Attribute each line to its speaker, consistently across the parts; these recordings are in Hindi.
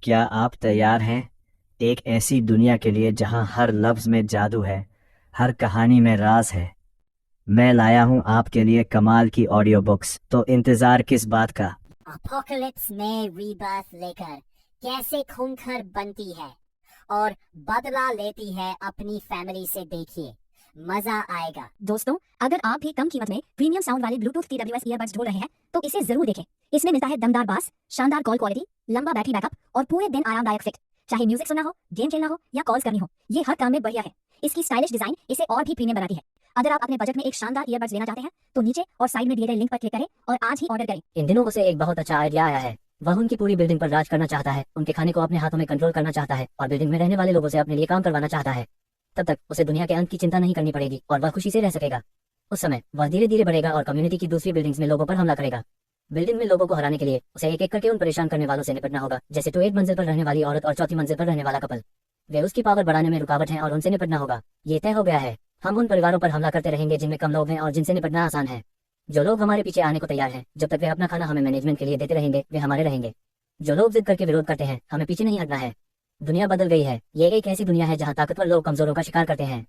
Speaker 1: क्या आप तैयार हैं एक ऐसी दुनिया के लिए जहां हर लफ्ज में जादू है, हर कहानी में राज है। मैं लाया हूं आपके लिए कमाल की ऑडियो बुक्स, तो इंतजार किस बात का।
Speaker 2: अपोकलिप्स में रीबर्थ लेकर कैसे खूंखार बनती है और बदला लेती है अपनी फैमिली से, देखिए मजा आएगा।
Speaker 3: दोस्तों, अगर आप भी कम कीमत में प्रीमियम साउंड वाले ब्लूटूथ TWS ईयरबड्स ढूंढ रहे हैं तो इसे जरूर देखें। इसमें मिलता है दमदार बास, शानदार कॉल क्वालिटी, लंबा बैटरी बैकअप और पूरे दिन आरामदायक फिट। चाहे म्यूजिक सुनना हो, गेम खेलना हो या कॉल्स करनी हो, ये हर काम में बढ़िया है। इसकी स्टाइलिश डिजाइन इसे और भी प्रीमियम बनाती है। अगर आप अपने बजट में एक शानदार ईयरबड्स लेना चाहते हैं तो नीचे और साइड में दिए गए लिंक पर क्लिक करें और आज ही ऑर्डर करें।
Speaker 4: इन दिनों उसे एक बहुत अच्छा आइडिया आया है। वह उनकी पूरी बिल्डिंग पर राज करना चाहता है, उनके खाने को अपने हाथों में कंट्रोल करना चाहता है और बिल्डिंग में रहने वाले लोगों से अपने लिए काम करवाना चाहता है। तब तक उसे दुनिया के अंत की चिंता नहीं करनी पड़ेगी और वह खुशी से रह सकेगा। उस समय वह धीरे धीरे बढ़ेगा और कम्युनिटी की दूसरी बिल्डिंग्स में लोगों पर हमला करेगा। बिल्डिंग में लोगों को हराने के लिए उसे एक एक करके उन परेशान करने वालों से निपटना होगा, जैसे टू 8 मंजिल पर रहने वाली औरत और चौथी मंजिल पर रहने वाला कपल। वे उसकी पावर बढ़ाने में रुकावट हैं और उनसे निपटना होगा। ये तय हो गया है। हम उन परिवारों पर हमला करते रहेंगे जिनमें कम लोग हैं और जिनसे निपटना आसान है। जो लोग हमारे पीछे आने को तैयार हैं, जब तक वे अपना खाना हमें मैनेजमेंट के लिए देते रहेंगे, वे हमारे रहेंगे। जो लोग जिद करके विरोध करते हैं, हमें पीछे नहीं हटना है। दुनिया बदल गई है। ये एक ऐसी दुनिया है जहाँ ताकतवर लोग कमजोरों का शिकार करते हैं।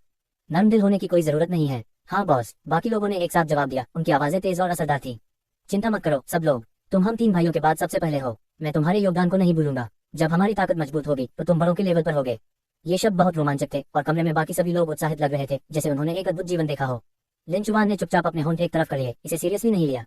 Speaker 4: नर्म दिल होने की कोई जरूरत नहीं है। हाँ बॉस, बाकी लोगों ने एक साथ जवाब दिया। उनकी आवाजें तेज और असरदार थी। चिंता मत करो सब लोग, तुम हम 3 भाइयों के बाद सबसे पहले हो। मैं तुम्हारे योगदान को नहीं भूलूंगा। जब हमारी ताकत मजबूत होगी तो तुम बड़ों के लेवल पर होगे। ये शब्द बहुत रोमांचक थे और कमरे में बाकी सभी लोग उत्साहित लग रहे थे, जैसे उन्होंने एक अद्भुत जीवन देखा हो। लिन चुआन ने चुपचाप अपने होंठ एक तरफ कर लिए, इसे सीरियसली नहीं लिया।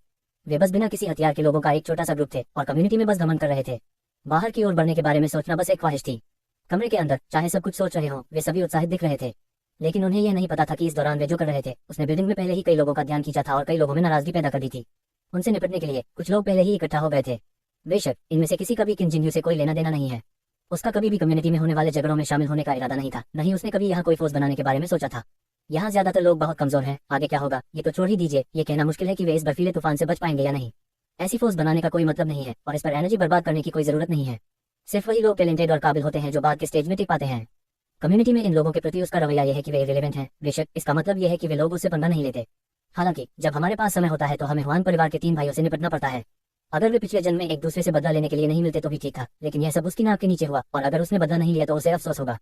Speaker 4: वे बस बिना किसी हथियार के लोगों का एक छोटा सा ग्रुप थे और कम्युनिटी में बस घमंड कर रहे थे। बाहर की ओर बढ़ने के बारे में सोचना बस एक ख्वाहिश थी। कमरे के अंदर चाहे सब कुछ सोच रहे हों, वे सभी उत्साहित दिख रहे थे, लेकिन उन्हें यह नहीं पता था कि इस दौरान वे जो कर रहे थे उसने बिल्डिंग में पहले ही कई लोगों का ध्यान खींचा था और कई लोगों में नाराजगी पैदा कर दी थी। उनसे निपटने के लिए कुछ लोग पहले ही इकट्ठा हो गए थे। बेशक इनमें से किसी का भी किन जिंजू से कोई लेना देना नहीं है। उसका कभी भी कम्युनिटी में होने वाले झगड़ों में शामिल होने का इरादा नहीं था, नहीं उसने कभी यहाँ कोई फोर्स बनाने के बारे में सोचा था। यहाँ ज्यादातर लोग बहुत कमजोर हैं, आगे क्या होगा ये तो छोड़ ही दीजिए। ये कहना मुश्किल है कि वे इस बर्फीले तूफान से बच पाएंगे या नहीं। ऐसी फोर्स बनाने का कोई मतलब नहीं है और इस पर एनर्जी बर्बाद करने की कोई जरूरत नहीं है। सिर्फ वही लोग टैलेंटेड और काबिल होते हैं जो बाद के स्टेज में टिक पाते हैं। कम्युनिटी में इन लोगों के प्रति उसका रवैया यह है कि वे इरेलेवेंट हैं। बेशक इसका मतलब यह है कि वे लोग उससे पंगा नहीं लेते। हालांकि जब हमारे पास समय होता है तो हमें हुआन परिवार के 3 भाइयों से निपटना पड़ता है। अगर वे पिछले जन्म में एक दूसरे से बदला लेने के लिए नहीं मिलते तो भी ठीक था, लेकिन यह सब उसकी नाक के नीचे हुआ और अगर उसने बदला नहीं लिया तो उसे अफसोस होगा।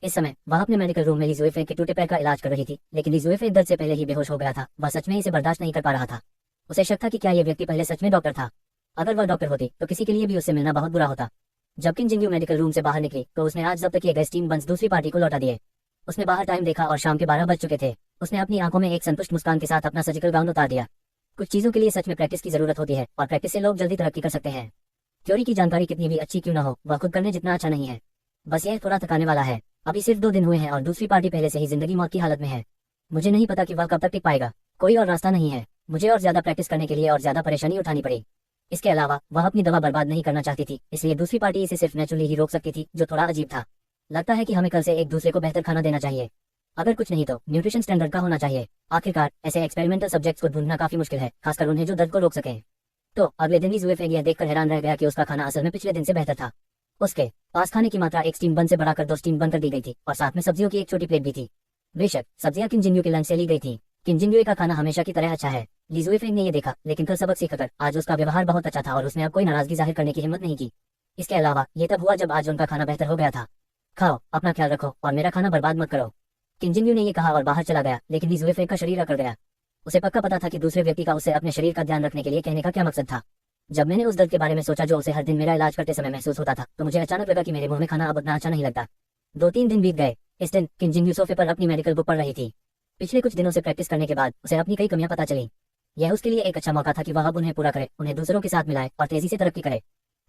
Speaker 4: इस समय वह अपने मेडिकल रूम में ली जुएफे के टूटे पैर का इलाज कर रही थी, लेकिन ली जुएफे दर्द से पहले ही बेहोश हो गया था। वह सच में इसे बर्दाश्त नहीं कर पा रहा था। उसे शक था कि क्या यह व्यक्ति पहले सच में डॉक्टर था। अगर वह डॉक्टर होती तो किसी के लिए भी उससे मिलना बहुत बुरा होता। जब किन जिंगू मेडिकल रूम से बाहर निकली तो उसने आज जब्त किए गए स्टीम बंस दूसरी पार्टी को लौटा दिए। उसने बाहर टाइम देखा और शाम के 12 बज चुके थे। उसने अपनी आंखों में एक संतुष्ट मुस्कान के साथ अपना सर्जिकल गाउन उतार दिया। कुछ चीजों के लिए सच में प्रैक्टिस की जरूरत होती है और प्रैक्टिस से लोग जल्दी तरक्की कर सकते हैं। थ्योरी की जानकारी कितनी भी अच्छी क्यों ना हो, वह खुद करने जितना अच्छा नहीं है। बस यह थोड़ा थकाने वाला है। अभी सिर्फ 2 दिन हुए हैं और दूसरी पार्टी पहले से ही जिंदगी मौत की हालत में है। मुझे नहीं पता कि वह कब तक टिक पाएगा। कोई और रास्ता नहीं है। मुझे और ज्यादा प्रैक्टिस करने के लिए और ज्यादा परेशानी उठानी पड़ी। इसके अलावा वह अपनी दवा बर्बाद नहीं करना चाहती थी, इसलिए दूसरी पार्टी इसे सिर्फ नेचुरली ही रोक सकती थी, जो थोड़ा अजीब था। लगता है कि हमें कल से एक दूसरे को बेहतर खाना देना चाहिए। अगर कुछ नहीं तो न्यूट्रिशन स्टैंडर्ड का होना चाहिए। आखिरकार ऐसे एक्सपेरिमेंटल सब्जेक्ट्स को ढूंढना काफी मुश्किल है, खासकर उन्हें जो दर्द को रोक सके। तो अगले दिन लीजुएफे यह देखकर हैरान रह गया कि उसका खाना असल में पिछले दिन से बेहतर था। उसके पास खाने की मात्रा एक स्टीम बन से बढ़ाकर 2 स्टीम बन कर दी गई थी और साथ में सब्जियों की एक छोटी प्लेट भी थी। बेशक सब्जियां किन जिंगू के लंच से ली गई थी। किन जिंगू का खाना हमेशा की तरह अच्छा है। लीजुएफे ने यह देखा, लेकिन कल सबक सीखकर आज उसका व्यवहार बहुत अच्छा था और उसने अब कोई नाराजगी जाहिर करने की हिम्मत नहीं की। इसके अलावा ये तब हुआ जब आज उनका खाना बेहतर हो गया था। खाओ, अपना ख्याल रखो और मेरा खाना बर्बाद मत करो। किंजिंगयू ने यह कहा और बाहर चला गया, लेकिन ली जुएफे का शरीर अकड़ गया। उसे पक्का पता था कि दूसरे व्यक्ति का उसे अपने शरीर का ध्यान रखने के लिए कहने का क्या मकसद था। जब मैंने उस दर्द के बारे में सोचा जो उसे हर दिन मेरा इलाज करते समय महसूस होता था, तो मुझे अचानक लगा कि मेरे मुंह में खाना अब उतना अच्छा नहीं लगता। 2-3 दिन बीत गए। इस दिन किंजिंगयू सोफे पर अपनी मेडिकल बुक पढ़ रही थी। पिछले कुछ दिनों से प्रैक्टिस करने के बाद उसे अपनी कई कमियां पता चली। यह उसके लिए एक अच्छा मौका था कि वह अब उन्हें पूरा करे, उन्हें दूसरों के साथ मिलाए और तेजी से तरक्की करे।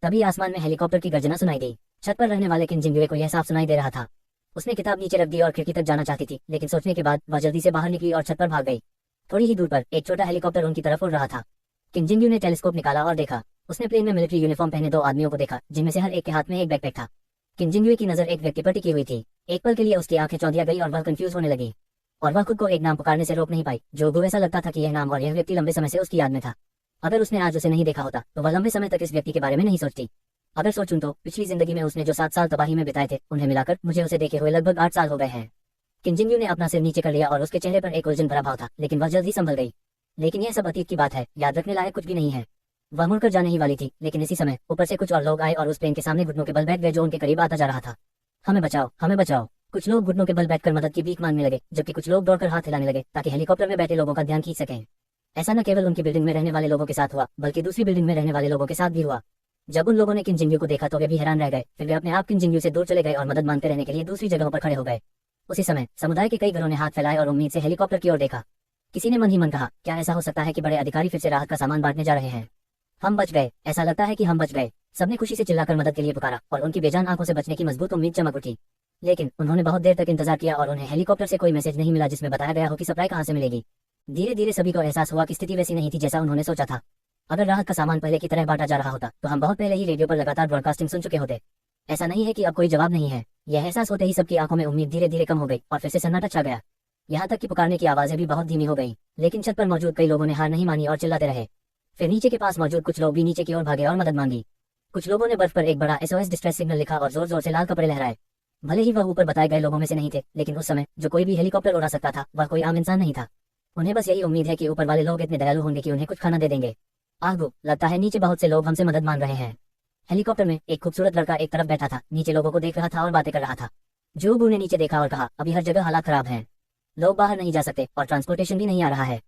Speaker 4: तभी आसमान में हेलीकॉप्टर की गर्जना सुनाई दी। छत पर रहने वाले किंजिंगयू को यह साफ सुनाई दे रहा था। उसने किताब नीचे रख दी और खिड़की तक जाना चाहती थी, लेकिन सोचने के बाद वह जल्दी से बाहर निकली और छत पर भाग गई। थोड़ी ही दूर पर एक छोटा हेलीकॉप्टर उनकी तरफ उड़ रहा था। किंजिंगयू ने टेलीस्कोप निकाला और देखा। उसने प्लेन में मिलिट्री यूनिफॉर्म पहने 2 आदमियों को देखा, जिनमें से हर एक के हाथ में एक बैकपैक था। किंजिंगयू की नजर एक व्यक्ति पर टिकी हुई थी। एक पल के लिए उसकी आंखें चौंधिया गई और वह कंफ्यूज होने लगी और वह खुद को एक नाम पुकारने से रोक नहीं पाई। जो ऐसा लगता था कि यह नाम और यह व्यक्ति लंबे समय से उसकी याद में था। अगर उसने आज उसे नहीं देखा होता तो वह लंबे समय तक इस व्यक्ति के बारे में नहीं सोचती। अगर सोचूं तो पिछली जिंदगी में उसने जो 7 साल तबाही में बिताए थे, उन्हें मिलाकर मुझे उसे देखे हुए लगभग 8 साल हो गए हैं। किंजिंगयू ने अपना सिर नीचे कर लिया और उसके चेहरे पर एक उलझन भरा भाव था, लेकिन वह जल्दी संभल गई। लेकिन यह सब अतीत की बात है, याद रखने लायक कुछ भी नहीं है। वह मुड़कर जाने ही वाली थी, लेकिन इसी समय ऊपर से कुछ और लोग आए और उस प्लेन के सामने घुटनों के बल बैठ गए जो उनके करीब आता जा रहा था। हमें बचाओ, हमें बचाओ। कुछ लोग घुटनों के बल बैठकर मदद की भीख मांगने लगे, जबकि कुछ लोग दौड़कर हाथ हिलाने लगे ताकि हेलीकॉप्टर में बैठे लोगों का ध्यान खींच सकें। ऐसा न केवल उनकी बिल्डिंग में रहने वाले लोगों के साथ हुआ, बल्कि दूसरी बिल्डिंग में रहने वाले लोगों के साथ भी हुआ। जब उन लोगों ने किन जिंगयू को देखा तो वे भी हैरान रह गए। फिर वे अपने आप किन जिंगयू से दूर चले गए और मदद मांगते रहने के लिए दूसरी जगहों पर खड़े हो गए। उसी समय समुदाय के कई घरों ने हाथ फैलाए और उम्मीद से हेलीकॉप्टर की ओर देखा। किसी ने मन ही मन कहा, क्या ऐसा हो सकता है कि बड़े अधिकारी फिर से राहत का सामान बांटने जा रहे हैं? हम बच गए, ऐसा लगता है कि हम बच गए। सबने खुशी से चिल्लाकर मदद के लिए पुकारा और उनकी बेजान आंखों से बचने की मजबूत उम्मीद चमक उठी। लेकिन उन्होंने बहुत देर तक इंतजार किया और उन्हें हेलीकॉप्टर से कोई मैसेज नहीं मिला जिसमें बताया गया हो कि सप्लाई कहां से मिलेगी। धीरे धीरे सभी को एहसास हुआ कि स्थिति वैसी नहीं थी जैसा उन्होंने सोचा था। अगर राहत का सामान पहले की तरह बांटा जा रहा होता तो हम बहुत पहले ही रेडियो पर लगातार ब्रॉडकास्टिंग सुन चुके होते। ऐसा नहीं है कि अब कोई जवाब नहीं है। यह एहसास होते ही सबकी आंखों में उम्मीद धीरे धीरे कम हो गई और फिर से सन्नाटा छा गया। यहाँ तक कि पुकारने की आवाजें भी बहुत धीमी हो गई। लेकिन छत पर मौजूद कई लोगों ने हार नहीं मानी और चिल्लाते रहे। फिर नीचे के पास मौजूद कुछ लोग भी नीचे की ओर भागे और मदद मांगी। कुछ लोगों ने बर्फ पर एक बड़ा SOS डिस्ट्रेस सिग्नल लिखा और जोर जोर से लाल कपड़े लहराए। भले ही वह ऊपर बताए गए लोगों में से नहीं थे, लेकिन उस समय जो कोई भी हेलीकॉप्टर उड़ा सकता था वह कोई आम इंसान नहीं था। उन्हें बस यही उम्मीद है कि ऊपर वाले लोग इतने दयालु होंगे कि उन्हें कुछ खाना दे देंगे। आगो, लगता है नीचे बहुत से लोग हमसे मदद मांग रहे हैं। हेलीकॉप्टर में एक खूबसूरत लड़का एक तरफ बैठा था, नीचे लोगों को देख रहा था और बातें कर रहा था। जोबू ने नीचे देखा और कहा, अभी हर जगह हालात खराब हैं। लोग बाहर नहीं जा सकते और ट्रांसपोर्टेशन भी नहीं आ रहा है।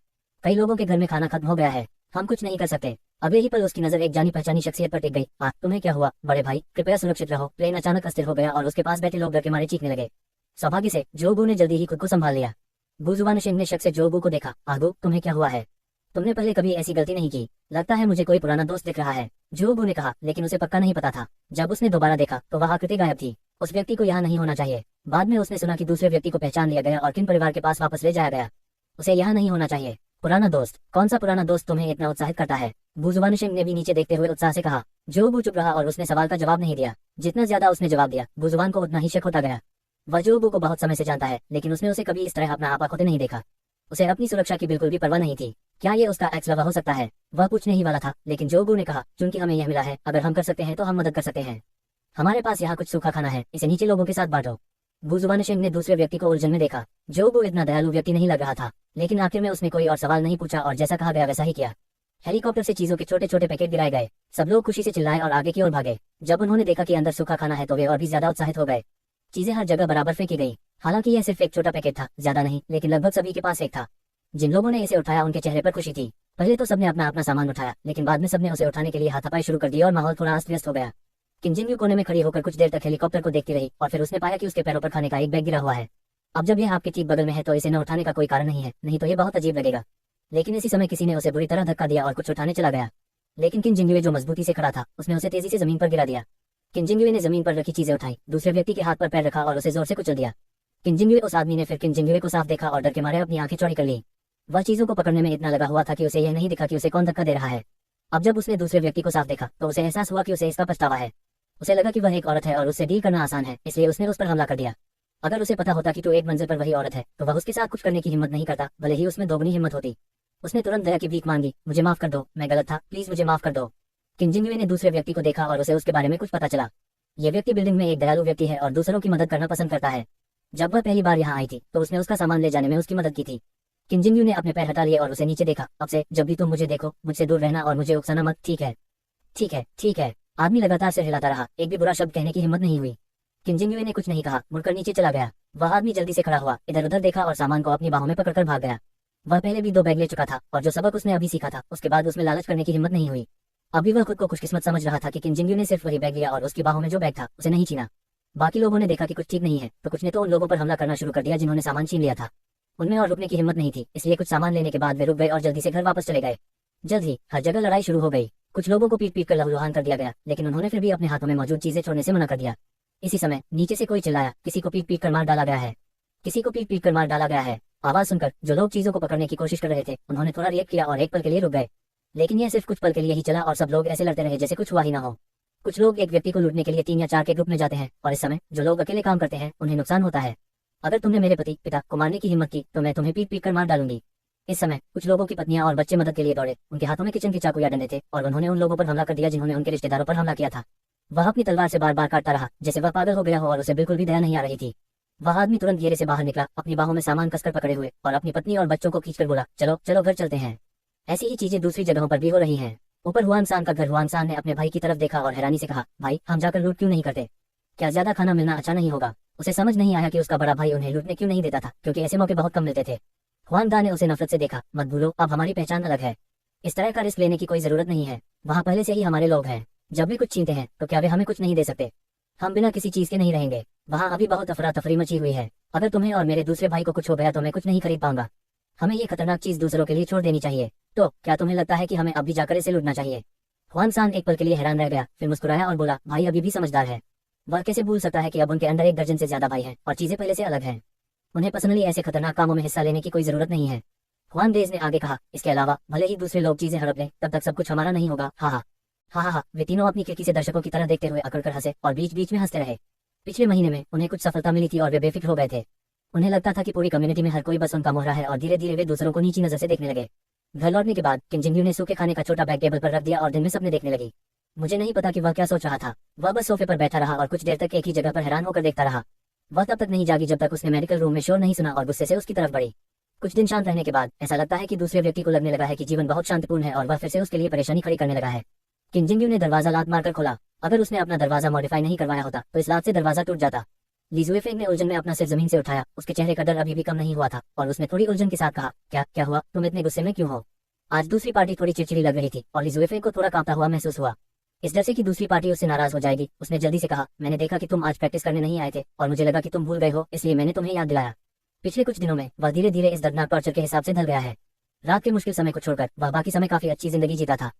Speaker 4: कई लोगों के घर में खाना खत्म हो गया है। हम कुछ नहीं कर सकते। अब यही पर उसकी नजर एक जानी पहचानी शख्सियत पर टिक गई। तुम्हें क्या हुआ बड़े भाई? कृपया सुरक्षित रहो। प्लेन अचानक अस्थिर हो गया और उसके पास बैठे लोग डर के मारे चीखने लगे। सौभाग्य से जोबू ने जल्दी ही खुद को संभाल लिया। बुजुबान सिंह ने शक से जोबू को देखा। आगो, तुम्हें क्या हुआ है? तुमने पहले कभी ऐसी गलती नहीं की। लगता है मुझे कोई पुराना दोस्त दिख रहा है, जोबू ने कहा, लेकिन उसे पक्का नहीं पता था। जब उसने दोबारा देखा तो वह आकृति गायब थी। उस व्यक्ति को यहाँ नहीं होना चाहिए। बाद में उसने सुना कि दूसरे व्यक्ति को पहचान लिया गया और किन परिवार के पास वापस ले जाया गया। उसे यहाँ नहीं होना चाहिए। पुराना दोस्त? कौन सा पुराना दोस्त तुम्हें इतना उत्साहित करता है? बुजुबान सिंह ने भी नीचे देखते हुए उत्साह से कहा। जोबू चुप रहा और उसने सवाल का जवाब नहीं दिया। जितना ज्यादा उसने जवाब दिया बुजुबान को उतना ही शक होता गया। वह जोबू को बहुत समय से जानता है, लेकिन उसने उसे कभी इस तरह अपना आपा खोते नहीं देखा। उसे अपनी सुरक्षा की बिल्कुल भी परवाह नहीं थी। क्या ये उसका एक्स लवर हो सकता है? वह पूछने ही वाला था, लेकिन जोबू ने कहा, चूंकि हमें यह मिला है, अगर हम कर सकते हैं तो हम मदद कर सकते हैं। हमारे पास यहाँ कुछ सूखा खाना है, इसे नीचे लोगों के साथ बांटो। बुजुबान सिंह ने दूसरे व्यक्ति को उलझन में देखा। जोबू इतना दयालु व्यक्ति नहीं लग रहा था, लेकिन आखिर में उसने कोई और सवाल नहीं पूछा और जैसा कहा गया वैसा ही किया। हेलीकॉप्टर से चीजों के छोटे छोटे पैकेट गिराए गए। सब लोग खुशी से चिल्लाए और आगे की ओर भागे। जब उन्होंने देखा कि अंदर सूखा खाना है तो वे और भी ज्यादा उत्साहित हो गए। चीजें हर जगह बराबर फेंकी गई। हालांकि यह सिर्फ एक छोटा पैकेट था, ज्यादा नहीं, लेकिन लगभग सभी के पास एक था। जिन लोगों ने इसे उठाया उनके चेहरे पर खुशी थी। पहले तो सबने अपना अपना सामान उठाया, लेकिन बाद में सबने उसे उठाने के लिए हाथापाई शुरू कर दी और माहौल थोड़ा अस्त व्यस्त हो गया। किम जिंग कोने में खड़ी होकर कुछ देर तक हेलीकॉप्टर को देखती रही और फिर उसने पाया कि उसके पैरों पर खाने का एक बैग गिरा हुआ है। अब जब यह आपके ठीक बगल में है तो इसे न उठाने का कोई कारण नहीं है, नहीं तो यह बहुत अजीब लगेगा। लेकिन इसी समय किसी ने उसे बुरी तरह धक्का दिया और कुछ उठाने चला गया। लेकिन किम जिंग जो मजबूती से खड़ा था उसने उसे तेजी से जमीन पर गिरा दिया। किम जिंग ने जमीन पर रखी चीजें उठाई, दूसरे व्यक्ति के हाथ पर पैर रखा और उसे जोर से कुचल दिया। किम जिंग उस आदमी ने फिर किम जिंग को साफ देखा और डर के मारे अपनी आंखें चौड़ी कर ली। वह चीजों को पकड़ने में इतना लगा हुआ था कि उसे यह नहीं दिखा कि उसे कौन धक्का दे रहा है। अब जब उसने दूसरे व्यक्ति को साफ देखा तो उसे एहसास हुआ कि उसे इसका पछतावा है। उसे लगा कि वह एक औरत है और उससे डील करना आसान है, इसलिए उसने उस पर हमला कर दिया। अगर उसे पता होता कि तो एक मंजिल पर वही औरत है तो वह उसके साथ कुछ करने की हिम्मत नहीं करता, भले ही उसमें दोगुनी हिम्मत होती। उसने तुरंत दया की भीख मांगी, मुझे माफ कर दो, मैं गलत था, प्लीज मुझे माफ कर दो। किम जिंग ने दूसरे व्यक्ति को देखा और उसे उसके बारे में कुछ पता चला। यह व्यक्ति बिल्डिंग में एक दयालु व्यक्ति है और दूसरों की मदद करना पसंद करता है। जब वह पहली बार यहाँ आई थी तो उसने उसका सामान ले जाने में उसकी मदद की थी। किम जिंग ने अपने पैर हटा लिए और उसे नीचे देखा। अब से जब भी तुम मुझे देखो मुझसे दूर रहना और मुझे उकसाना मत, ठीक है? ठीक है, ठीक है। आदमी लगातार सिर हिलाता रहा, एक भी बुरा शब्द कहने की हिम्मत नहीं हुई। किम जिंग ने कुछ नहीं कहा, मुड़कर नीचे चला गया। वह आदमी जल्दी से खड़ा हुआ, इधर उधर देखा और सामान को अपनी बाहों में पकड़कर भाग गया। वह पहले भी 2 बैग ले चुका था और जो सबक उसने अभी सीखा था उसके बाद उसमें लालच करने की हिम्मत नहीं हुई। अभी वह खुद को खुशकिस्मत समझ रहा था कि किम जिंग ने सिर्फ वही बैग लिया और उसकी बाहों में जो बैग था उसे नहीं छीना। बाकी लोगों ने देखा कि कुछ ठीक नहीं है तो कुछ ने तो उन लोगों पर हमला करना शुरू कर दिया जिन्होंने सामान छीन लिया था। उनमें और रुकने की हिम्मत नहीं थी, इसलिए कुछ सामान लेने के बाद वे रुक गए और जल्दी से घर वापस चले गए। जल्द ही हर जगह लड़ाई शुरू हो गई। कुछ लोगों को पीट पीट कर लहूलुहान कर दिया गया, लेकिन उन्होंने फिर भी अपने हाथों में मौजूद चीजें छोड़ने से मना कर दिया। इसी समय नीचे से कोई चिल्लाया, किसी को पीट पीट कर मार डाला गया है, किसी को पीट पीट कर मार डाला गया है। आवाज सुनकर जो लोग चीजों को पकड़ने की कोशिश कर रहे थे उन्होंने थोड़ा रिएक्ट किया और एक पल के लिए रुक गए। लेकिन यह सिर्फ कुछ पल के लिए ही चला और सब लोग ऐसे लड़ते रहे जैसे कुछ हुआ ही ना हो। कुछ लोग एक व्यक्ति को लूटने के लिए 3 या 4 के ग्रुप में जाते हैं और इस समय जो लोग अकेले काम करते हैं उन्हें नुकसान होता है। अगर तुमने मेरे पति पिता को मारने की हिम्मत की तो मैं तुम्हें पीट पीट कर मार डालूंगी। इस समय कुछ लोगों की पत्नियां और बच्चे मदद के लिए दौड़े। उनके हाथों में किचन के चाकू या डंडे थे और उन्होंने उन लोगों पर हमला कर दिया जिन्होंने उनके रिश्तेदारों पर हमला किया था। वह अपनी तलवार से बार बार काटता रहा जैसे वह पागल हो गया हो और उसे बिल्कुल भी दया नहीं आ रही थी। वह आदमी तुरंत घेरे से बाहर निकला, अपनी बाहों में सामान कसकर पकड़े हुए और अपनी पत्नी और बच्चों को खींचकर बोला, चलो चलो घर चलते हैं। ऐसी ही चीजें दूसरी जगहों पर भी हो रही हैं। ऊपर हुआन सांग का घर। हुआन सांग ने अपने भाई की तरफ देखा और हैरानी से कहा, भाई हम जाकर लूट क्यों नहीं करते? क्या ज्यादा खाना मिलना अच्छा नहीं होगा? उसे समझ नहीं आया कि उसका बड़ा भाई उन्हें लूटने क्यों नहीं देता था, क्योंकि ऐसे मौके बहुत कम मिलते थे। हुआन दा ने उसे नफरत से देखा। मत भूलो, अब हमारी पहचान अलग है। इस तरह का रिस्क लेने की कोई जरूरत नहीं है। वहाँ पहले से ही हमारे लोग हैं। जब भी कुछ छीनते हैं तो क्या वे हमें कुछ नहीं दे सकते? हम बिना किसी चीज के नहीं रहेंगे। वहाँ अभी बहुत अफरा तफरी मची हुई है। अगर तुम्हें और मेरे दूसरे भाई को कुछ हो गया तो मैं कुछ नहीं खरीद पाऊंगा। हमें ये खतरनाक चीज दूसरों के लिए छोड़ देनी चाहिए। तो क्या तुम्हें लगता है कि हमें अब भी जाकर इसे लूटना चाहिए? हुआन सांग एक पल के लिए हैरान रह गया, फिर मुस्कुराया और बोला, भाई अभी भी समझदार है। वह कैसे भूल सकता है कि अब उनके अंदर 1 दर्जन से ज्यादा भाई हैं और चीजें पहले से अलग हैं। उन्हें पर्सनली ऐसे खतरनाक कामों में हिस्सा लेने की कोई जरूरत नहीं है। हुआन देज ने आगे कहा, इसके अलावा भले ही दूसरे लोग चीजें हड़प लें, तब तक सब कुछ हमारा नहीं होगा। हा हा हा हा हा। वे तीनों अपनी खिड़की से दर्शकों की तरह देखते हुए अकड़कर हंसे और बीच बीच में हंसते रहे। पिछले महीने में उन्हें कुछ सफलता मिली थी और वे बेफिक्र हो गए थे। उन्हें लगता था कि पूरी कम्युनिटी में हर कोई बस उनका मोहरा है और धीरे धीरे वे दूसरों को नीची नजर से देखने लगे। घर लौटने के बाद किम जिंग यून ने सूखे खाने का छोटा बैग टेबल पर रख दिया और दिन में सपने देखने लगी। मुझे नहीं पता कि वह क्या सोच रहा था। वह बस सोफे पर बैठा रहा और कुछ देर तक एक ही जगह पर हैरान होकर देखता रहा। वह तब तक नहीं जागी जब तक उसने मेडिकल रूम में शोर नहीं सुना और गुस्से से उसकी तरफ बढ़ी। कुछ दिन शांत रहने के बाद ऐसा लगता है कि दूसरे व्यक्ति को लगने लगा है कि जीवन बहुत शांतिपूर्ण है और वह फिर से उसके लिए परेशानी खड़ी करने लगा है। किम जिंग यून ने दरवाजा लात मारकर खोला। अगर उसने अपना दरवाजा मॉडिफाई नहीं करवाया होता तो इस लात से दरवाजा टूट जाता। ली जुएफेंग ने उलझन में अपना सिर जमीन से उठाया। उसके चेहरे का डर अभी भी कम नहीं हुआ था और उसने थोड़ी उलझन के साथ कहा, क्या क्या हुआ? तुम इतने गुस्से में क्यों हो? आज दूसरी पार्टी थोड़ी चिड़चिड़ी लग रही थी और ली जुएफेंग को थोड़ा कांपता हुआ महसूस हुआ। इस डर से कि दूसरी पार्टी उससे नाराज हो जाएगी, उसने जल्दी से कहा, मैंने देखा कि तुम आज प्रैक्टिस करने नहीं आए थे और मुझे लगा कि तुम भूल गए हो, इसलिए मैंने तुम्हें याद दिलाया। पिछले कुछ दिनों में वह धीरे धीरे इस दर्दनाक टॉर्चर के हिसाब से ढल गया है। रात के मुश्किल समय को छोड़कर वह बाकी समय काफी अच्छी जिंदगी जीता था।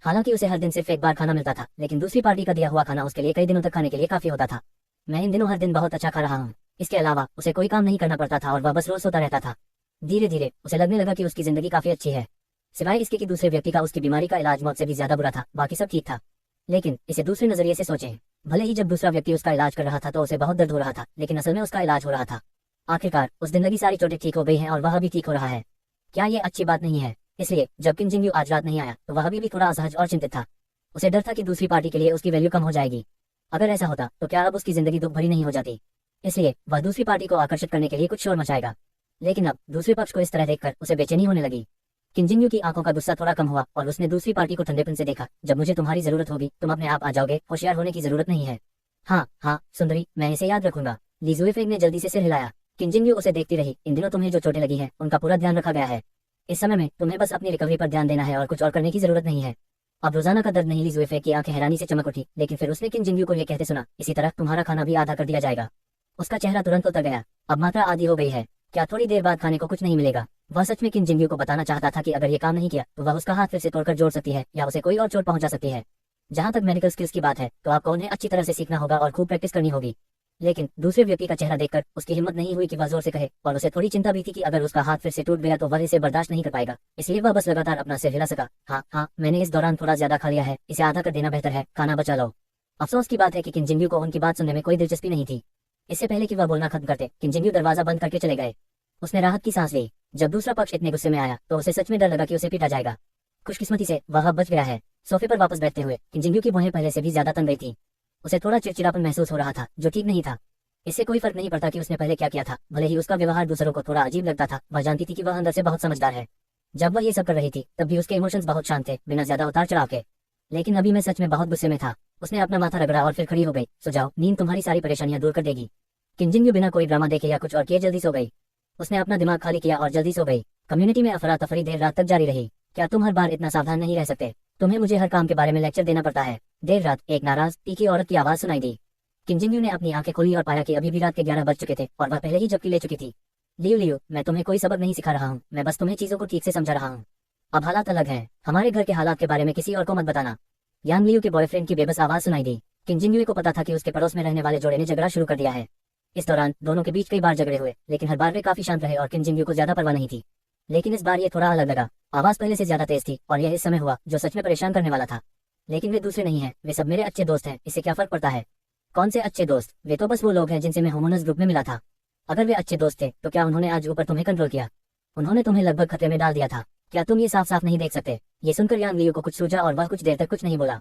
Speaker 4: हालांकि उसे हर दिन सिर्फ एक बार खाना मिलता था, लेकिन दूसरी पार्टी का दिया हुआ खाना उसके लिए कई दिनों तक खाने के लिए काफी होता था। मैं इन दिनों हर दिन बहुत अच्छा खा रहा हूँ। इसके अलावा उसे कोई काम नहीं करना पड़ता था और वह बस रोज सोता रहता था। धीरे धीरे उसे लगने लगा कि उसकी जिंदगी काफी अच्छी है। सिवाय इसके कि दूसरे व्यक्ति का उसकी बीमारी का इलाज मौत से भी ज्यादा बुरा था, बाकी सब ठीक था। लेकिन इसे दूसरे नजरिए से सोचें। भले ही जब दूसरा व्यक्ति उसका इलाज कर रहा था तो उसे बहुत दर्द हो रहा था, लेकिन असल में उसका इलाज हो रहा था। आखिरकार उस दिन लगी सारी चोटें ठीक हो गई हैं और वह भी ठीक हो रहा है। क्या ये अच्छी बात नहीं है? इसलिए जब किम जिंग यू आज रात नहीं आया तो वह अभी भी थोड़ा असहज और चिंतित था। उसे डर था कि दूसरी पार्टी के लिए उसकी वैल्यू कम हो जाएगी। अगर ऐसा होता तो क्या अब उसकी जिंदगी दुख भरी नहीं हो जाती? इसलिए वह दूसरी पार्टी को आकर्षित करने के लिए कुछ शोर मचाएगा। लेकिन अब दूसरे पक्ष को इस तरह देखकर उसे बेचैनी होने लगी। किम जिंग यू की आंखों का गुस्सा थोड़ा कम हुआ और उसने दूसरी पार्टी को ठंडेपन से देखा। जब मुझे तुम्हारी जरूरत होगी तुम अपने आप आ जाओगे, होशियार होने की जरूरत नहीं है। हाँ हाँ सुंदरी, मैं इसे याद रखूंगा। ली जुएफेंग ने जल्दी से सिर हिलाया। किम जिंग यू उसे देखती रही। इन दिनों तुम्हें जो चोटें लगी हैं उनका पूरा ध्यान रखा गया है। इस समय में तुम्हें बस अपनी रिकवरी पर ध्यान देना है और कुछ और करने की जरूरत नहीं है। अब रोजाना का दर्द नहीं। ली जुएफेंग की आंखें हैरानी से चमक उठी, लेकिन फिर उसने किम जिंग यू को यह कहते सुना, इसी तरह तुम्हारा खाना भी आधा कर दिया जाएगा। उसका चेहरा तुरंत उतर गया। अब मात्रा आधी हो गई है। क्या थोड़ी देर बाद खाने को कुछ नहीं मिलेगा? वह सच में किम जिंग यू को बताना चाहता था कि अगर ये काम नहीं किया तो वह उसका हाथ फिर से तोड़कर जोड़ सकती है या उसे कोई और चोट पहुंचा सकती है। जहां तक मेडिकल स्किल्स की बात है तो आपको उन्हें अच्छी तरह से सीखना होगा और खूब प्रैक्टिस करनी होगी। लेकिन दूसरे व्यक्ति का चेहरा देखकर उसकी हिम्मत नहीं हुई कि वह जोर से कहे, और उसे थोड़ी चिंता भी थी कि अगर उसका हाथ फिर से टूट गया तो वह इसे बर्दाश्त नहीं कर पाएगा। इसलिए वह बस लगातार अपना सिर हिला सका। हाँ हाँ, मैंने इस दौरान थोड़ा ज्यादा खा लिया है, इसे आधा कर देना बेहतर है, खाना बचा लो। अफसोस की बात है कि किम जिंग यू को उनकी बात सुनने में कोई दिलचस्पी नहीं थी। इससे पहले कि वह बोलना खत्म करते किम जिंग यू दरवाजा बंद करके चले गए। उसने राहत की सांस ली। जब दूसरा पक्ष इतने गुस्से में आया तो उसे सच में डर लगा कि उसे पीटा जाएगा। खुशकिस्मती से वह बच गया है। सोफे पर वापस बैठते हुए किम जिंग यू की भौहें पहले से भी ज्यादा तन गई थी। उसे थोड़ा चिड़चिड़ापन महसूस हो रहा था, जो ठीक नहीं था। इससे कोई फर्क नहीं पड़ता कि उसने पहले क्या किया था। भले ही उसका व्यवहार दूसरों को थोड़ा अजीब लगता था, वह जानती थी कि वह अंदर से बहुत समझदार है। जब वह ये सब कर रही थी तब भी उसके इमोशंस बहुत शांत थे, बिना ज्यादा उतार चढ़ाव के। लेकिन अभी मैं सच में बहुत गुस्से में था। उसने अपना माथा रगड़ा और फिर खड़ी हो गई। सो जाओ, नींद तुम्हारी सारी परेशानियां दूर कर देगी। किम जिंग यू बिना कोई ड्रामा देखे या कुछ और किए जल्दी सो गई। उसने अपना दिमाग खाली किया और जल्दी सो गई। कम्युनिटी में अफरा तफरी देर रात तक जारी रही। क्या तुम हर बार इतना सावधान नहीं रह सकते? तुम्हें मुझे हर काम के बारे में लेक्चर देना पड़ता है। देर रात एक नाराज तीखी औरत की आवाज सुनाई दी। किम जिंग यू ने अपनी आंखें खोली और पाया कि अभी भी रात के 11 बज चुके थे और वह पहले ही झपकी ले चुकी थी। लियो लियो, मैं तुम्हें कोई सबक नहीं सिखा रहा हूँ, मैं बस तुम्हें चीजों को ठीक से समझा रहा हूँ। अब हालात अलग हैं। हमारे घर के हालात के बारे में किसी और को मत बताना। यांग लियो के बॉयफ्रेंड की बेबस आवाज सुनाई दी। किम जिंग यू को पता था कि उसके पड़ोस में रहने वाले जोड़े ने झगड़ा शुरू कर दिया है। इस दौरान दोनों के बीच कई बार झगड़े हुए, लेकिन हर बार वे काफी शांत रहे और किम जिंग यू को ज्यादा परवाह नहीं थी। लेकिन इस बार ये थोड़ा अलग लगा। आवाज पहले से ज्यादा तेज थी और यह इस समय हुआ जो सच में परेशान करने वाला था। लेकिन वे दूसरे नहीं है, वे सब मेरे अच्छे दोस्त हैं, इससे क्या फर्क पड़ता है? कौन से अच्छे दोस्त? वे तो बस वो लोग हैं जिनसे मैं होमोनस ग्रुप में मिला था। अगर वे अच्छे दोस्त थे तो क्या उन्होंने आज ऊपर तुम्हें कंट्रोल किया? उन्होंने तुम्हें लगभग खतरे में डाल दिया था। क्या तुम ये साफ साफ नहीं देख सकते? ये सुनकर यांग लियो को कुछ सूझा और वह कुछ देर तक कुछ नहीं बोला।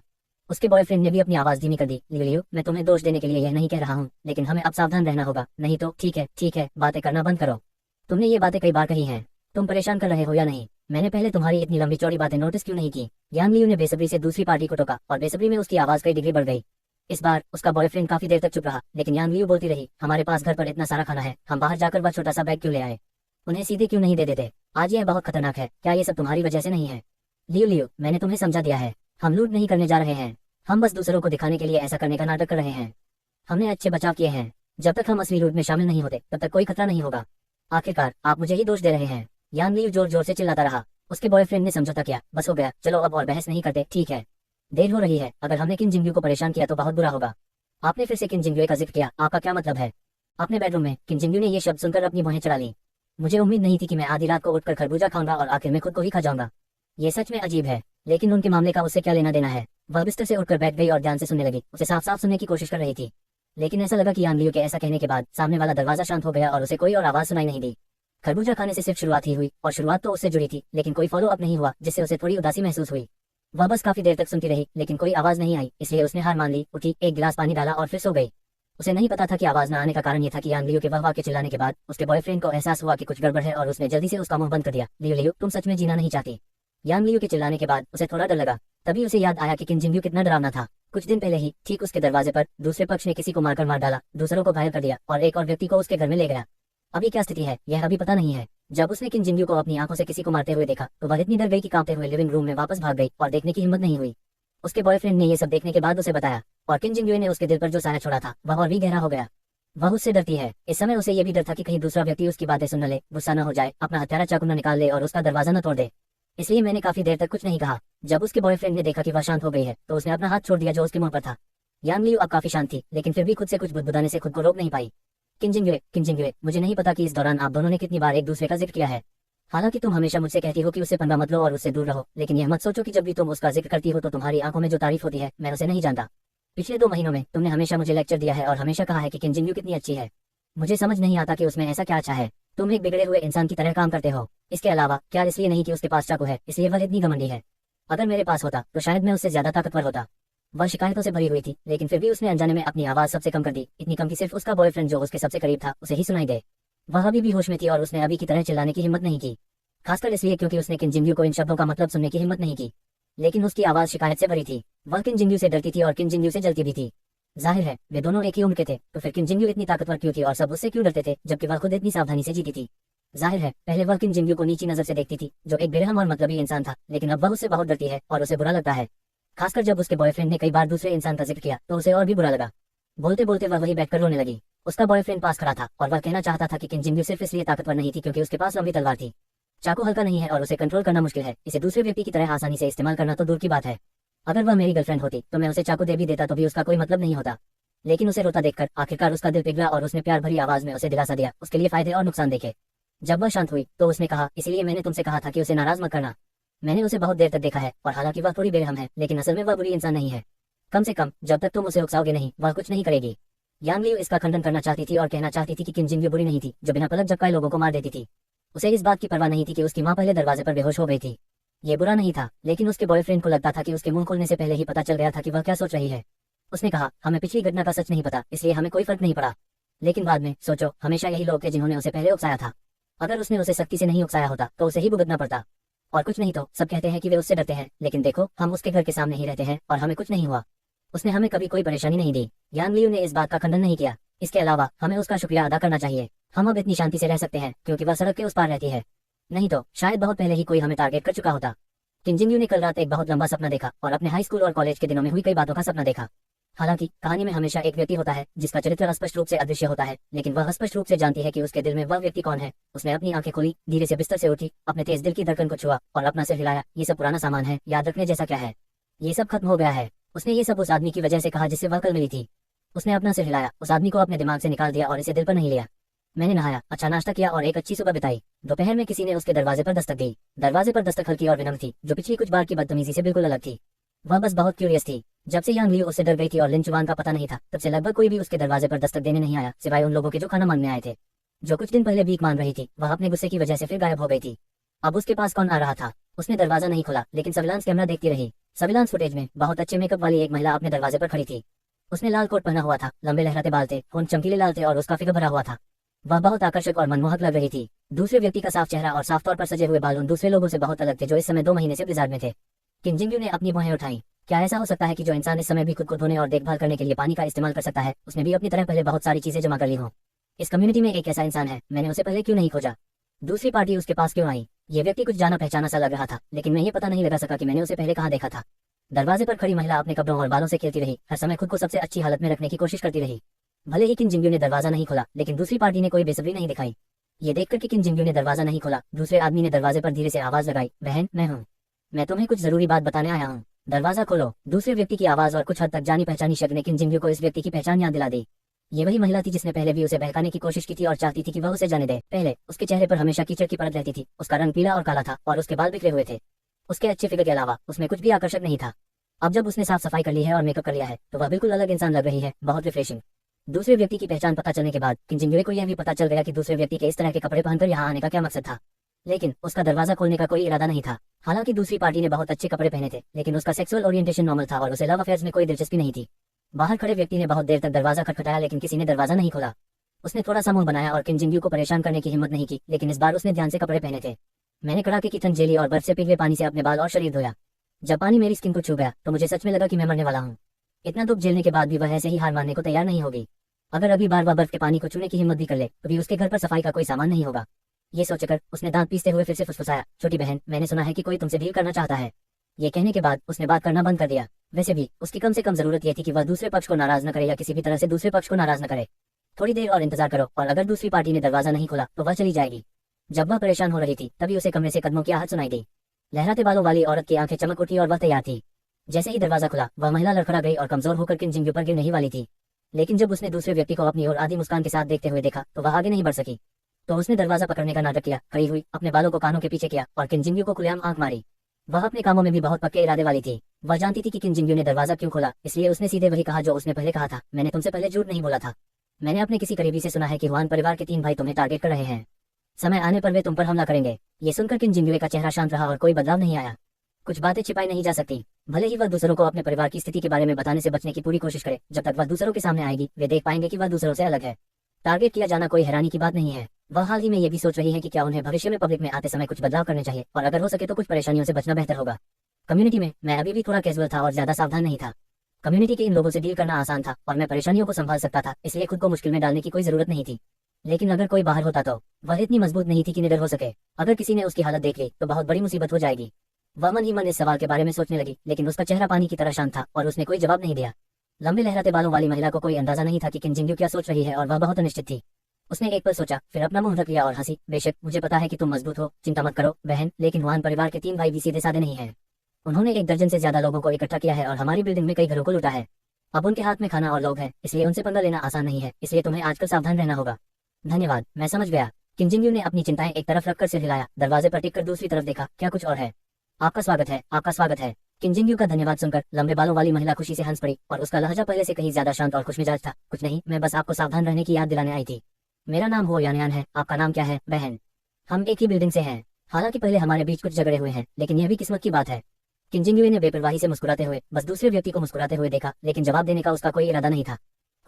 Speaker 4: उसके बॉयफ्रेंड ने भी अपनी आवाज धीमी कर दी। लियो, मैं तुम्हें दोष देने के लिए यह नहीं कह रहा हूँ, लेकिन हमें अब सावधान रहना होगा, नहीं तो ठीक है, बातें करना बंद करो। तुमने ये बातें कई बार कही हैं। तुम परेशान कर रहे हो या नहीं? मैंने पहले तुम्हारी इतनी लंबी चौड़ी बातें नोटिस क्यों नहीं की? यान लियू ने बेसब्री से दूसरी पार्टी को टोका और बेसब्री में उसकी आवाज कई डिग्री बढ़ गई। इस बार उसका बॉयफ्रेंड काफी देर तक चुप रहा, लेकिन यान लियू बोलती रही, हमारे पास घर पर इतना सारा खाना है, हम बाहर जाकर वह छोटा सा बैग क्यों ले आए? उन्हें सीधे क्यों नहीं दे देते? आज यह बहुत खतरनाक है, क्या ये सब तुम्हारी वजह से नहीं है? लियू लियू, मैंने तुम्हें समझा दिया है, हम लूट नहीं करने जा रहे हैं, हम बस दूसरों को दिखाने के लिए ऐसा करने का नाटक कर रहे हैं। हमने अच्छे बचाव किए हैं, जब तक हम असली लूट में शामिल नहीं होते तब तक कोई खतरा नहीं होगा। आखिरकार आप मुझे ही दोष दे रहे हैं। यान लियू जोर जोर से चिल्लाता रहा। उसके बॉयफ्रेंड ने समझौता किया, बस हो गया, चलो अब और बहस नहीं करते, ठीक है? देर हो रही है, अगर हमने किन जिंगयू को परेशान किया तो बहुत बुरा होगा। आपने फिर से किन जिंगयू का जिक्र किया, आपका क्या मतलब है? अपने बेडरूम में किन जिंगयू ने ये शब्द सुनकर अपनी भौहें चढ़ा ली। मुझे उम्मीद नहीं थी कि मैं आधी रात को उठकर खरबूजा खाऊंगा और आखिर में खुद को ही खा जाऊंगा। ये सच में अजीब है, लेकिन उनके मामले का उससे क्या लेना देना है? वह बिस्तर से उठकर बैठ गई और ध्यान से सुनने लगी। उसे साफ साफ सुनने की कोशिश कर रही थी, लेकिन ऐसा लगा कि यान लियू के ऐसा कहने के बाद सामने वाला दरवाजा शांत हो गया और उसे कोई और आवाज सुनाई नहीं दी। खरबूजा खाने से सिर्फ शुरुआत ही हुई, और शुरुआत तो उससे जुड़ी थी, लेकिन कोई फॉलो अप नहीं हुआ, जिससे उसे थोड़ी उदासी महसूस हुई। वह बस काफी देर तक सुनती रही, लेकिन कोई आवाज नहीं आई, इसलिए उसने हार मान ली, उठी, एक गिलास पानी डाला और फिर सो गई। उसे नहीं पता था कि आवाज न आने का कारण यह था कि यान लियू के वाह वाह के चिल्लाने के बाद उसके बॉयफ्रेंड को एहसास हुआ कि कुछ गड़बड़ है और उसने जल्दी से उसका मुंह बंद कर दिया। लियू लियू, तुम सच में जीना नहीं चाहती? यान लियू के चिल्लाने के बाद उसे थोड़ा डर लगा। तभी उसे याद आया कि किन जिंगयू कितना डरावना था। कुछ दिन पहले ही ठीक उसके दरवाजे पर दूसरे पक्ष ने किसी को मारकर मार डाला, दूसरों को घायल कर दिया और एक और व्यक्ति को उसके घर में ले गया। अभी क्या स्थिति है यह अभी पता नहीं है। जब उसने किन जिंगयू को अपनी आंखों से किसी को मारते हुए देखा तो वह इतनी डर गई कि कांपते हुए लिविंग रूम में वापस भाग गई और देखने की हिम्मत नहीं हुई। उसके बॉयफ्रेंड ने ये सब देखने के बाद उसे बताया, और किन जिंगयू ने उसके दिल पर जो साया छोड़ा था वह और भी गहरा हो गया। वह उससे डरती है। इस समय उसे ये भी डर था कि कहीं दूसरा व्यक्ति उसकी बातें सुन न ले, गुस्सा न हो जाए, अपना हथियारा चाकू न निकाल ले और उसका दरवाजा न तोड़ दे। इसलिए मैंने काफी देर तक कुछ नहीं कहा। जब उसके बॉयफ्रेंड ने देखा कि वह शांत हो गई है तो उसने अपना हाथ छोड़ दिया जो उसके मुंह पर था। यान लियू अब काफी शांत थी, लेकिन फिर भी खुद से कुछ बुदबुदाने से खुद को रोक नहीं पाई। किन जिंगयू, मुझे नहीं पता कि इस दौरान आप दोनों ने कितनी बार एक दूसरे का जिक्र किया है। हालांकि तुम हमेशा मुझसे कहती हो कि उससे पंगा मत लो और उससे दूर रहो, लेकिन यह मत सोचो कि जब भी तुम उसका जिक्र करती हो तो तुम्हारी आंखों में जो तारीफ होती है मैं उसे नहीं जानता। पिछले 2 महीनों में तुमने हमेशा मुझे लेक्चर दिया है और हमेशा कहा है कि किन जिंगयू कितनी अच्छी है। मुझे समझ नहीं आता कि उसमें ऐसा क्या अच्छा है। तुम एक बिगड़े हुए इंसान की तरह काम करते हो। इसके अलावा क्या इसलिए नहीं कि उसके पास चाकू है इसलिए वह इतनी घमंडी है? अगर मेरे पास होता तो शायद मैं उससे ज्यादा ताकतवर होता। वह शिकायतों से भरी हुई थी, लेकिन फिर भी उसने अनजाने में अपनी आवाज सबसे कम कर दी, इतनी कम कि सिर्फ उसका बॉयफ्रेंड जो उसके सबसे करीब था उसे ही सुनाई दे। वह अभी भी होश में थी और उसने अभी की तरह चिल्लाने की हिम्मत नहीं की, खासकर इसलिए क्योंकि उसने किन जिंगयू को इन शब्दों का मतलब सुनने की हिम्मत नहीं की। लेकिन उसकी आवाज शिकायत से भरी थी। वह किन जिंगयू से डरती थी और किन जिंगयू से जलती भी थी। जाहिर है वे दोनों एक ही उम्र के थे, तो फिर किन जिंगयू इतनी ताकतवर क्यों थी और सब उससे क्यों डरते थे, जबकि वह खुद इतनी सावधानी से जीती थी? जाहिर है पहले वह किन जिंगयू को नीची नजर से देखती थी, जो एक बेरहम और मतलबी इंसान था, लेकिन अब वह उससे बहुत डरती है और उसे बुरा लगता है। खासकर जब उसके बॉयफ्रेंड ने कई बार दूसरे इंसान का जिक्र किया तो उसे और भी बुरा लगा। बोलते बोलते वह वही बैठकर रोने लगी। उसका बॉयफ्रेंड पास खड़ा था और वह कहना चाहता था कि किन जिंगयू सिर्फ इसलिए ताकतवर नहीं थी क्योंकि उसके पास लंबी तलवार थी। चाकू हल्का नहीं है और उसे कंट्रोल करना मुश्किल है, इसे दूसरे व्यक्ति की तरह आसानी से इस्तेमाल करना तो दूर की बात है। अगर वह मेरी गर्लफ्रेंड होती तो मैं उसे चाकू दे भी देता तो भी उसका कोई मतलब नहीं होता। लेकिन उसे रोता देखकर आखिरकार उसका दिल पिघला और उसने प्यार भरी आवाज में उसे दिलासा दिया, उसके लिए फायदे और नुकसान देखे। जब वह शांत हुई तो उसने कहा, इसलिए मैंने तुमसे कहा था कि उसे नाराज मत करना। मैंने उसे बहुत देर तक देखा है और हालांकि वह थोड़ी बेरहम है, लेकिन असल में वह बुरी इंसान नहीं है। कम से कम जब तक तुम उसे उकसाओगे नहीं वह कुछ नहीं करेगी। यान लियू इसका खंडन करना चाहती थी और कहना चाहती थी कि किन जिंगयू बुरी नहीं थी जो बिना पलक झपकाए लोगों को मार देती थी। उसे इस बात की परवाह नहीं थी कि उसकी माँ पहले दरवाजे पर बेहोश हो गई थी। ये बुरा नहीं था, लेकिन उसके बॉयफ्रेंड को लगता था कि उसके मुंह खोलने से पहले ही पता चल गया था कि वह क्या सोच रही है। उसने कहा, हमें पिछली घटना का सच नहीं पता इसलिए हमें कोई फर्क नहीं पड़ा, लेकिन बाद में सोचो हमेशा यही लोग थे जिन्होंने उसे पहले उकसाया था। अगर उसने उसे सख्ती से नहीं उकसाया होता तो उसे ही भुगतना पड़ता। और कुछ नहीं तो सब कहते हैं कि वे उससे डरते हैं, लेकिन देखो हम उसके घर के सामने ही रहते हैं और हमें कुछ नहीं हुआ। उसने हमें कभी कोई परेशानी नहीं दी। यान लियू ने इस बात का खंडन नहीं किया। इसके अलावा हमें उसका शुक्रिया अदा करना चाहिए। हम अब इतनी शांति से रह सकते हैं क्योंकि वह सड़क के उस पार रहती है, नहीं तो शायद बहुत पहले ही कोई हमें टारगेट कर चुका होता। किन जिंगयू ने कल रात एक बहुत लंबा सपना देखा और अपने हाई स्कूल और कॉलेज के दिनों में हुई कई बातों का सपना देखा। हालांकि कहानी में हमेशा एक व्यक्ति होता है जिसका चरित्र अस्पष्ट रूप से अदृश्य होता है, लेकिन वह स्पष्ट रूप से जानती है कि उसके दिल में वह व्यक्ति कौन है। उसने अपनी आंखें खोली, धीरे से बिस्तर से उठी, अपने तेज दिल की धड़कन को छुआ और अपना सिर हिलाया। ये सब पुराना सामान है, याद रखने जैसा क्या है? ये सब खत्म हो गया है। उसने ये सब उस आदमी की वजह से कहा जिससे वह कल मिली थी। उसने अपना सिर हिलाया, उस आदमी को अपने दिमाग से निकाल दिया और इसे दिल पर नहीं लिया। मैंने नहाया, अच्छा नाश्ता किया और एक अच्छी सुबह बिताई। दोपहर में किसी ने उसके दरवाजे पर दस्तक दी। दरवाजे पर दस्तक हल्की और विनम्र थी, जो पिछली कुछ बार की बदतमीजी से बिल्कुल अलग थी। वह बस बहुत क्यूरियस थी। जब से यान लियू उससे डर गई थी और लिन चुवान का पता नहीं था, तब से लगभग कोई भी उसके दरवाजे पर दस्तक देने नहीं आया, सिवाय उन लोगों के जो खाना मांगने आए थे। जो कुछ दिन पहले भीख मांग रही थी वह अपने गुस्से की वजह से फिर गायब हो गई थी। अब उसके पास कौन आ रहा था? उसने दरवाजा नहीं खोला, लेकिन सर्विलांस कैमरा देखती रही। सर्विलांस फुटेज में बहुत अच्छे मेकअप वाली एक महिला अपने दरवाजे पर खड़ी थी। उसने लाल कोट पहना हुआ था, लंबे लहराते बाल थे, होंठ चमकीले लाल थे और उसका फिगर भरा हुआ था। वह बहुत आकर्षक और मनमोहक लग रही थी। दूसरे व्यक्ति का साफ चेहरा और साफ तौर पर सजे हुए बाल उन दूसरे लोगों से बहुत अलग थे जो इस समय 2 महीने से ब्लिज़ार्ड में थे। किम जिंगयू ने अपनी भौहें उठाई। क्या ऐसा हो सकता है कि जो इंसान इस समय भी खुद को धोने और देखभाल करने के लिए पानी का इस्तेमाल कर सकता है, उसने भी अपनी तरह पहले बहुत सारी चीजें जमा कर ली हों। इस कम्युनिटी में एक ऐसा इंसान है, मैंने उसे पहले क्यों नहीं खोजा? दूसरी पार्टी उसके पास क्यों आई? ये व्यक्ति कुछ जाना पहचाना सा लग रहा था, लेकिन मैं ये पता नहीं लगा सका कि मैंने उसे पहले कहाँ देखा था। दरवाजे पर खड़ी महिला अपने कपड़ों और बालों से खेलती रही, हर समय खुद को सबसे अच्छी हालत में रखने की कोशिश करती रही। भले ही किम जिंगयू ने दरवाजा नहीं खोला, लेकिन दूसरी पार्टी ने कोई बेसब्री नहीं दिखाई। ये देखकर कि किम जिंगयू ने दरवाजा नहीं खोला, दूसरे आदमी ने दरवाजे पर धीरे से आवाज लगाई, बहन मैं हूँ, मैं तुम्हें कुछ जरूरी बात बताने आया हूँ, दरवाजा खोलो। दूसरे व्यक्ति की आवाज और कुछ हद तक जानी पहचानी शब्द ने किम जिंगयू को इस व्यक्ति की पहचान याद दिला दी। ये वही महिला थी जिसने पहले भी उसे बहकाने की कोशिश की थी और चाहती थी कि वह उसे जाने दे। पहले उसके चेहरे पर हमेशा कीचड़ की परत रहती थी, उसका रंग पीला और काला था और उसके बाल बिखरे हुए थे। उसके अच्छे फिगर के अलावा उसमें कुछ भी आकर्षक नहीं था। अब जब उसने साफ सफाई कर ली है और मेकअप कर लिया है तो वह बिल्कुल अलग इंसान लग रही है, बहुत रिफ्रेशिंग। दूसरे व्यक्ति की पहचान पता चलने के बाद किम जिंगयू को यह भी पता चल गया कि दूसरे व्यक्ति के इस तरह के कपड़े पहनकर यहाँ आने का क्या मकसद था, लेकिन उसका दरवाजा खोलने का कोई इरादा नहीं था। हालांकि दूसरी पार्टी ने बहुत अच्छे कपड़े पहने थे, लेकिन उसका सेक्सुअल ओरिएंटेशन नॉर्मल था और उसे लव अफेयर्स में कोई दिलचस्पी नहीं थी। बाहर खड़े व्यक्ति ने बहुत देर तक दरवाजा खटखटाया, लेकिन किसी ने दरवाजा नहीं खोला। उसने थोड़ा सा मुंह बनाया और किम जिंगयू को परेशान करने की हिम्मत नहीं की, लेकिन इस बार उसने ध्यान से कपड़े पहने थे। मैंने कड़ाके की ठंड झेली और बर्फ से पिघले पानी से अपने बाल और शरीर धोया। जब पानी मेरी स्किन को छू गया तो मुझे सच में लगा कि मैं मरने वाला हूँ। इतना दुख झेलने के बाद भी वह ऐसे ही हार मानने को तैयार नहीं होगी। अगर अभी बार बार बर्फ के पानी को छूने की हिम्मत भी कर ले तो भी उसके घर पर सफाई का कोई सामान नहीं होगा। ये सोचकर उसने दांत पीसते हुए फिर से फुसफुसाया, छोटी बहन मैंने सुना है कि कोई तुमसे डील करना चाहता है। ये कहने के बाद उसने बात करना बंद कर दिया। वैसे भी उसकी कम से कम जरूरत यह थी कि वह दूसरे पक्ष को नाराज न करे या किसी भी तरह से दूसरे पक्ष को नाराज न करे। थोड़ी देर और इंतजार करो, और अगर दूसरी पार्टी ने दरवाजा नहीं खोला तो वह चली जाएगी। जब वह परेशान हो रही थी तभी उसे कमरे से कदमों की आहट सुनाई दी। लहराते बालों वाली औरत की आंखें चमक उठी और वह तैयार थी। जैसे ही दरवाजा खुला वह महिला लड़खड़ा गई और कमजोर होकर किम जिंगयू पर गिर नहीं वाली थी, लेकिन जब उसने दूसरे व्यक्ति को अपनी ओर आधी मुस्कान के साथ देखते हुए देखा तो वह आगे नहीं बढ़ सकी। तो उसने दरवाजा पकड़ने का नाटक किया, खड़ी हुई अपने बालों को कानों के पीछे किया और किम जिंगयू को खुलेआम आंख मारी। वह अपने कामों में भी बहुत पक्के इरादे वाली थी। वह जानती थी कि किम जिंगयू ने दरवाजा क्यों खोला, इसलिए उसने सीधे वही कहा जो उसने पहले कहा था, मैंने तुमसे पहले झूठ नहीं बोला था। मैंने अपने किसी करीबी से सुना है कि हुआन परिवार के 3 भाई तुम्हें टारगेट कर रहे हैं। समय आने पर वे तुम पर हमला करेंगे। ये सुनकर किम जिंगयू का चेहरा शांत रहा और कोई बदलाव नहीं आया। कुछ बातें छिपाई नहीं जा सकती। भले ही वह दूसरों को अपने परिवार की स्थिति के बारे में बताने से बचने की पूरी कोशिश करे, जब तक वह दूसरों के सामने आएगी वे देख पाएंगे कि वह दूसरों से अलग है। टारगेट किया जाना कोई हैरानी की बात नहीं है। वह हाल ही में ये भी सोच रही है कि क्या उन्हें भविष्य में पब्लिक में आते समय कुछ बदलाव करने चाहिए, और अगर हो सके तो कुछ परेशानियों से बचना बेहतर होगा। कम्युनिटी में मैं अभी भी थोड़ा कैजुअल था और ज्यादा सावधान नहीं था। कम्युनिटी के इन लोगों से डील करना आसान था और मैं परेशानियों को संभाल सकता था, इसलिए खुद को मुश्किल में डालने की कोई जरूरत नहीं थी। लेकिन अगर कोई बाहर होता तो वह इतनी मजबूत नहीं थी कि निडर हो सके। अगर किसी ने उसकी हालत देख ली तो बहुत बड़ी मुसीबत हो जाएगी। वह मन ही मन इस सवाल के बारे में सोचने लगी, लेकिन उसका चेहरा पानी की तरह शांत था और उसने कोई जवाब नहीं दिया। लंबे लहराते बालों वाली महिला को कोई अंदाजा नहीं था कि किम जिंगयू क्या सोच रही है और वह बहुत अनिश्चित थी। उसने एक पल सोचा, फिर अपना मुंह रख लिया और हंसी, बेशक मुझे पता है कि तुम मजबूत हो, चिंता मत करो बहन, लेकिन हुआन परिवार के 3 भाई भी सीधे साधे नहीं हैं। उन्होंने 1 दर्जन से ज्यादा लोगों को इकट्ठा किया है और हमारी बिल्डिंग में कई घरों को लूटा है। अब उनके हाथ में खाना और लोग हैं, इसलिए उनसे पंगा लेना आसान नहीं है, इसलिए तुम्हें आजकल सावधान रहना होगा। धन्यवाद, मैं समझ गया। किम जिंगयू ने अपनी चिंताएं एक तरफ रखकर सिर हिलाया, दरवाजे पर टिक कर दूसरी तरफ देखा, क्या कुछ और है? आपका स्वागत है, आपका स्वागत है। किम जिंगयू का धन्यवाद सुनकर लंबे बालों वाली महिला खुशी से हंस पड़ी और उसका लहजा पहले से कहीं ज्यादा शांत और खुशमिजाज था। कुछ नहीं, मैं बस आपको सावधान रहने की याद दिलाने आई थी। मेरा नाम हो यानयान है, आपका नाम क्या है बहन? हम एक ही बिल्डिंग से हैं। हालांकि पहले हमारे बीच कुछ झगड़े हुए हैं, लेकिन यह भी किस्मत की बात है। किम जिंगयू ने बेपरवाही से मुस्कुराते हुए बस दूसरे व्यक्ति को मुस्कुराते हुए देखा, लेकिन जवाब देने का उसका कोई इरादा नहीं था।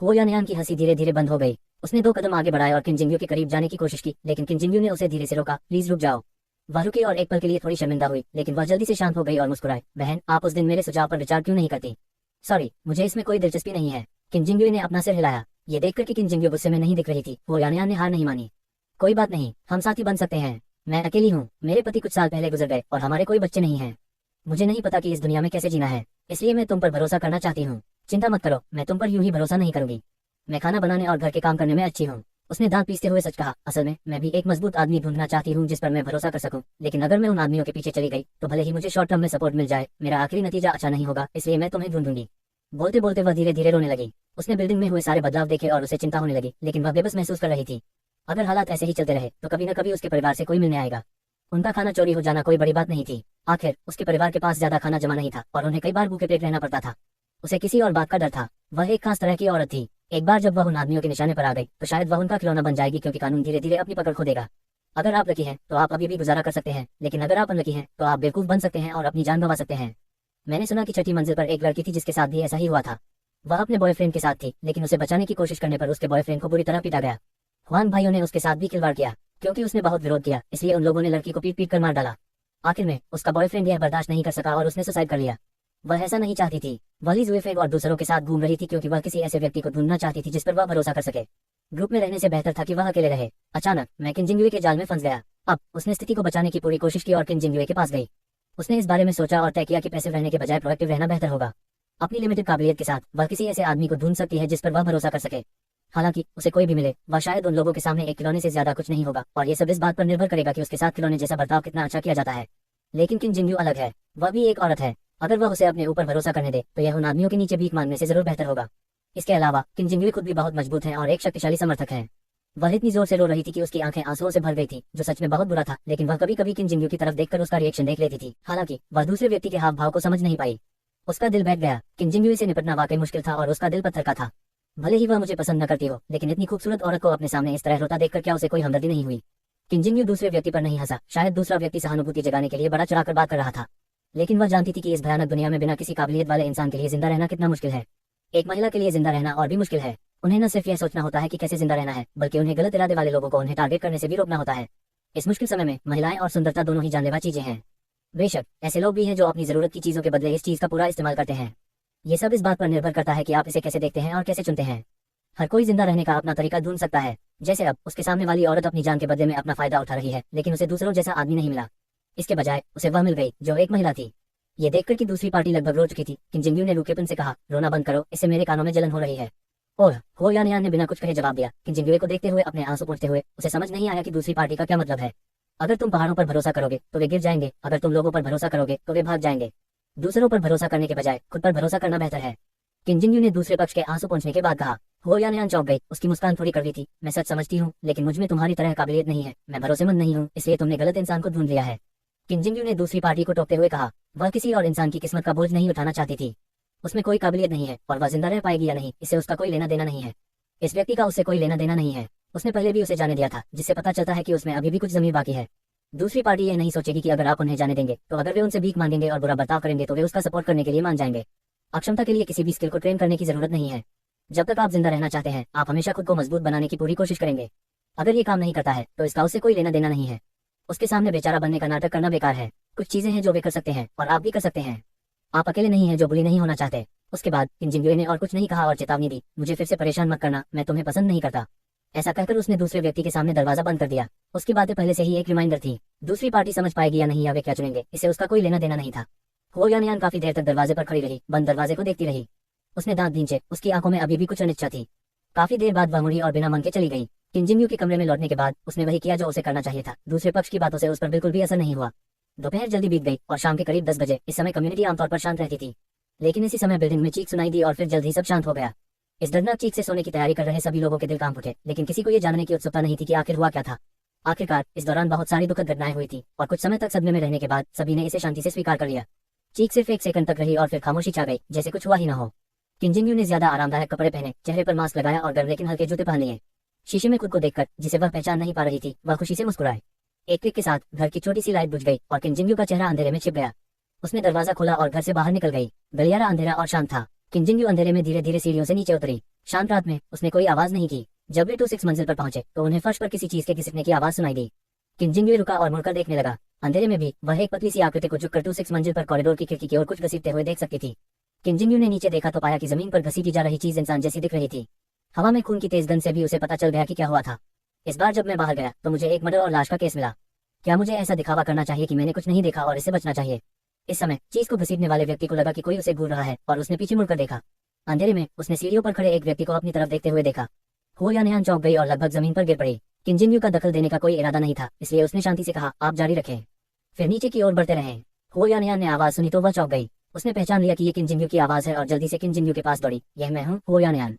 Speaker 4: हो यानयान की हंसी धीरे धीरे बंद हो गई। उसने 2 कदम आगे बढ़ाए और किम जिंगयू के करीब जाने की कोशिश की, लेकिन किम जिंगयू ने उसे धीरे से रोका, प्लीज रुक जाओ। वह रुकी और एक पल के लिए थोड़ी शर्मिंदा हुई, लेकिन वह जल्दी से शांत हो गई और मुस्कुराई, बहन आप उस दिन मेरे सुझाव पर विचार क्यों नहीं करती? सॉरी, मुझे इसमें कोई दिलचस्पी नहीं है। किम जिंगयू ने अपना सिर हिलाया। ये देखकर कि किम जिंगयू गुस्से में नहीं दिख रही थी, वो यानयान ने हार नहीं मानी। कोई बात नहीं, हम साथी बन सकते हैं। मैं अकेली हूँ, मेरे पति कुछ साल पहले गुजर गए और हमारे कोई बच्चे नहीं हैं। मुझे नहीं पता कि इस दुनिया में कैसे जीना है, इसलिए मैं तुम पर भरोसा करना चाहती हूँ। चिंता मत करो, मैं तुम पर यूं ही भरोसा नहीं करूंगी। मैं खाना बनाने और घर के काम करने में अच्छी हूँ। उसने दांत पीसते हुए सच कहा, असल में मैं भी एक मजबूत आदमी ढूंढना चाहती हूँ जिस पर मैं भरोसा कर सकूं, लेकिन अगर मैं उन आदमियों के पीछे चली गई तो भले ही मुझे शॉर्ट टर्म में सपोर्ट मिल जाए, मेरा आखिरी नतीजा अच्छा नहीं होगा, इसलिए मैं तुम्हें ढूंढूंगी। बोलते बोलते वह धीरे धीरे रोने लगी। उसने बिल्डिंग में हुए सारे बदलाव देखे और उसे चिंता होने लगी, लेकिन वह बेबस महसूस कर रही थी। अगर हालात ऐसे ही चलते रहे तो कभी न कभी उसके परिवार से कोई मिलने आएगा। उनका खाना चोरी हो जाना कोई बड़ी बात नहीं थी। आखिर उसके परिवार के पास ज्यादा खाना जमा नहीं था और उन्हें कई बार भूखे पेट रहना पड़ता था। उसे किसी और बात का डर था। वह एक खास तरह की औरत थी। एक बार जब वह उन आदमियों के निशाने पर आ गई तो शायद वह उनका खिलौना बन जाएगी, क्योंकि कानून धीरे धीरे अपनी पकड़ खो देगा। अगर आप लकी हैं तो आप अभी भी गुजारा कर सकते हैं, लेकिन अगर आप अनलकी हैं तो आप बेवकूफ बन सकते हैं और अपनी जान गंवा सकते हैं। मैंने सुना कि 6ठी मंजिल पर एक लड़की थी जिसके साथ भी ऐसा ही हुआ था। वह अपने बॉयफ्रेंड के साथ थी, लेकिन उसे बचाने की कोशिश करने पर उसके बॉयफ्रेंड को बुरी तरह पीटा गया। हुआन भाइयों ने उसके साथ भी खिलवाड़ किया, क्योंकि उसने बहुत विरोध किया, इसलिए उन लोगों ने लड़की को पीट पीट कर मार डाला। आखिर में उसका बॉयफ्रेंड यह बर्दाश्त नहीं कर सका और उसने सुसाइड कर लिया। वह ऐसा नहीं चाहती थी। वह जुएफेग और दूसरों के साथ घूम रही थी क्योंकि वह किसी ऐसे व्यक्ति को ढूंढना चाहती थी जिस पर वह भरोसा कर सके। ग्रुप में रहने से बेहतर था कि वह अकेले रहे। अचानक मैं किन जिंगुए के जाल में फंस गया। अब उसने स्थिति को बचाने की पूरी कोशिश की और किन जिंगुए के पास गई। उसने इस बारे में सोचा और तय किया कि पैसिव रहने के बजाय प्रोएक्टिव रहना बेहतर होगा। अपनी लिमिटेड काबिलियत के साथ वह किसी ऐसे आदमी को ढूंढ सकती है जिस पर वह भरोसा कर सके। हालांकि उसे कोई भी मिले, वह शायद उन लोगों के सामने एक खिलौने से ज्यादा कुछ नहीं होगा, और ये सब इस बात पर निर्भर करेगा कि उसके साथ खिलौने जैसा बर्ताव कितना अच्छा किया जाता है। लेकिन किन जिंगयू अलग है। वह भी एक औरत है। अगर वह उसे अपने ऊपर भरोसा करने दे तो यह उन आदमियों के नीचे भीख मांगने से जरूर बेहतर होगा। इसके अलावा किन जिंगयू खुद भी बहुत मजबूत है और एक शक्तिशाली समर्थक है। वह इतनी जोर से रो रही थी कि उसकी आंखें आंसुओं से भर गई थी, जो सच में बहुत बुरा था, लेकिन वह कभी कभी किन जिंगयू की तरफ देखकर उसका रिएक्शन देख लेती थी। हालांकि वह दूसरे व्यक्ति के हाव भाव को समझ नहीं पाई। उसका दिल बैठ गया। किन जिंगयू से निपटना वाकई मुश्किल था और उसका दिल पत्थर का था। भले ही वह मुझे पसंद न करती हो, लेकिन इतनी खूबसूरत औरत को अपने सामने इस तरह रोता देखकर क्या उसे कोई हमदर्दी नहीं हुई। किन जिंगयू दूसरे व्यक्ति पर नहीं हंसा। शायद दूसरा व्यक्ति सहानुभूति जगाने के लिए बड़ा चढ़ाकर बात कर रहा था, लेकिन वह जानती थी कि इस भयानक दुनिया में बिना किसी काबिलियत वाले इंसान के लिए जिंदा रहना कितना मुश्किल है। एक महिला के लिए जिंदा रहना और भी मुश्किल है। उन्हें न सिर्फ यह सोचना होता है कि कैसे जिंदा रहना है, बल्कि उन्हें गलत इरादे वाले लोगों को उन्हें टारगेट करने से भी रोकना होता है। इस मुश्किल समय में महिलाएं और सुंदरता दोनों ही जानलेवा चीजें हैं। बेशक ऐसे लोग भी हैं जो अपनी जरूरत की चीजों के बदले इस चीज का पूरा इस्तेमाल करते हैं। ये सब इस बात पर निर्भर करता है कि आप इसे कैसे देखते हैं और कैसे चुनते हैं। हर कोई जिंदा रहने का अपना तरीका ढूंढ सकता है। जैसे अब उसके सामने वाली औरत अपनी जान के बदले में अपना फायदा उठा रही है, लेकिन उसे दूसरों जैसा आदमी नहीं मिला। इसके बजाय उसे वह मिल गई जो एक महिला थी। ये देखकर कि दूसरी पार्टी लगभग रो चुकी थी, किन जिंगयू ने रूखेपन से कहा, रोना बंद करो, इससे मेरे कानों में जलन हो रही है। और हो यान ने बिना कुछ कहे जवाब दिया। किन जिंगयू को देखते हुए अपने आंसू पोंछते हुए उसे समझ नहीं आया कि दूसरी पार्टी का क्या मतलब है। अगर तुम पहाड़ों पर भरोसा करोगे तो वे गिर जाएंगे, अगर तुम लोगों पर भरोसा करोगे तो वे भाग जाएंगे। दूसरों पर भरोसा करने के बजाय खुद पर भरोसा करना बेहतर है। किन जिंगयू ने दूसरे पक्ष के आंसू पोंछने के बाद कहा। हो यान चौंक गई। उसकी मुस्कान थोड़ी कड़वी थी। मैं सच समझती हूँ, लेकिन मुझ में तुम्हारी तरह काबिलियत नहीं है। मैं भरोसेमंद नहीं हूँ, इसलिए तुमने गलत इंसान को ढूंढ लिया है। किन जिंगयू ने दूसरी पार्टी को टोकते हुए कहा। वह किसी और इंसान की किस्मत का बोझ नहीं उठाना चाहती थी। उसमें कोई काबिलियत नहीं है और वह जिंदा रह पाएगी या नहीं, इससे उसका कोई लेना देना नहीं है। इस व्यक्ति का उससे कोई लेना देना नहीं है। उसने पहले भी उसे जाने दिया था, जिससे पता चलता है कि उसमें अभी भी कुछ जमीन बाकी है। दूसरी पार्टी ये नहीं सोचेगी कि अगर आप उन्हें जाने देंगे तो अगर वे उनसे भीख मांगेंगे और बुरा बर्ताव करेंगे तो वे उसका सपोर्ट करने के लिए मान जाएंगे। अक्षमता के लिए किसी भी स्किल को ट्रेन करने की जरूरत नहीं है। जब तक आप जिंदा रहना चाहते हैं, आप हमेशा खुद को मजबूत बनाने की पूरी कोशिश करेंगे। अगर ये काम नहीं करता है तो इसका उससे कोई लेना देना नहीं है। उसके सामने बेचारा बनने का नाटक करना बेकार है। कुछ चीजें हैं जो वे कर सकते हैं और आप भी कर सकते हैं। आप अकेले नहीं हैं जो बुली नहीं होना चाहते। उसके बाद किन जिंगयू ने और कुछ नहीं कहा और चेतावनी दी, मुझे फिर से परेशान मत करना, मैं तुम्हें पसंद नहीं करता। ऐसा कहकर उसने दूसरे व्यक्ति के सामने दरवाजा बंद कर दिया। उसकी बातें पहले से ही एक रिमाइंडर थी। दूसरी पार्टी समझ पाएगी या नहीं या वे क्या चुनेंगे, इससे उसका कोई लेना देना नहीं था। हो यान काफी देर तक दरवाजे पर खड़ी रही, बंद दरवाजे को देखती रही। उसने दांत भींचे। उसकी आंखों में अभी भी कुछ अनिच्छा थी। काफी देर बाद वह मुड़ी और बिना मन के चली गई। किन जिंगयू के कमरे में लौटने के बाद उसने वही किया जो उसे करना चाहिए था। दूसरे पक्ष की बातों से उस पर बिल्कुल भी असर नहीं हुआ। दोपहर जल्दी बीत गई और शाम के करीब 10 बजे। इस समय कम्युनिटी आमतौर पर शांत रहती थी, लेकिन इसी समय बिल्डिंग में चीख सुनाई दी और फिर जल्द ही सब शांत हो गया। इस दर्दनाक चीख से सोने की तैयारी कर रहे सभी लोगों के दिल कांप उठे, लेकिन किसी को ये जानने की उत्सुकता नहीं थी कि आखिर हुआ क्या था। आखिरकार इस दौरान बहुत सारी दुखद घटनाएं हुई थी और कुछ समय तक सदमे में रहने के बाद सभी ने इसे शांति से स्वीकार कर लिया। चीख सिर्फ 1 सेकंड तक रही और फिर खामोशी छा गई, जैसे कुछ हुआ ही न हो। किन जिंगयू ने ज्यादा आरामदायक कपड़े पहने, चेहरे पर मास्क लगाया और गर्म लेकिन हल्के जूते पहन लिए। शीशे में खुद को देखकर, जिसे वह पहचान नहीं पा रही थी, वह खुशी से मुस्कुराए। एक क्लिक के साथ घर की छोटी सी लाइट बुझ गई और किन जिंगयू का चेहरा अंधेरे में छिप गया। उसने दरवाजा खोला और घर से बाहर निकल गई। गलियारा अंधेरा और शांत था। किन जिंगयू अंधेरे में धीरे धीरे सीढ़ियों से नीचे उतरी। शांत रात में उसने कोई आवाज नहीं की। जब वे 26 मंजिल पर पहुंचे तो उन्हें फर्श पर किसी चीज के घिसकने की आवाज सुनाई दी। किन जिंगयू रुका और मुड़कर देखने लगा। अंधेरे में भी वह एक पतली सी आकृति को झुककर 26 मंजिल पर कॉरिडोर की खिड़की की ओर कुछ घसीटते हुए देख सकती थी। किन जिंगयू ने नीचे देखा तो पाया कि जमीन पर घसीटी जा रही चीज इंसान जैसी दिख रही थी। हवा में खून की तेज गंध से भी उसे पता चल गया कि क्या हुआ था। इस बार जब मैं बाहर गया तो मुझे एक मर्डर और लाश का केस मिला। क्या मुझे ऐसा दिखावा करना चाहिए कि मैंने कुछ नहीं देखा और इससे बचना चाहिए? इस समय चीज को घसीटने वाले व्यक्ति को लगा कि कोई उसे घूर रहा है और उसने पीछे मुड़कर देखा। अंधेरे में उसने सीढ़ियों पर खड़े एक व्यक्ति को अपनी तरफ देखते हुए देखा। हो यान चौंक गई और लगभग जमीन पर गिर पड़ी। किन जिंगयू का दखल देने का कोई इरादा नहीं था, इसलिए उसने शांति से कहा, आप जारी रखें। फिर नीचे की ओर बढ़ते रहे। हो यान ने आवाज सुनी तो वह चौंक गई। उसने पहचान लिया कि ये किन जिंगयू की आवाज है और जल्दी से किन जिंगयू के पास दौड़ी। यह मैं हूँ, हो यान।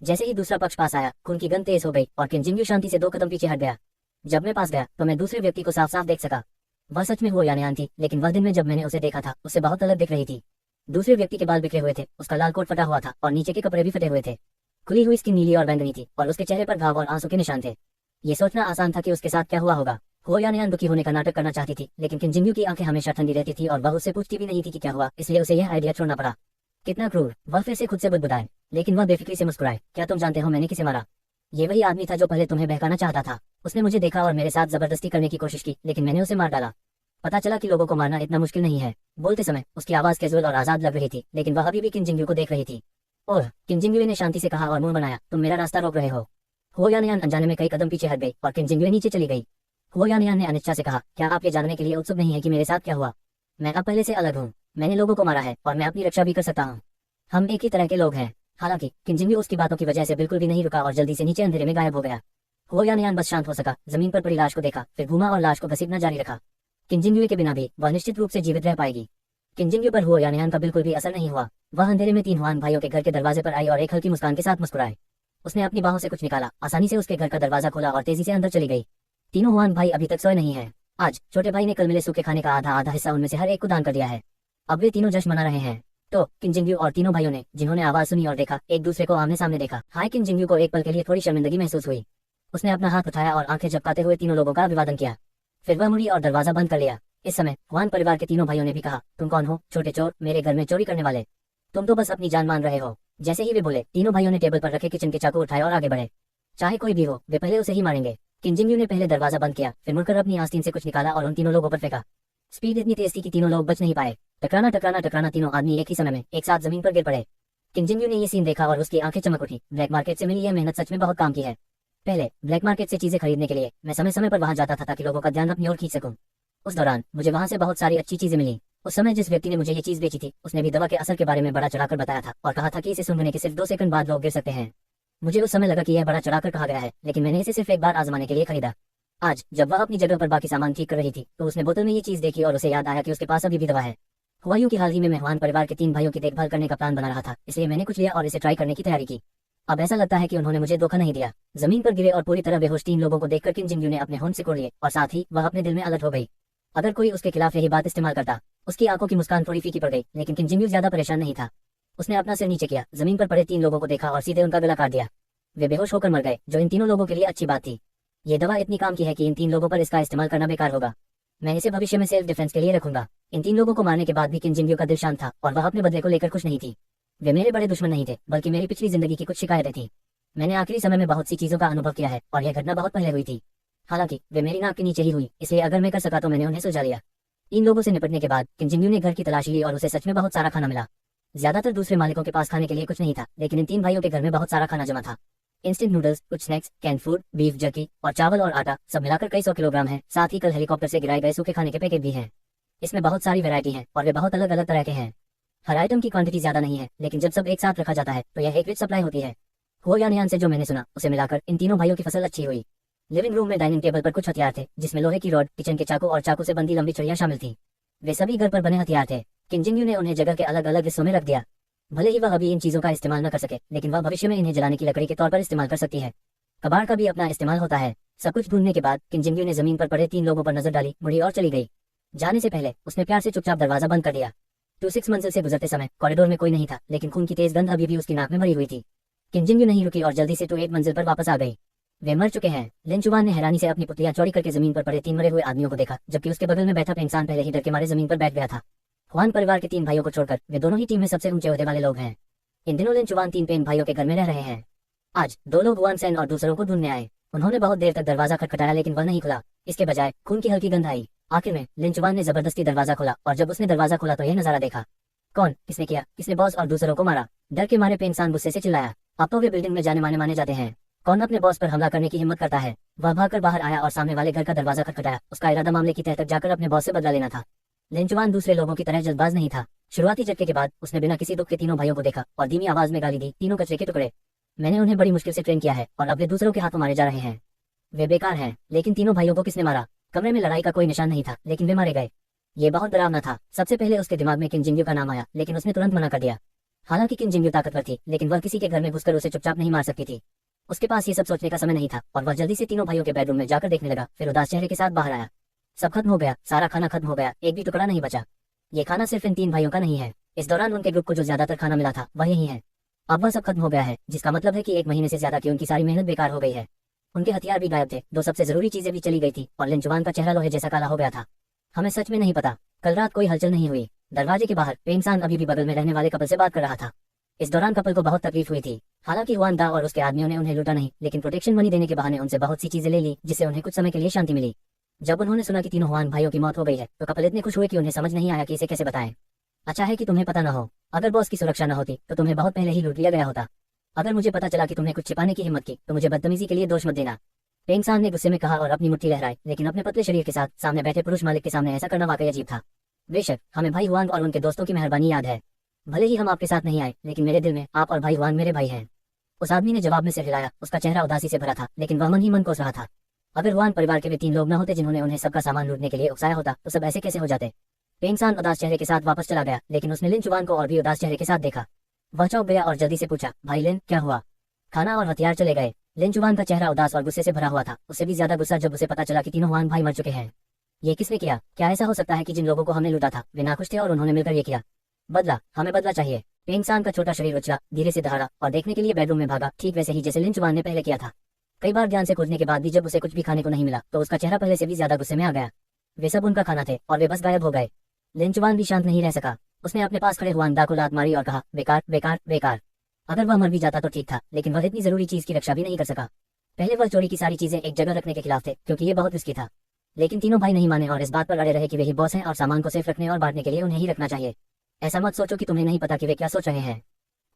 Speaker 4: जैसे ही दूसरा पक्ष पास आया, खून की गंध तेज हो गई और किन जिंगयू शांति से 2 कदम पीछे हट गया। जब मैं पास गया तो मैं दूसरे व्यक्ति को साफ साफ देख सका। वह सच में हो यान थी, लेकिन वह दिन में जब मैंने उसे देखा था उससे बहुत अलग दिख रही थी। दूसरे व्यक्ति के बाल बिखरे हुए थे, उसका लाल कोट फटा हुआ था और नीचे के कपड़े भी फटे हुए थे। खुली हुई स्किन नीली और बैंगनी थी और उसके चेहरे पर घाव और आंसू के निशान थे। ये सोचना आसान था कि उसके साथ क्या हुआ होगा। हो यान दुखी होने का नाटक करना चाहती थी, लेकिन किन जिंगयू की आंखें हमेशा ठंडी रहती थी और वह उससे पूछती भी नहीं थी कि क्या हुआ, इसलिए उसे यह आइडिया छोड़ना पड़ा। कितना क्रूर। वह फिर से खुद से बुदबुदाए, लेकिन वह बेफिक्री से मुस्कुराए। क्या तुम जानते हो मैंने किसे मारा? ये वही आदमी था जो पहले तुम्हें बहकाना चाहता था। उसने मुझे देखा और मेरे साथ जबरदस्ती करने की कोशिश की, लेकिन मैंने उसे मार डाला। पता चला कि लोगों को मारना इतना मुश्किल नहीं है। बोलते समय उसकी आवाज कैजुअल और आजाद लग रही थी, लेकिन वह अभी भी किन जिंगयू को देख रही थी। ओह, किन जिंगयू ने शांति से कहा और मुंह बनाया, तुम मेरा रास्ता रोक रहे हो। हुओ यानयान अनजाने में कई कदम पीछे हट गई और किन जिंगयू नीचे चली गई। हुओ यानयान ने अनिच्छा से कहा, क्या आप ये जानने के लिए उत्सुक नहीं है कि मेरे साथ क्या हुआ? मैं अब पहले से अलग हूँ। मैंने लोगों को मारा है और मैं अपनी रक्षा भी कर सकता हूँ। हम एक ही तरह के लोग हैं। हालांकि किन जिंगयू उसकी बातों की वजह से बिल्कुल भी नहीं रुका और जल्दी से नीचे अंधेरे में गायब हो गया। हुओ यानयान बस शांत हो सका, जमीन पर पड़ी लाश को देखा, फिर घूमा और लाश को घसीटना जारी रखा। किन जिंगयू के बिना भी वह निश्चित रूप से जीवित रह पाएगी। किन जिंगयू पर हुओ यानयान का बिल्कुल भी असर नहीं हुआ। वह अंधेरे में 3 हुआन भाइयों के घर के दरवाजे पर आई और एक हल्की मुस्कान के साथ मुस्कुराए। उसने अपनी बाहों से कुछ निकाला, आसानी से उसके घर का दरवाजा खोला और तेजी से अंदर चली गई। तीनों हुआन भाई अभी तक सोए नहीं है। आज छोटे भाई ने कल मिले सूखे खाने का आधा हिस्सा उनमें से हर एक को दान कर दिया है। अब वे तीनों जश्न मना रहे हैं। तो किन जिंगयू और तीनों भाइयों ने, जिन्होंने आवाज सुनी और देखा, एक दूसरे को आमने सामने देखा। हाय, किन जिंगयू को एक पल के लिए थोड़ी शर्मिंदगी महसूस हुई। उसने अपना हाथ उठाया और आंखें झपकाते हुए तीनों लोगों का अभिवादन किया। फिर वह मुड़ी और दरवाजा बंद कर लिया। इस समय हुआन परिवार के तीनों भाइयों ने भी कहा, तुम कौन हो छोटे चोर, मेरे घर में चोरी करने वाले? तुम तो बस अपनी जान मान रहे हो। जैसे ही वे बोले, तीनों भाइयों ने टेबल पर रखे किचन के चाकू उठाए और आगे बढ़े। चाहे कोई भी हो, वे पहले उसे ही मारेंगे। किन जिंगयू ने पहले दरवाजा बंद किया, फिर मुड़कर अपनी आस्तीन से कुछ निकाला और उन तीनों लोगों पर फेंका। स्पीड इतनी तेज थी कि तीनों लोग बच नहीं पाए। टकराना टकराना टकराना तीनों आदमी एक ही समय में एक साथ जमीन पर गिर पड़े। किन जिंगयू ने ये सीन देखा और उसकी आंखें चमक उठी। ब्लैक मार्केट से मिली यह मेहनत सच में बहुत काम की है। पहले ब्लैक मार्केट से चीजें खरीदने के लिए मैं समय समय पर वहां जाता था ताकि लोगों का ध्यान अपनी ओर खींच सकूं। उस दौरान मुझे वहां से बहुत सारी अच्छी चीजें मिली। उस समय जिस व्यक्ति ने मुझे ये चीज बेची थी, उसने भी दवा के असर के बारे में बड़ा चढ़ाकर बताया था और कहा था कि इसे सूंघने के सिर्फ 2 सेकंड बाद लोग गिर सकते हैं। मुझे उस समय लगा कि यह बड़ा चढ़ाकर कहा गया है, लेकिन मैंने इसे सिर्फ एक बार आजमाने के लिए खरीदा। आज जब वह अपनी जगह पर बाकी सामान ठीक कर रही थी, तो उसने बोतल में ये चीज देखी और उसे याद आया कि उसके पास अभी भी दवा है। हुआ यूं कि हाल ही में मेहमान परिवार के 3 भाइयों की देखभाल करने का प्लान बना रहा था, इसलिए मैंने कुछ लिया और इसे ट्राई करने की तैयारी की। अब ऐसा लगता है कि उन्होंने मुझे धोखा नहीं दिया। जमीन पर गिरे और पूरी तरह बेहोश 3 लोगों को देखकर किन जिंगयू ने अपने होंठ सिकोड़ लिए और साथ ही वह अपने दिल में अलर्ट हो गई। अगर कोई उसके खिलाफ यही बात इस्तेमाल करता। उसकी आंखों की मुस्कान थोड़ी फीकी पड़ गई, लेकिन किन जिंगयू ज्यादा परेशान नहीं था। उसने अपना सिर नीचे किया, जमीन पर पड़े 3 लोगों को देखा और सीधे उनका गला काट दिया। वे बेहोश होकर मर गए, जो इन तीनों लोगों के लिए अच्छी बात थी। ये दवा इतनी काम की है कि इन 3 लोगों पर इसका इस्तेमाल करना बेकार होगा। मैं इसे भविष्य में सेल्फ डिफेंस के लिए रखूंगा। इन 3 लोगों को मारने के बाद भी किन जिंगयू का दिल शांत था और वह अपने बदले को लेकर खुश नहीं थी। वे मेरे बड़े दुश्मन नहीं थे, बल्कि मेरी पिछली जिंदगी की कुछ शिकायतें थी। मैंने आखिरी समय में बहुत सी चीजों का अनुभव किया है और यह घटना बहुत पहले हुई थी। हालांकि वे मेरी नाक के नीचे ही हुई, इसलिए अगर मैं कर सका तो मैंने उन्हें सुलझा लिया। इन लोगों से निपटने के बाद किन जिंगयू ने घर की तलाशी ली और उसे सच में बहुत सारा खाना मिला। ज्यादातर दूसरे मालिकों के पास खाने के लिए कुछ नहीं था, लेकिन इन 3 भाइयों के घर में बहुत सारा खाना जमा था। इंस्टेंट नूडल्स, कुछ snacks, can food, beef jerky और चावल और आटा सब मिलाकर कई 100 किलोग्राम है। साथ ही कल हेलीकॉप्टर से गिराए गए सूखे खाने के पैकेट भी हैं। इसमें बहुत सारी वैरायटी है और वे बहुत अलग अलग तरह के हैं। हर आइटम की क्वांटिटी ज्यादा नहीं है, लेकिन जब सब एक साथ रखा जाता है तो यह एक रिच सप्लाई होती है। हुओ यानयान से जो मैंने सुना, उसे मिलाकर इन तीनों भाइयों की फसल अच्छी हुई। लिविंग रूम में डाइनिंग टेबल पर कुछ हथियार थे, जिसमें लोहे की रॉड, किचन के चाकू और चाकू से बंधी लंबी छड़ियां शामिल थी। वे सभी घर पर बने हथियार थे। किन जिंगयू ने उन्हें जगह के अलग अलग हिस्सों में रख दिया। भले ही वह अभी इन चीजों का इस्तेमाल न कर सके, लेकिन वह भविष्य में इन्हें जलाने की लकड़ी के तौर पर इस्तेमाल कर सकती है। कबाड़ का भी अपना इस्तेमाल होता है। सब कुछ ढूंढने के बाद किन जिंगयू ने जमीन पर पड़े 3 लोगों पर नजर डाली, मुड़ी और चली गई। जाने से पहले उसने प्यार से चुपचाप दरवाजा बंद कर दिया। 26 मंजिल से गुजरते समय कॉरिडोर में कोई नहीं था, लेकिन खून की तेज गंध अभी भी उसकी नाक में भरी हुई थी। किन जिंगयू नहीं रुकी और जल्दी से 28 मंजिल पर वापस आ गई। वे मर चुके हैं। लिन चुवान ने हैरानी से अपनी पुतलियां चौड़ी करके जमीन पर पड़े 3 मरे हुए आदमियों को देखा, जबकि उसके बगल में बैठा इंसान पहले ही डर के मारे जमीन पर बैठ गया था। हुआन परिवार के 3 भाइयों को छोड़कर वे दोनों ही टीम में सबसे ऊंचे ओहदे वाले लोग हैं। इन दिनों लिन चुवान 3 पेन भाइयों के घर में रह रहे हैं। आज 2 लोग हुआन सेन और दूसरों को ढूंढने आए। उन्होंने बहुत देर तक दरवाजा खटखटाया, लेकिन वह नहीं खुला। इसके बजाय खून की हल्की गंध आई। आखिर में लिन चुवान ने जबरदस्ती दरवाजा खोला और जब उसने दरवाजा खोला तो यह नजारा देखा। कौन, किसने किया? किसने बॉस और दूसरों को मारा? डर के मारे पे इंसान गुस्से से चिल्लाया। अब तो वे बिल्डिंग में जाने माने जाते हैं। कौन अपने बॉस पर हमला करने की हिम्मत करता है? वह भागकर बाहर आया और सामने वाले घर का दरवाजा खटखटाया। उसका इरादा मामले की तह तक जाकर अपने बॉस से बदला लेना था। लिन चुवान दूसरे लोगों की तरह जल्दबाज नहीं था। शुरुआती झटके के बाद उसने बिना किसी दुख के तीनों भाइयों को देखा और धीमी आवाज में गाली दी, तीनों कचरे के टुकड़े। मैंने उन्हें बड़ी मुश्किल से ट्रेन किया है और अब वे दूसरों के हाथों मारे जा रहे हैं। वे बेकार हैं। लेकिन तीनों भाइयों को किसने मारा? कमरे में लड़ाई का कोई निशान नहीं था, लेकिन वे मारे गए। ये बहुत डरावना था। सबसे पहले उसके दिमाग में किन जिंगयू का नाम आया, लेकिन उसने तुरंत मना कर दिया। हालांकि किन जिंगयू ताकतवर थी, लेकिन वह किसी के घर में घुसकर उसे चुपचाप नहीं मार सकती थी। उसके पास ये सब सोचने का समय नहीं था और वह जल्दी से तीनों भाइयों के बेडरूम में जाकर देखने लगा। फिर उदास चेहरे के साथ बाहर आया। सब खत्म हो गया, सारा खाना खत्म हो गया, एक भी टुकड़ा नहीं बचा। ये खाना सिर्फ इन 3 भाइयों का नहीं है। इस दौरान उनके ग्रुप को जो ज्यादातर खाना मिला था वह यही है। अब वह सब खत्म हो गया है, जिसका मतलब है कि 1 महीने से ज्यादा की उनकी सारी मेहनत बेकार हो गई है। उनके हथियार भी गायब थे, 2 सबसे जरूरी चीजें भी चली गई थी और लिन चुवान का चेहरा लोहे जैसा काला हो गया था। हमें सच में नहीं पता। कल रात कोई हलचल नहीं हुई। दरवाजे के बाहर पे इंसान अभी भी बगल में रहने वाले कपल से बात कर रहा था। इस दौरान कपल को बहुत तकलीफ हुई थी। हालांकि हुआन दा और उसके आदमियों ने उन्हें लूटा नहीं, लेकिन प्रोटेक्शन मनी देने के बहाने उनसे बहुत सी चीजें ले ली, जिससे उन्हें कुछ समय के लिए शांति मिली। जब उन्होंने सुना कि तीनों हुआन भाइयों की मौत हो गई है तो कपल इतने खुश हुए कि उन्हें समझ नहीं आया कि इसे कैसे बताएं। अच्छा है कि तुम्हें पता न हो, अगर बॉस की सुरक्षा न होती तो तुम्हें बहुत पहले ही लूट लिया गया होता। अगर मुझे पता चला कि तुमने कुछ छिपाने की हिम्मत की तो मुझे बदतमीजी के लिए दोष मत देना। पेंग सान ने गुस्से में कहा और अपनी मुट्ठी लहराई, लेकिन अपने पतले शरीर के साथ सामने बैठे पुरुष मालिक के सामने ऐसा करना वाकई अजीब था। बेशक हमें भाई हुआन और उनके दोस्तों की मेहरबानी याद है। भले ही हम आपके साथ नहीं आए, लेकिन मेरे दिल में आप और भाई हुआन मेरे भाई हैं। उस आदमी ने जवाब में सिर हिलाया। उसका चेहरा उदासी से भरा था, लेकिन वह मन ही मन कोस रहा था। अगर हुआन परिवार के वे 3 लोग न होते जिन्होंने उन्हें सबका सामान लूटने के लिए उकसाया होता तो सब ऐसे कैसे हो जाते। पेंग सान उदास चेहरे के साथ वापस चला गया, लेकिन उसने लिन चुवान को और भी उदास चेहरे के साथ देखा। वह चौंक गया और जल्दी से पूछा, भाई लिन, क्या हुआ? खाना और हथियार चले गए। लिन चुवान का चेहरा उदास और गुस्से से भरा हुआ था। उससे भी ज्यादा गुस्सा जब उसे पता चला कि तीनों हुआन भाई मर चुके हैं। ये किसने किया? क्या ऐसा हो सकता है कि जिन लोगों को हमने लूटा था वे नाखुश थे और उन्होंने मिलकर ये किया? बदला, हमें बदला चाहिए। पेंग सान का छोटा शरीर उछला, धीरे से दहाड़ा और देखने के लिए बेडरूम में भागा, ठीक वैसे ही जैसे लिन चुवान ने पहले किया था। कई बार ध्यान से खोजने के बाद भी जब उसे कुछ भी खाने को नहीं मिला तो उसका चेहरा पहले से भी ज्यादा गुस्से में आ गया। वे सब उनका खाना थे और वे बस गायब हो गए। लिन चुवान भी शांत नहीं रह सका। उसने अपने पास खड़े हुआन दा को लात मारी और कहा, बेकार बेकार बेकार। अगर वह मर भी जाता तो ठीक था, लेकिन वह इतनी जरूरी चीज की रक्षा भी नहीं कर सका। पहले वह चोरी की सारी चीजें एक जगह रखने के खिलाफ थे क्योंकि ये बहुत रिस्की था, लेकिन तीनों भाई नहीं माने और इस बात पर अड़े रहे कि वे ही बॉस हैं और सामान को सेफ रखने और बांटने के लिए उन्हें ही रखना चाहिए। ऐसा मत सोचो कि तुम्हें नहीं पता कि वे क्या सोच रहे हैं।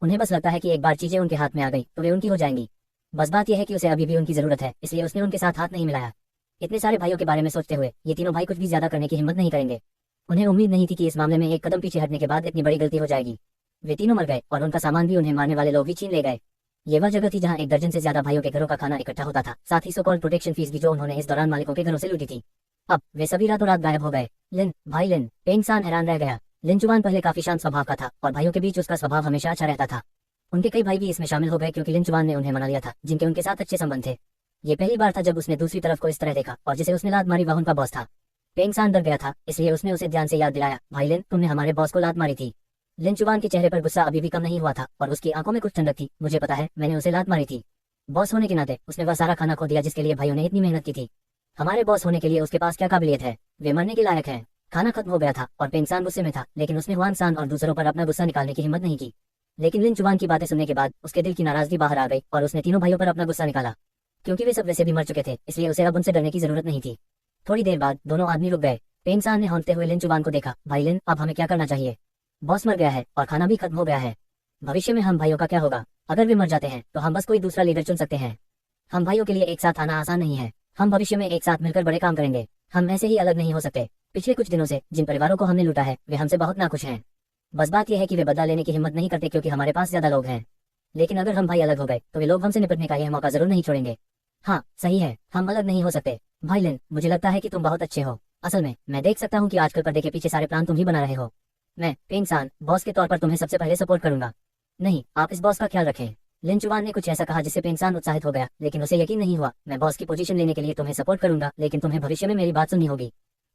Speaker 4: उन्हें बस लगता है कि एक बार चीजें उनके हाथ में आ गई तो वे उनकी हो जाएंगी। बस बात यह है कि उसे अभी भी उनकी जरूरत है, इसलिए उसने उनके साथ हाथ नहीं मिलाया। इतने सारे भाइयों के बारे में सोचते हुए ये तीनों भाई कुछ भी ज्यादा करने की हिम्मत नहीं करेंगे। उन्हें उम्मीद नहीं थी कि इस मामले में एक कदम पीछे हटने के बाद इतनी बड़ी गलती हो जाएगी। वे तीनों मर गए और उनका सामान भी उन्हें मारने वाले लोग भी छीन ले गए। ये वह जगह थी जहां 1 दर्जन से ज्यादा भाइयों के घरों का खाना इकट्ठा होता था, साथ ही सो कॉल्ड प्रोटेक्शन फीस भी जो उन्होंने इस दौरान मालिकों के घरों से लूटी थी। अब वे सभी रातों रात गायब हो गए। लिन, भाई लिन। पेंग सान हैरान रह गया। लिन चुवान पहले काफी शांत स्वभाव का था और भाइयों के बीच उसका स्वभाव हमेशा अच्छा रहता था। उनके कई भाई भी इसमें शामिल हो गए क्योंकि लिन चुवान ने उन्हें मना लिया था, जिनके उनके साथ अच्छे संबंध थे। ये पहली बार था जब उसने दूसरी तरफ को इस तरह देखा और जिसे उसने लात मारी वह उनका बॉस था। पेंग सान डर गया था, इसलिए उसने उसे ध्यान से याद दिलाया, भाई लिन, तुमने हमारे बॉस को लात मारी थी। लिन चुवान के चेहरे पर गुस्सा अभी भी कम नहीं हुआ था और उसकी आंखों में कुछ ठंडक थी। मुझे पता है, मैंने उसे लात मारी थी। बॉस होने के नाते उसने वह सारा खाना खो दिया जिसके लिए भाइयों ने इतनी मेहनत की थी। हमारे बॉस होने के लिए उसके पास क्या काबिलियत है? वे मरने के लायक हैं। खाना खत्म हो गया था और पेंग सान गुस्से में था, लेकिन उसने हुआन सान और दूसरों पर अपना गुस्सा निकालने की हिम्मत नहीं की। लेकिन लिन चुवान की बातें सुनने के बाद उसके दिल की नाराजगी बाहर आ गई और उसने तीनों भाइयों पर अपना गुस्सा निकाला। क्योंकि वे सब वैसे भी मर चुके थे, इसलिए उसे अब उनसे डरने की जरूरत नहीं थी। थोड़ी देर बाद दोनों आदमी रुक गए। पेंग सान ने हौंकते हुए लिन चुवान को देखा, भाई लिन, अब हमें क्या करना चाहिए? बॉस मर गया है और खाना भी खत्म हो गया है। भविष्य में हम भाइयों का क्या होगा? अगर वे मर जाते हैं तो हम बस कोई दूसरा लीडर चुन सकते हैं। हम भाइयों के लिए एक साथ आना आसान नहीं है। हम भविष्य में एक साथ मिलकर बड़े काम करेंगे। हम ऐसे ही अलग नहीं हो सकते। पिछले कुछ दिनों से जिन परिवारों को हमने लूटा है वे हमसे बहुत नाखुश हैं। बस बात यह है कि वे बदला लेने की हिम्मत नहीं करते क्योंकि हमारे पास ज्यादा लोग हैं। लेकिन अगर हम भाई अलग हो गए तो वे लोग हमसे निपटने का यह मौका जरूर नहीं छोड़ेंगे। हाँ सही है, हम अलग नहीं हो सकते। भाई लिन, मुझे लगता है कि तुम बहुत अच्छे हो। असल में मैं देख सकता हूँ कि आजकल पर्दे के पीछे सारे प्लान तुम ही बना रहे हो। मैं पेंग सान, बॉस के तौर पर तुम्हें सबसे पहले सपोर्ट करूंगा। नहीं, आप इस बॉस का ख्याल रखें। लिन चुवान ने कुछ ऐसा कहा जिससे पेंग सान उत्साहित हो गया, लेकिन उसे यकीन नहीं हुआ। मैं बॉस की पोजीशन लेने के लिए तुम्हें सपोर्ट करूंगा, लेकिन तुम्हें भविष्य में मेरी बात सुननी होगी।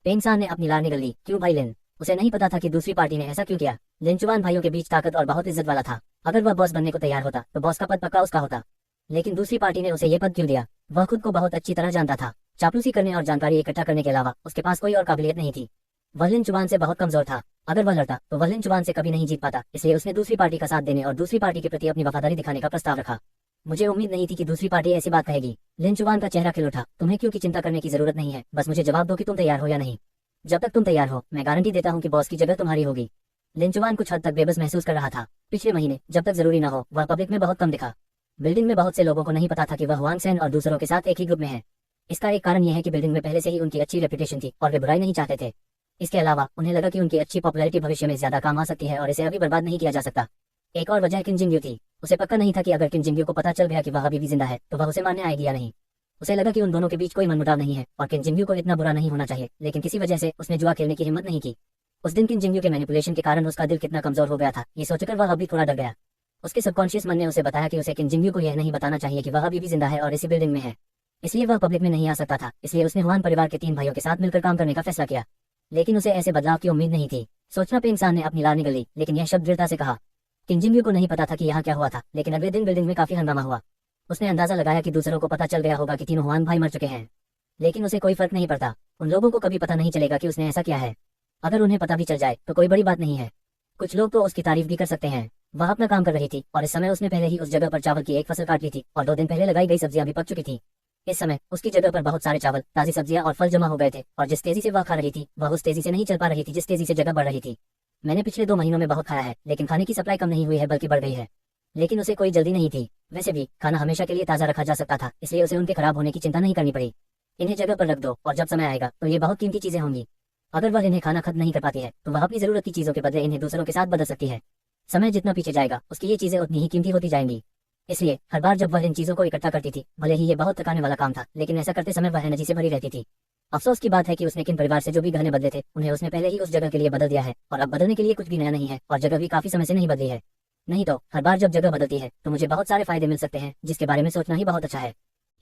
Speaker 4: पेंग सान ने अपनी लार निगल ली। क्यों भाई लिन? उसे नहीं पता था कि दूसरी पार्टी ने ऐसा क्यों किया। लिन चुवान भाइयों के बीच ताकत और बहुत इज्जत वाला था। अगर वह बॉस बनने को तैयार होता तो बॉस का पद पक्का उसका होता। लेकिन दूसरी पार्टी ने उसे ये पद क्यों दिया? वह खुद को बहुत अच्छी तरह जानता था। चापलूसी करने और जानकारी इकट्ठा करने के अलावा उसके पास कोई और काबिलियत नहीं थी। वह लिन चुवान से बहुत कमजोर था। अगर वह लड़ता तो वह लिन चुवान से कभी नहीं जीत पाता, इसलिए उसने दूसरी पार्टी का साथ देने और दूसरी पार्टी के प्रति अपनी वफादारी दिखाने का प्रस्ताव रखा। मुझे उम्मीद नहीं थी कि दूसरी पार्टी ऐसी बात कहेगी। लिन चुवान का चेहरा खिल उठा। तुम्हें क्यों की चिंता करने की जरूरत नहीं है, बस मुझे जवाब दो कि तुम तैयार हो या नहीं। जब तक तुम तैयार हो मैं गारंटी देता हूँ कि बॉस की जगह तुम्हारी होगी। लिन चुवान कुछ हद तक बेबस महसूस कर रहा था। पिछले महीने जब तक जरूरी न हो वह पब्लिक में बहुत कम दिखा। बिल्डिंग में बहुत से लोगों को नहीं पता था कि वह हुआन सेन और दूसरों के साथ एक ही ग्रुप में है। इसका एक कारण यह है कि बिल्डिंग में पहले से ही उनकी अच्छी रेपुटेशन थी और वे बुराई नहीं चाहते थे। इसके अलावा उन्हें लगा कि उनकी अच्छी पॉपुलैरिटी भविष्य में ज्यादा काम आ सकती है और इसे अभी बर्बाद नहीं किया जा सकता। एक और वजह किम जिंग्यू थी। उसे पक्का नहीं था कि अगर किम जिंग्यू को पता चल गया कि वह अभी भी जिंदा है तो वह उसे मारने आएगी या नहीं। उसे लगा कि उन दोनों के बीच कोई मनमुटाव नहीं है और किम जिंग्यू को इतना बुरा नहीं होना चाहिए, लेकिन किसी वजह से उसने जुआ खेलने की हिम्मत नहीं की। उस दिन किम जिंग्यू के मैनिपुलेशन के कारण उसका दिल कितना कमजोर हो गया था ये सोचकर वह अभी थोड़ा डर गया। उसके सबकॉन्शियस मन ने उसे बताया कि उसे किम जिंग्यू को यह नहीं बताना चाहिए कि वह अभी भी जिंदा है और इसी बिल्डिंग में है। इसलिए वह पब्लिक में नहीं आ सकता था। इसलिए उसने हुआन परिवार के 3 भाइयों के साथ मिलकर काम करने का फैसला किया। लेकिन उसे ऐसे बदलाव की उम्मीद नहीं थी। सोचना पे इंसान ने अपनी लार निगल ली, लेकिन यह शब्द दृढ़ता से कहा। किम जिंग्यू को नहीं पता था कि यहाँ क्या हुआ था, लेकिन अगले दिन बिल्डिंग में काफी हंगामा हुआ। उसने अंदाजा लगाया कि दूसरों को पता चल गया होगा कि तीनों हुआन भाई मर चुके हैं, लेकिन उसे कोई फर्क नहीं पड़ता। उन लोगों को कभी पता नहीं चलेगा कि उसने ऐसा किया है। अगर उन्हें पता भी चल जाए तो कोई बड़ी बात नहीं है। कुछ लोग तो उसकी तारीफ भी कर सकते हैं। वह अपना काम कर रही थी और इस समय उसने पहले ही उस जगह पर चावल की एक फसल काट ली थी और 2 दिन पहले लगाई गई सब्जियां भी पक चुकी थी। इस समय उसकी जगह पर बहुत सारे चावल, ताजी सब्जियां और फल जमा हो गए थे और जिस तेजी से वह खा रही थी वह उस तेजी से नहीं चल पा रही थी जिस तेजी से जगह बढ़ रही थी। मैंने पिछले 2 महीनों में बहुत खाया है, लेकिन खाने की सप्लाई कम नहीं हुई है बल्कि बढ़ गई है। लेकिन उसे कोई जल्दी नहीं थी। वैसे भी खाना हमेशा के लिए ताज़ा रखा जा सकता था, इसलिए उसे उनके खराब होने की चिंता नहीं करनी पड़ी। इन्हें जगह पर रख दो और जब समय आएगा तो ये बहुत कीमती चीजें होंगी। अगर वह इन्हें खाना खत्म नहीं कर पाती है तो वह अपनी जरूरत की चीजों के बदले इन्हें दूसरों के साथ बदल सकती है। समय जितना पीछे जाएगा उसकी ये चीजें उतनी ही कीमती होती जाएंगी। इसलिए हर बार जब वह इन चीजों को इकट्ठा करती थी, भले ही ये बहुत थकाने वाला काम था, लेकिन ऐसा करते समय वह एनर्जी से भरी रहती थी। अफसोस की बात है कि उसने किन परिवार से जो भी गहने बदले थे उन्हें उसने पहले ही उस जगह के लिए बदल दिया है और अब बदलने के लिए कुछ भी नया नहीं है और जगह भी काफी समय से नहीं बदली है। नहीं तो हर बार जब जगह बदलती है तो मुझे बहुत सारे फायदे मिल सकते हैं जिसके बारे में सोचना ही बहुत अच्छा है।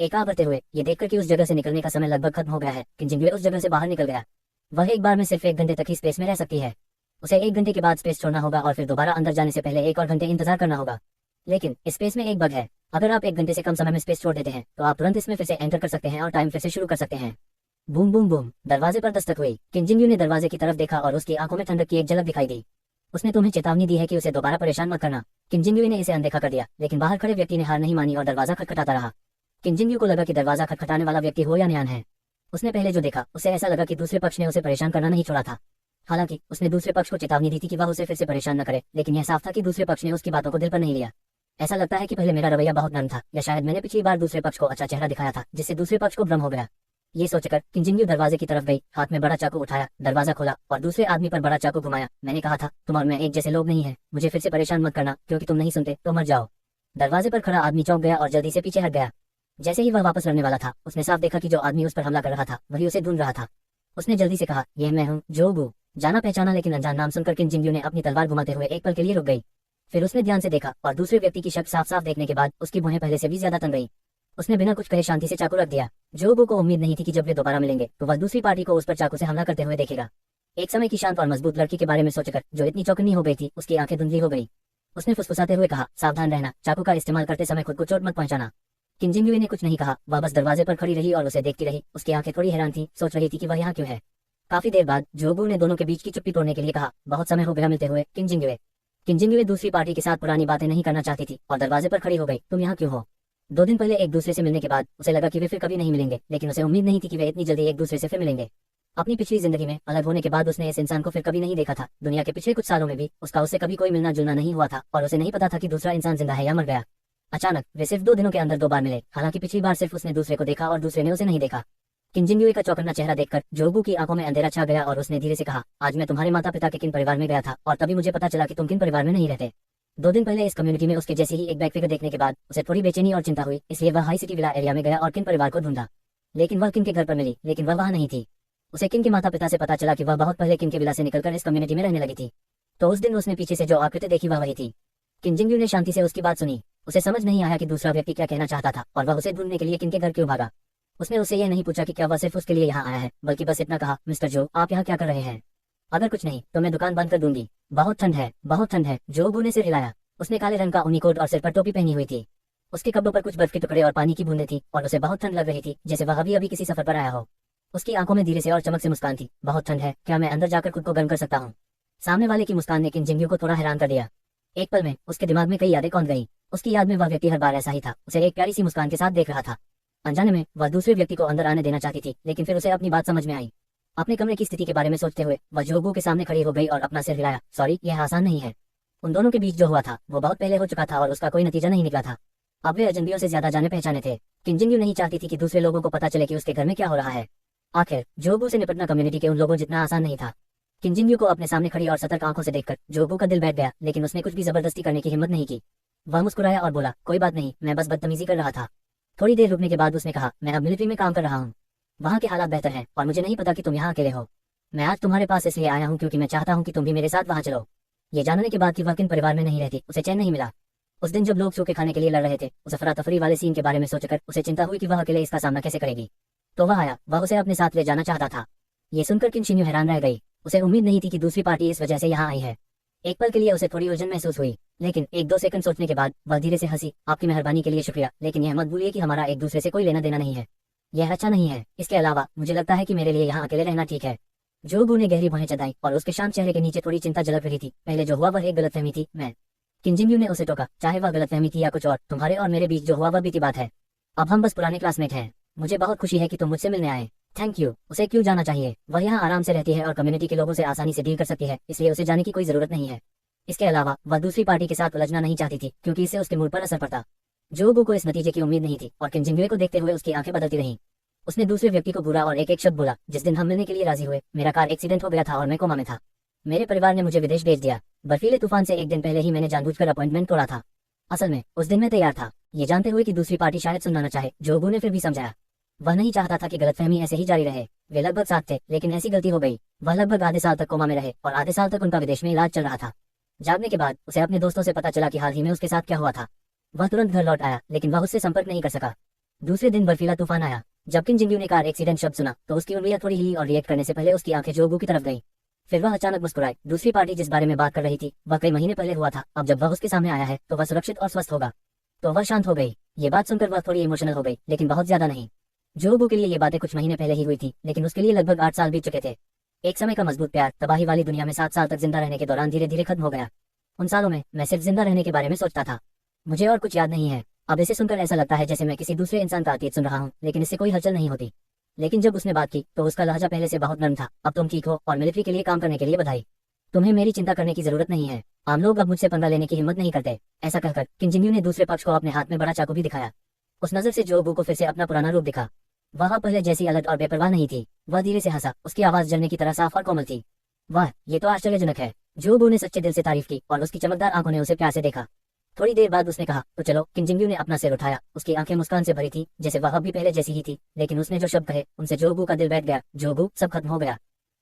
Speaker 4: एका बढ़ते हुए ये देखकर कि उस जगह से निकलने का समय लगभग खत्म हो गया है, किंजिंग्वे उस जगह से बाहर निकल गया। वह एक बार में सिर्फ 1 घंटे तक ही स्पेस में रह सकती है। उसे 1 घंटे के बाद स्पेस छोड़ना होगा और फिर दोबारा अंदर जाने से पहले 1 और घंटे इंतजार करना होगा। लेकिन स्पेस में एक बग है, अगर आप 1 घंटे से कम समय में स्पेस छोड़ देते हैं तो आप तुरंत इसमें फिर से एंटर कर सकते हैं और टाइम फिर से शुरू कर सकते हैं। बूम बूम बूम, दरवाजे पर दस्तक हुई। किंजिंग्यू ने दरवाजे की तरफ देखा और उसकी आंखों में ठंडक की एक झलक दिखाई दी। उसने तुम्हें चेतावनी दी है कि उसे दोबारा परेशान मत करना। किंजिंग्यू ने इसे अनदेखा कर दिया, लेकिन बाहर खड़े व्यक्ति ने हार नहीं मानी और दरवाजा खटखटाता रहा। किंजिंग्यू को लगा कि दरवाजा खटखटाने वाला व्यक्ति हो या न्यान है। उसने पहले जो देखा उसे ऐसा लगा कि दूसरे पक्ष ने उसे परेशान करना नहीं छोड़ा था। हालांकि उसने दूसरे पक्ष को चेतावनी दी थी कि वह उसे फिर से परेशान न करे, लेकिन यह साफ था कि दूसरे पक्ष ने उसकी बातों को दिल पर नहीं लिया। ऐसा लगता है कि पहले मेरा रवैया बहुत नरम था, या शायद मैंने पिछली बार दूसरे पक्ष को अच्छा चेहरा दिखाया था जिससे दूसरे पक्ष को भ्रम हो गया। ये सोचकर किंजिंग्यू दरवाजे की तरफ गई, हाथ में बड़ा चाकू उठाया, दरवाजा खोला और दूसरे आदमी पर बड़ा चाकू घुमाया। मैंने कहा था तुम और मैं एक जैसे लोग नहीं है, मुझे फिर से परेशान मत करना, क्योंकि तुम नहीं सुनते तो मर जाओ। दरवाजे पर खड़ा आदमी चौंक गया और जल्दी से पीछे हट गया। जैसे ही वह वापस लड़ने वाला था उसने साफ देखा कि जो आदमी उस पर हमला कर रहा था वही उसे ढूंढ रहा था। उसने जल्दी से कहा, यह मैं हूँ, जोबू। जाना पहचाना लेकिन अनजान नाम सुनकर किंजिंग्यू ने अपनी तलवार घुमाते हुए एक पल के लिए रुक गई। फिर उसने ध्यान से देखा और दूसरे व्यक्ति की शक्ल साफ साफ देखने के बाद उसकी भौहें पहले से भी ज्यादा तन गई। उसने बिना कुछ कहे शांति से चाकू रख दिया। जोबू को उम्मीद नहीं थी कि जब वे दोबारा मिलेंगे तो वह दूसरी पार्टी को उस पर चाकू से हमला करते हुए देखेगा। एक समय की शांत और मजबूत लड़की के बारे में सोचकर जो इतनी चौकन्नी हो गई थी उसकी आंखें धुंधली हो गई। उसने फुसफुसाते हुए कहा, सावधान रहना, चाकू का इस्तेमाल करते समय खुद को चोट मत पहुंचाना। किंजिंग्यू ने कुछ नहीं कहा, वह बस दरवाजे पर खड़ी रही और उसे देखती रही। उसकी आंखें थोड़ी हैरान थी, सोच रही थी कि वह यहाँ क्यों है। काफी देर बाद जोबू ने दोनों के बीच की चुप्पी तोड़ने के लिए कहा, बहुत समय हो गया मिलते हुए किंजिंग्वे। किंजिंग्वे दूसरी पार्टी के साथ पुरानी बातें नहीं करना चाहती थी और दरवाजे पर खड़ी हो गई। तुम यहाँ क्यों हो? 2 दिन पहले एक दूसरे से मिलने के बाद उसे लगा कि वे फिर कभी नहीं मिलेंगे, लेकिन उसे उम्मीद नहीं थी कि वे इतनी जल्दी एक दूसरे से फिर मिलेंगे। अपनी पिछली जिंदगी में अलग होने के बाद उसने इस इंसान को फिर कभी नहीं देखा था। दुनिया के पिछले कुछ सालों में भी उसका उससे कभी कोई मिलना जुलना नहीं हुआ था और उसे नहीं पता था कि दूसरा इंसान जिंदा है या मर गया। अचानक वे सिर्फ 2 दिनों के अंदर 2 बार मिले। हालांकि पिछली बार सिर्फ उसने दूसरे को देखा और दूसरे ने उसे नहीं देखा। किंजिंग्वे का चौकन्ना चेहरा देखकर जोबू की आंखों में अंधेरा छा गया और उसने धीरे से कहा, आज मैं तुम्हारे माता पिता के किन परिवार में गया था और तभी मुझे पता चला कि तुम किन परिवार में नहीं रहते। 2 दिन पहले इस कम्युनिटी में उसके जैसी ही एक बैक फिगर देखने के बाद उसे थोड़ी बेचैनी और चिंता हुई, इसलिए वह हाई सिटी विला एरिया में गया और किन परिवार को ढूंढा। लेकिन वह किन के घर पर मिली, लेकिन वह वहाँ नहीं थी। उसे किन के माता पिता से पता चला कि वह बहुत पहले किन के विला से निकलकर इस कम्युनिटी में रहने लगी थी। तो उस दिन उसने पीछे से जो आकृति देखी वह वही थी। किंजिंग्यू ने शांति से उसकी बात सुनी। उसे समझ नहीं आया कि दूसरा व्यक्ति क्या कहना चाहता था और वह उसे ढूंढने के लिए किन के घर क्यों भागा। उसने उससे यह नहीं पूछा कि क्या वह सिर्फ उसके लिए यहाँ आया है, बल्कि बस इतना कहा, मिस्टर जो, आप यहाँ क्या कर रहे हैं? अगर कुछ नहीं तो मैं दुकान बंद कर दूंगी। बहुत ठंड है, बहुत ठंड है। जोबू ने सिर हिलाया। उसने काले रंग का ऊनी कोट और सिर पर टोपी पहनी हुई थी। उसके कपड़ों पर कुछ बर्फ के टुकड़े और पानी की बूंदें थी और उसे बहुत ठंड लग रही थी, जैसे वह अभी अभी किसी सफर पर आया हो। उसकी आंखों में धीरे से और चमक से मुस्कान थी। बहुत ठंड है, क्या मैं अंदर जाकर खुद को गर्म कर सकता हूँ? सामने वाले की मुस्कान ने किंजिंग्यू को थोड़ा हैरान कर दिया। एक पल में उसके दिमाग में कई यादें कौंध गई। उसकी याद में वह व्यक्ति हर बार ऐसा ही था, उसे एक प्यारी सी मुस्कान के साथ देख रहा था। अनजाने में वह दूसरे व्यक्ति को अंदर आने देना चाहती थी, लेकिन फिर उसे अपनी बात समझ में आई। अपने कमरे की स्थिति के बारे में सोचते हुए वह जोबू के सामने खड़ी हो गई और अपना सिर हिलाया। सॉरी, यह आसान नहीं है। उन दोनों के बीच जो हुआ था वो बहुत पहले हो चुका था और उसका कोई नतीजा नहीं निकला था। अब वे अजनबियों से ज्यादा जाने पहचाने थे। किंजिंग्यू नहीं चाहती थी कि दूसरे लोगों को पता चले कि उसके घर में क्या हो रहा है। आखिर जोबू से निपटना कम्युनिटी के उन लोगों जितना आसान नहीं था। किंजिंग्यू को अपने सामने खड़ी और सतर्क आंखों से देखकर जोबू का दिल बैठ गया, लेकिन उसने कुछ भी जबरदस्ती करने की हिम्मत नहीं की। वह मुस्कुराया और बोला, कोई बात नहीं, मैं बस बदतमीजी कर रहा था। थोड़ी देर रुकने के बाद उसने कहा, मैं अब मिलिट्री में काम कर रहा हूँ। वहाँ के हालात बेहतर हैं और मुझे नहीं पता कि तुम यहाँ अकेले हो। मैं आज तुम्हारे पास इसलिए आया हूँ क्योंकि मैं चाहता हूँ कि तुम भी मेरे साथ वहाँ चलो। ये जानने के बाद कि वह किन परिवार में नहीं रहती उसे चैन नहीं मिला। उस दिन जब लोग सूखे खाने के लिए लड़ रहे थे, उस अफरा तफरी वाले सीन के बारे में सोचकर उसे चिंता हुई कि वह अकेले इसका सामना कैसे करेगी। तो वह आया, वह उसे अपने साथ ले जाना चाहता था। ये सुनकर किंशिन्यू हैरान रह गई। उसे उम्मीद नहीं थी कि दूसरी पार्टी इस वजह से यहाँ आई है। एक पल के लिए उसे थोड़ी उलझन महसूस हुई, लेकिन 1-2 सेकंड सोचने के बाद वह धीरे से हंसी। आपकी मेहरबानी के लिए शुक्रिया, लेकिन यह मत भूलिए कि हमारा एक दूसरे से कोई लेना देना नहीं है। यह अच्छा नहीं है। इसके अलावा मुझे लगता है कि मेरे लिए यहाँ अकेले रहना ठीक है। जोबू ने गहरी भौहें चढ़ाई और उसके शांत चेहरे के नीचे थोड़ी चिंता झलक रही थी। पहले जो हुआ वह एक गलतफहमी थी। मैं किंजिंग्यू ने उसे टोका, चाहे वह गलतफहमी थी या कुछ और, तुम्हारे और मेरे बीच जो हुआ वह बीती बात है। अब हम बस पुराने क्लासमेट हैं। मुझे बहुत खुशी है कि तुम मुझसे मिलने आए। Thank you. उसे क्यों जाना चाहिए? वह यहाँ आराम से रहती है और कम्युनिटी के लोगों से आसानी से डील कर सकती है, इसलिए उसे जाने की कोई जरूरत नहीं है। इसके अलावा वह दूसरी पार्टी के साथ उलझना नहीं चाहती थी, क्योंकि इससे उसके मूड पर असर पड़ता। जोबू को इस नतीजे की उम्मीद नहीं थी और किंजिंग्यू को देखते हुए उसकी आंखें बदलती रहीं। उसने दूसरे व्यक्ति को बुरा और एक एक शब्द बोला। जिस दिन हम मिलने के लिए राजी हुए, मेरा कार एक्सीडेंट हो गया था और मैं कोमा में था। मेरे परिवार ने मुझे विदेश भेज दिया। बर्फीले तूफान से एक दिन पहले ही मैंने जानबूझकर अपॉइंटमेंट तोड़ा था। असल में उस दिन मैं तैयार था, ये जानते हुए कि दूसरी पार्टी शायद सुनना न चाहे। जोबू ने फिर भी समझाया। वह नहीं चाहता था कि गलतफहमी ऐसे ही जारी रहे। वे लगभग साथ थे, लेकिन ऐसी गलती हो गई। वह लगभग आधे साल तक कोमा में रहे और आधे साल तक उनका विदेश में इलाज चल रहा था। जागने के बाद उसे अपने दोस्तों से पता चला कि हाल ही में उसके साथ क्या हुआ था। वह तुरंत घर लौट आया, लेकिन वह उससे संपर्क नहीं कर सका। दूसरे दिन बर्फीला तूफान आया। जब किंजिंग्यू ने कार एक्सीडेंट शब्द सुना तो उसकी उंगलियां थोड़ी हिली और रिएक्ट करने से पहले उसकी आंखें जोबू की तरफ गईं। फिर वह अचानक मुस्कुराई। दूसरी पार्टी जिस बारे में बात कर रही थी वह कई महीने पहले हुआ था। अब जब वह उसके सामने आया है तो वह सुरक्षित और स्वस्थ होगा। तो वह शांत हो गई। ये बात सुनकर वह थोड़ी इमोशनल हो गई, लेकिन बहुत ज्यादा नहीं। जोबू के लिए ये बातें कुछ महीने पहले ही हुई थी, लेकिन उसके लिए लगभग 8 साल बीत चुके थे। एक समय का मजबूत प्यार तबाही वाली दुनिया में 7 साल तक जिंदा रहने के दौरान धीरे धीरे खत्म हो गया। उन सालों में मैं सिर्फ जिंदा रहने के बारे में सोचता था। मुझे और कुछ याद नहीं है। अब इसे सुनकर ऐसा लगता है जैसे मैं किसी दूसरे इंसान का अतीत सुन रहा हूँ, लेकिन इससे कोई हलचल नहीं होती। लेकिन जब उसने बात की तो उसका लहजा पहले से बहुत नरम था। अब तुम ठीक हो और मिलिट्री के लिए काम करने के लिए बधाई। तुम्हें मेरी चिंता करने की जरूरत नहीं है। आम लोग अब मुझसे पंगा लेने की हिम्मत नहीं करते। ऐसा कहकर किंजिंग्यू ने दूसरे पक्ष को अपने हाथ में बड़ा चाकू भी दिखाया। उस नजर से जोबू को फिर से अपना पुराना रूप दिखा। वह पहले जैसी अलग और बेपरवाह नहीं थी। वह धीरे से हंसा। उसकी आवाज जलने की तरह साफ और कोमल थी। वाह, ये तो आश्चर्यजनक है। जोबू ने सच्चे दिल से तारीफ की और उसकी चमकदार आंखों ने उसे प्यार से देखा। थोड़ी देर बाद उसने कहा, तो चलो। किंजिंग्यू ने अपना सिर उठाया। उसकी आंखें मुस्कान से भरी थी, जैसे वह भी पहले जैसी ही थी, लेकिन उसने जो शब्द कहे उनसे जोबू का दिल बैठ गया। जोबू, सब खत्म हो गया।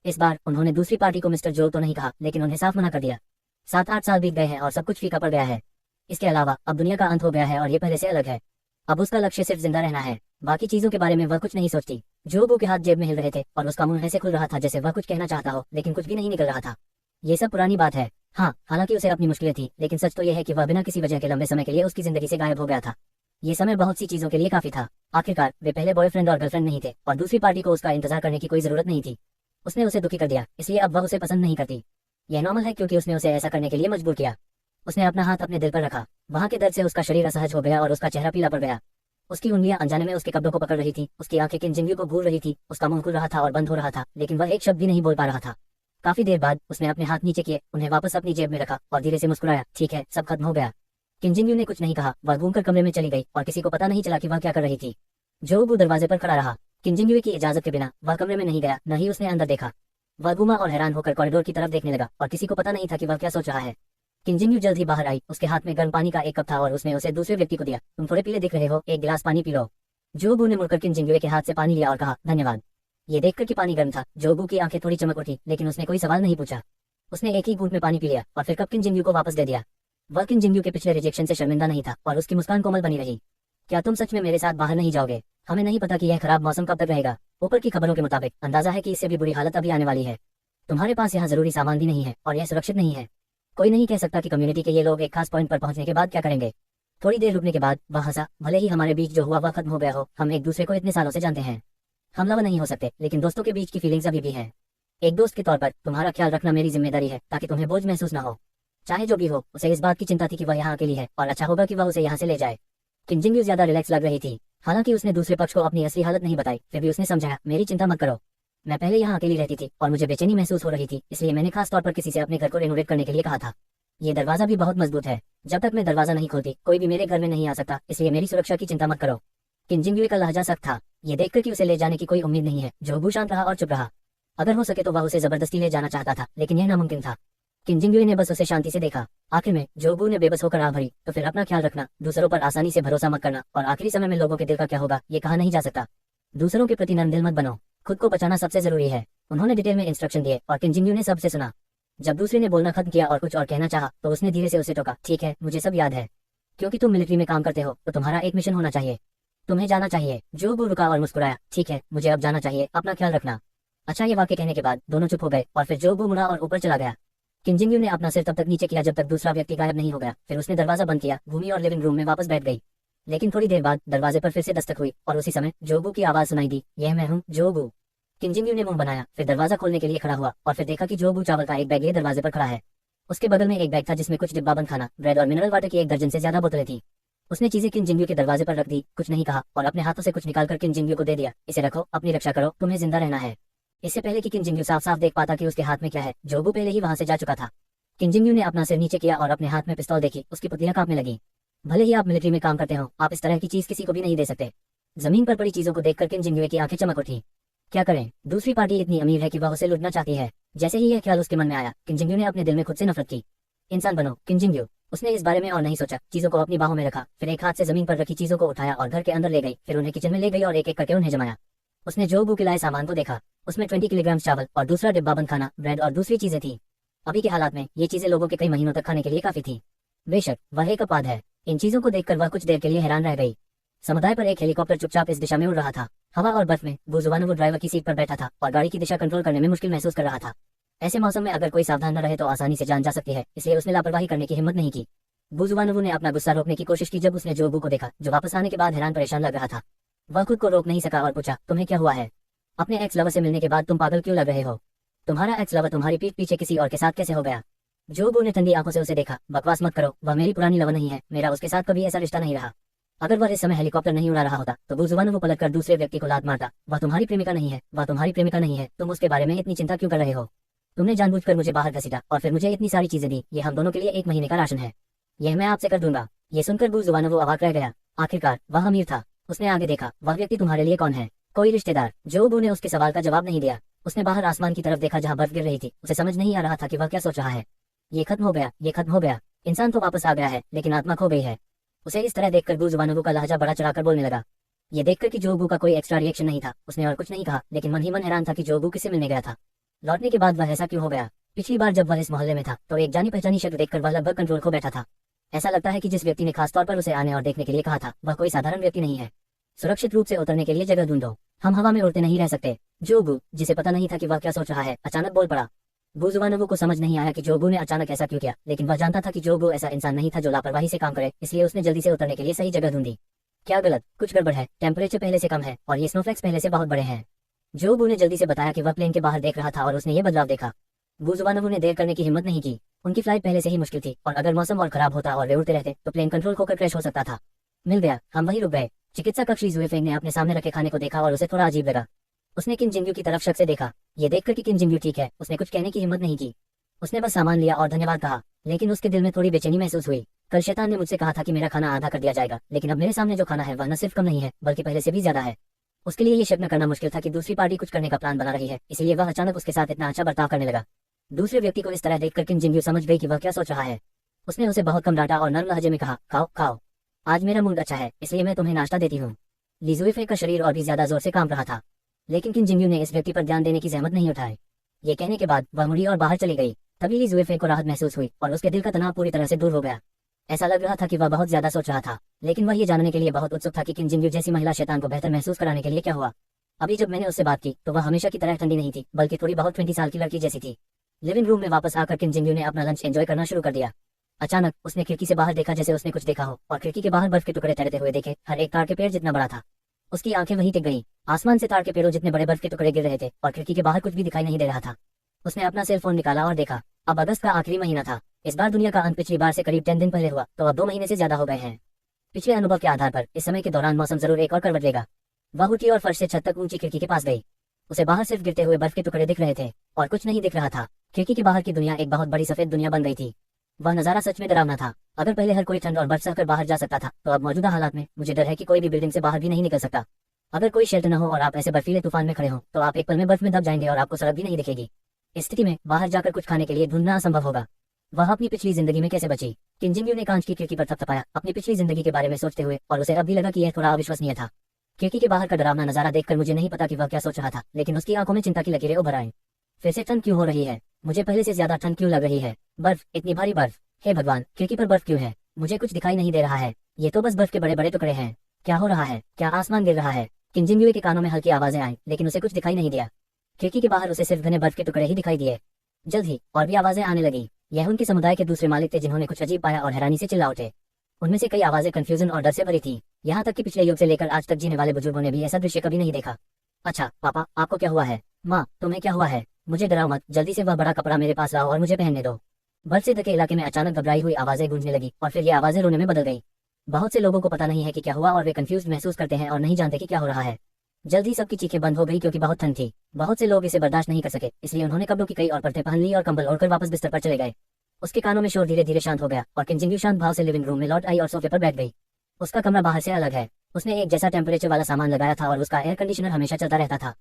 Speaker 4: इस बार उन्होंने दूसरी पार्टी को मिस्टर जो तो नहीं कहा, लेकिन उन्हें साफ मना कर दिया। 7-8 साल बीत गए हैं और सब कुछ फीका पड़ गया है। इसके अलावा अब दुनिया का अंत हो गया है और ये पहले से अलग है। अब उसका लक्ष्य सिर्फ जिंदा रहना है। बाकी चीजों के बारे में वह कुछ नहीं सोचती। जोबू के हाथ जेब में हिल रहे थे और उसका मुंह ऐसे खुल रहा था जैसे वह कुछ कहना चाहता हो, लेकिन कुछ भी नहीं निकल रहा था। ये सब पुरानी बात है। हाँ, हालांकि उसे अपनी मुश्किलें थी, लेकिन सच तो यह है कि वह बिना किसी वजह के लंबे समय के लिए उसकी जिंदगी से गायब हो गया था। ये समय बहुत सी चीजों के लिए काफी था। आखिरकार वे पहले बॉयफ्रेंड और गर्लफ्रेंड नहीं थे और दूसरी पार्टी को उसका इंतजार करने की कोई जरूरत नहीं थी। उसने उसे दुखी कर दिया, इसलिए अब वह उसे पसंद नहीं करती। यह नॉर्मल है क्योंकि उसने उसे ऐसा करने के लिए मजबूर किया। उसने अपना हाथ अपने दिल पर रखा। वहां के दर्द से उसका शरीर असहज हो गया और उसका चेहरा पीला पड़ गया। उसकी उंगलियां अनजाने में उसके कपड़ों को पकड़ रही थी। उसकी आंखें किंजिंग्यू को घूर रही थी। उसका मुंह खुल रहा था और बंद हो रहा था, लेकिन वह एक शब्द भी नहीं बोल पा रहा था। काफी देर बाद उसने अपने हाथ नीचे किए, उन्हें वापस अपनी जेब में रखा और धीरे से मुस्कुराया। ठीक है, सब खत्म हो गया। किंजिंग्यू ने कुछ नहीं कहा। वह घूमकर कमरे में चली गई और किसी को पता नहीं चला कि वह क्या कर रही थी। जोबू दरवाजे पर खड़ा रहा। किंजिंग्यू की इजाजत के बिना वह कमरे में नहीं गया, न ही उसने अंदर देखा। वह घूमा और हैरान होकर कॉरिडोर की तरफ देखने लगा और किसी को पता नहीं था कि वह क्या सोच रहा है। किंजिंग्यू जल्द ही बाहर आई। उसके हाथ में गर्म पानी का एक कप था और उसने उसे दूसरे व्यक्ति को दिया। तुम थोड़े पीले दिख रहे हो, एक गिलास पानी पी लो। जोबू ने मुड़कर किंजिंग्यू के हाथ से पानी लिया और कहा, धन्यवाद। ये देखकर कि पानी गर्म था, जोबू की आंखें थोड़ी चमक उठी, लेकिन उसने कोई सवाल नहीं पूछा। उसने एक ही घूंट में पानी पी लिया और फिर कप किंजिंग्यू को वापस दे दिया। वह किंजिंग्यू के पिछले रिजेक्शन से शर्मिंदा नहीं था और उसकी मुस्कान कोमल बनी रही। क्या तुम सच में मेरे साथ बाहर नहीं जाओगे? हमें नहीं पता कि यह खराब मौसम कब तक रहेगा। ऊपर की खबरों के मुताबिक अंदाजा है कि इससे भी बुरी हालत अभी आने वाली है। तुम्हारे पास यहाँ जरूरी सामान भी नहीं है और यह सुरक्षित नहीं है। कोई नहीं कह सकता कि कम्युनिटी के ये लोग एक खास पॉइंट पर पहुंचने के बाद क्या करेंगे। थोड़ी देर रुकने के बाद वह हंसा। भले ही हमारे बीच जो हुआ वह खत्म हो गया हो, हम एक दूसरे को इतने सालों से जानते हैं। हम लव नहीं हो सकते, लेकिन दोस्तों के बीच की फीलिंग्स अभी भी हैं। एक दोस्त के तौर पर तुम्हारा ख्याल रखना मेरी जिम्मेदारी है, ताकि तुम्हें बोझ महसूस ना हो। चाहे जो भी हो, उसे इस बात की चिंता थी कि वह यहाँ अकेली है और अच्छा होगा कि वह उसे यहाँ से ले जाए। किंजिंग्यू ज्यादा रिलैक्स लग रही थी। हालांकि उसने दूसरे पक्ष को अपनी असली हालत नहीं बताई, फिर भी उसने समझाया, मेरी चिंता मत करो। मैं पहले यहाँ अकेली रहती थी और मुझे बेचैनी महसूस हो रही थी, इसलिए मैंने खास तौर पर किसी से अपने घर को रेनोवेट करने के लिए कहा था। ये दरवाजा भी बहुत मजबूत है। जब तक मैं दरवाजा नहीं खोलती कोई भी मेरे घर में नहीं आ सकता, इसलिए मेरी सुरक्षा की चिंता मत करो। किंजिंग्यू का लहजा सख्त था। ये देखकर कि उसे ले जाने की कोई उम्मीद नहीं है, जोबू शांत रहा और चुप रहा। अगर हो सके तो वह उसे जबरदस्ती ले जाना चाहता था, लेकिन यह नामुमकिन था। किंजिंग्यू ने बस उसे शांति से देखा। आखिर में जोबू ने बेबस होकर आह भरी, तो फिर अपना ख्याल रखना, दूसरों पर आसानी से भरोसा मत करना और आखिरी समय में लोगों के दिल का क्या होगा ये कहा नहीं जा सकता। दूसरों के प्रति नरम दिल मत बनो, खुद को बचाना सबसे जरूरी है। उन्होंने डिटेल में इंस्ट्रक्शन दिए और किंजिंग्यू ने सबसे सुना। जब दूसरे ने बोलना खत्म किया और कुछ और कहना चाहा, तो उसने धीरे से उसे टोका, ठीक है, मुझे सब याद है। क्योंकि तुम मिलिट्री में काम करते हो तो तुम्हारा एक मिशन होना चाहिए, तुम्हें जाना चाहिए। जोबू रुका और मुस्कुराया, ठीक है, मुझे अब जाना चाहिए, अपना ख्याल रखना। अच्छा, ये वाक्य कहने के बाद दोनों चुप हो गए और फिर जोबू मुड़ा और ऊपर चला गया। किंजिंग्यू ने अपना सिर तब तक नीचे किया जब तक दूसरा व्यक्ति गायब नहीं हो गया। फिर उसने दरवाजा बंद किया, घूमी और लिविंग रूम में वापस बैठ गई। लेकिन थोड़ी देर बाद दरवाजे पर फिर से दस्तक हुई और उसी समय जोबू की आवाज सुनाई दी, यह मैं हूँ, जोबू। किंजिंग्यू ने मुंह बनाया, फिर दरवाजा खोलने के लिए खड़ा हुआ और फिर देखा कि जोबू चावल का एक बैग लिए दरवाजे पर खड़ा है। उसके बगल में एक बैग था जिसमें कुछ डिब्बाबंद खाना, ब्रेड और मिनरल वाटर की 1 दर्जन से ज्यादा बोतलें थी। उसने चीजें किन जिंगू के दरवाजे पर रख दी, कुछ नहीं कहा और अपने हाथों से कुछ निकालकर किन जिंगू को दे दिया। इसे रखो, अपनी रक्षा करो, तुम्हें जिंदा रहना है। इससे पहले कि किन जिंगू साफ साफ देख पाता कि उसके हाथ में क्या है, जोबू पहले ही वहां से जा चुका था। किन जिंगू ने अपना सिर नीचे किया और अपने हाथ में पिस्तौल देखी। उसकी पुतलियां कांपने लगी। भले ही आप मिलिट्री में काम करते हो, आप इस तरह की चीज किसी को भी नहीं दे सकते। जमीन पर पड़ी चीजों को देखकर किन जिंगू की आंखें चमक उठी। क्या करें, दूसरी पार्टी इतनी अमीर है कि वह उसे लूटना चाहती है। जैसे ही यह ख्याल उसके मन में आया, किन जिंगू ने अपने दिल में खुद से नफरत की। इंसान बनो किन जिंगू। उसने इस बारे में और नहीं सोचा, चीजों को अपनी बाहों में रखा, फिर एक हाथ से जमीन पर रखी चीजों को उठाया और घर के अंदर ले गई, फिर उन्हें किचन में ले गई और एक एक करके उन्हें जमाया। उसने जोबू के लाए सामान को देखा। उसमें 20 किलोग्राम चावल और दूसरा डिब्बाबंद खाना, ब्रेड और दूसरी चीजें थी। अभी के हालात में ये चीजें लोगों के कई महीनों तक खाने के लिए काफी थी। बेशक वह एक अपवाद है। इन चीजों को देखकर वह कुछ देर के लिए हैरान रह गई। समुदाय पर एक हेलीकॉप्टर चुपचाप इस दिशा में उड़ रहा था। हवा और बर्फ में बुजुवानोवु ड्राइवर की सीट पर बैठा था और गाड़ी की दिशा कंट्रोल करने में मुश्किल महसूस कर रहा था। ऐसे मौसम में अगर कोई सावधान न रहे तो आसानी से जान जा सकती है, इसलिए उसने लापरवाही करने की हिम्मत नहीं की। बुजुवानोवु ने अपना गुस्सा रोकने की कोशिश की जब उसने जोबू को देखा, जो वापस आने के बाद हैरान परेशान लग रहा था। वह खुद को रोक नहीं सका और पूछा, तुम्हें क्या हुआ है? अपने एक्स लवर से मिलने के बाद तुम पागल क्यों लग रहे हो? तुम्हारा एक्स लवर तुम्हारी पीठ पीछे किसी और के साथ कैसे हो गया? जोबू ने ठंडी आंखों से उसे देखा। बकवास मत करो, वह मेरी पुरानी लवर नहीं है। मेरा उसके साथ कभी ऐसा रिश्ता नहीं रहा। अगर वह इस समय हेलीकॉप्टर नहीं उड़ा रहा होता तो बुजुवानोवु पलटकर दूसरे व्यक्ति को लात मारता। वह तुम्हारी प्रेमिका नहीं है, वह तुम्हारी प्रेमिका नहीं है। तुम उसके बारे में इतनी चिंता क्यों कर रहे हो? तुमने जानबूझकर मुझे बाहर घसीटा और फिर मुझे इतनी सारी चीजें दी। ये हम दोनों के लिए 1 महीने का राशन है। यह मैं आपसे कर दूंगा। ये सुनकर बुजुवानोवु अवाक रह गया। आखिरकार वह अमीर था। उसने आगे देखा, वह व्यक्ति तुम्हारे लिए कौन है? कोई रिश्तेदार? जोबू ने उसके सवाल का जवाब नहीं दिया। उसने बाहर आसमान की तरफ देखा जहाँ बर्फ गिर रही थी। उसे समझ नहीं आ रहा था कि वह क्या सोच रहा है। ये खत्म हो गया, ये खत्म हो गया। इंसान तो वापस आ गया है, लेकिन आत्मा खो गई है। उसे इस तरह देखकर बुजुवानोवु का लहजा बड़ा चढ़ाकर बोलने लगा। ये देखकर कि जोबू का कोई एक्स्ट्रा रिएक्शन नहीं था, उसने और कुछ नहीं कहा, लेकिन मन ही मन हैरान था कि जोबू किससे मिलने गया था। लौटने के बाद वह ऐसा क्यों हो गया? पिछली बार जब वह इस मोहल्ले में था तो एक जानी पहचानी शक्ल देखकर वह लगभग कंट्रोल खो बैठा था। ऐसा लगता है कि जिस व्यक्ति ने खास तौर पर उसे आने और देखने के लिए कहा था वह कोई साधारण व्यक्ति नहीं है। सुरक्षित रूप से उतरने के लिए जगह ढूंढो, हम हवा में उड़ते नहीं रह सकते। जोबू, जिसे पता नहीं था कि वह क्या सोच रहा है, अचानक बोल पड़ा। बुजुवानोवु को समझ नहीं आया कि जोबू ने अचानक ऐसा क्यों किया, लेकिन वह जानता था कि जोबू ऐसा इंसान नहीं था जो लापरवाही से काम करे, इसलिए उसने जल्दी से उतरने के लिए सही जगह ढूंढी। क्या गलत? कुछ गड़बड़ है। टेम्परेचर पहले से कम है और ये स्नोफ्लेक्स पहले से बहुत बड़े हैं। जोबू ने जल्दी से बताया कि वह प्लेन के बाहर देख रहा था और उसने ये बदलाव देखा। बुजुवानोवु ने देर करने की हिम्मत नहीं की। उनकी फ्लाइट पहले से ही मुश्किल थी और अगर मौसम और खराब होता और वे उड़ते रहते तो प्लेन कंट्रोल खोकर क्रैश हो सकता था। मिल गया, हम वहीं रुक गए। चिकित्सा कक्ष ली जुएफेंग ने अपने सामने रखे खाने को देखा और उसे थोड़ा अजीब लगा। उसने किन जिंगू की तरफ शक से देखा। ये देखकर कि किन जिंगू ठीक है, उसने कुछ कहने की हिम्मत नहीं की। उसने बस सामान लिया और धन्यवाद कहा, लेकिन उसके दिल में थोड़ी बेचैनी महसूस हुई। कल शैतान ने मुझसे कहा था कि मेरा खाना आधा कर दिया जाएगा, लेकिन अब मेरे सामने जो खाना है वह न सिर्फ कम नहीं है बल्कि पहले से भी ज्यादा है। उसके लिए ये शक न करना मुश्किल था कि दूसरी पार्टी कुछ करने का प्लान बना रही है, इसलिए वह अचानक उसके साथ इतना अच्छा बर्ताव करने लगा। दूसरे व्यक्ति को इस तरह देखकर किन जिंगू समझ गई कि वह क्या सोच रहा है। उसने उसे बहुत कम डांटा और नर्म लहजे में कहा, खाओ खाओ, आज मेरा मूड अच्छा है इसलिए मैं तुम्हें नाश्ता देती हूँ। ली जुएफेंग का शरीर और भी ज्यादा जोर से कांप रहा था, लेकिन किन जिंगू ने इस व्यक्ति पर ध्यान देने की जहमत नहीं उठाई। ये कहने के बाद वह मुड़ी और बाहर चली गई। तभी ली जुएफेंग को राहत महसूस हुई और उसके दिल का तनाव पूरी तरह से दूर हो गया। ऐसा लग रहा था कि वह बहुत ज्यादा सोच रहा था, लेकिन वह ये जानने के लिए बहुत उत्सुक था कि किन जिंगू जैसी महिला शैतान को बेहतर महसूस कराने के लिए क्या हुआ। अभी जब मैंने उससे बात की तो वह हमेशा की तरह ठंडी नहीं थी, बल्कि थोड़ी बहुत 20 साल की लड़की जैसी थी। लिविंग रूम में वापस आकर किन जिंगू ने अपना लंच एंजॉय करना शुरू कर दिया। अचानक उसने खिड़की से बाहर देखा जैसे उसने कुछ देखा हो, और खिड़की के बाहर बर्फ के टुकड़े तैरते हुए देखे, हर एक ताड़ के पेड़ जितना बड़ा था। उसकी आंखें वहीं टिक गईं। आसमान से ताड़ के पेड़ों जितने बड़े बर्फ के टुकड़े गिर रहे थे और खिड़की के बाहर कुछ भी दिखाई नहीं दे रहा था। उसने अपना सेल फोन निकाला और देखा। अब अगस्त का आखिरी महीना था। इस बार दुनिया का अंत पिछली बार से करीब 10 दिन पहले हुआ, तो अब 2 महीने से ज्यादा हो गए हैं। पिछले अनुभव के आधार पर इस समय के दौरान मौसम जरूर एक और करवट लेगा। वह उठी और फर्श से छत तक ऊंची खिड़की के पास गई। उसे बाहर सिर्फ गिरते हुए बर्फ के टुकड़े दिख रहे थे और कुछ नहीं दिख रहा था। खिड़की के बाहर की दुनिया एक बहुत बड़ी सफेद दुनिया बन गई थी। वह नजारा सच में डरावना था। अगर पहले हर कोई ठंड और बर्फ सहकर बाहर जा सकता था, तो अब मौजूदा हालात में मुझे डर है कि कोई भी बिल्डिंग से बाहर भी नहीं निकल सकता। अगर कोई शेल्टर न हो और आप ऐसे बर्फीले तूफान में खड़े हो तो आप एक पल में बर्फ में दब जाएंगे और आपको सड़क भी नहीं दिखेगी। इस स्थिति में बाहर जाकर कुछ खाने के लिए ढूंढना असंभव होगा। वह अपनी पिछली जिंदगी में कैसे बची? किन जिंगू ने कांच की खिड़की पर थपथपाया अपनी पिछली जिंदगी के बारे में सोचते हुए, और उसे अब भी लगा कि यह थोड़ा अविश्वसनीय था। खिड़की के बाहर का डरावना नजारा देखकर मुझे नहीं पता कि वह क्या सोच रहा था, लेकिन उसकी आंखों में चिंता की लकीरें उभर आईं। फिर से ठंड क्यों हो रही है? मुझे पहले से ज्यादा ठंड क्यों लग रही है? बर्फ, इतनी भारी बर्फ। हे भगवान, खिड़की पर बर्फ क्यों है? मुझे कुछ दिखाई नहीं दे रहा है। ये तो बस बर्फ के बड़े बड़े टुकड़े हैं। क्या हो रहा है? क्या आसमान गिर रहा है? किन जिंगू के कानों में हल्की आवाजें आईं, लेकिन उसे कुछ दिखाई नहीं दिया। खिड़की के बाहर उसे सिर्फ घने बर्फ के टुकड़े ही दिखाई दिए। जल्द ही और भी आवाजें आने लगी। यह उनके समुदाय के दूसरे मालिक थे जिन्होंने कुछ अजीब पाया और हैरानी से चिल्ला उठे। उनमें से कई आवाजें कंफ्यूजन और डर से भरी थी। यहाँ तक कि पिछले युग से लेकर आज तक जीने वाले बुजुर्गों ने भी ऐसा दृश्य कभी नहीं देखा। अच्छा पापा, आपको क्या हुआ है? माँ, तुम्हें क्या हुआ है? मुझे डराओ मत, जल्दी से वह बड़ा कपड़ा मेरे पास लाओ और मुझे पहनने दो। बर्फ से ढके इलाके में अचानक घबराई हुई आवाजें गूंजने लगी और फिर ये आवाजें रोने में बदल गई। बहुत से लोगों को पता नहीं है कि क्या हुआ और वे कंफ्यूज महसूस करते हैं और नहीं जानते कि क्या हो रहा है। जल्दी सबकी चीखें बंद हो गई क्योंकि बहुत ठंड थी। बहुत से लोग इसे बर्दाश्त नहीं कर सके, इसलिए उन्होंने कपड़ों की कई और परतें पहन ली और कंबल ओढ़कर वापस बिस्तर पर चले गए। उसके कानों में शोर धीरे धीरे शांत हो गया और किंजिंग्यू शांत भाव से लिविंग रूम में लौट आई और सोफे पर बैठ गई। उसका कमरा बाहर से अलग है। उसने एक जैसा टेम्परेचर वाला सामान लगाया था और उसका एयर कंडीशनर हमेशा चलता रहता था,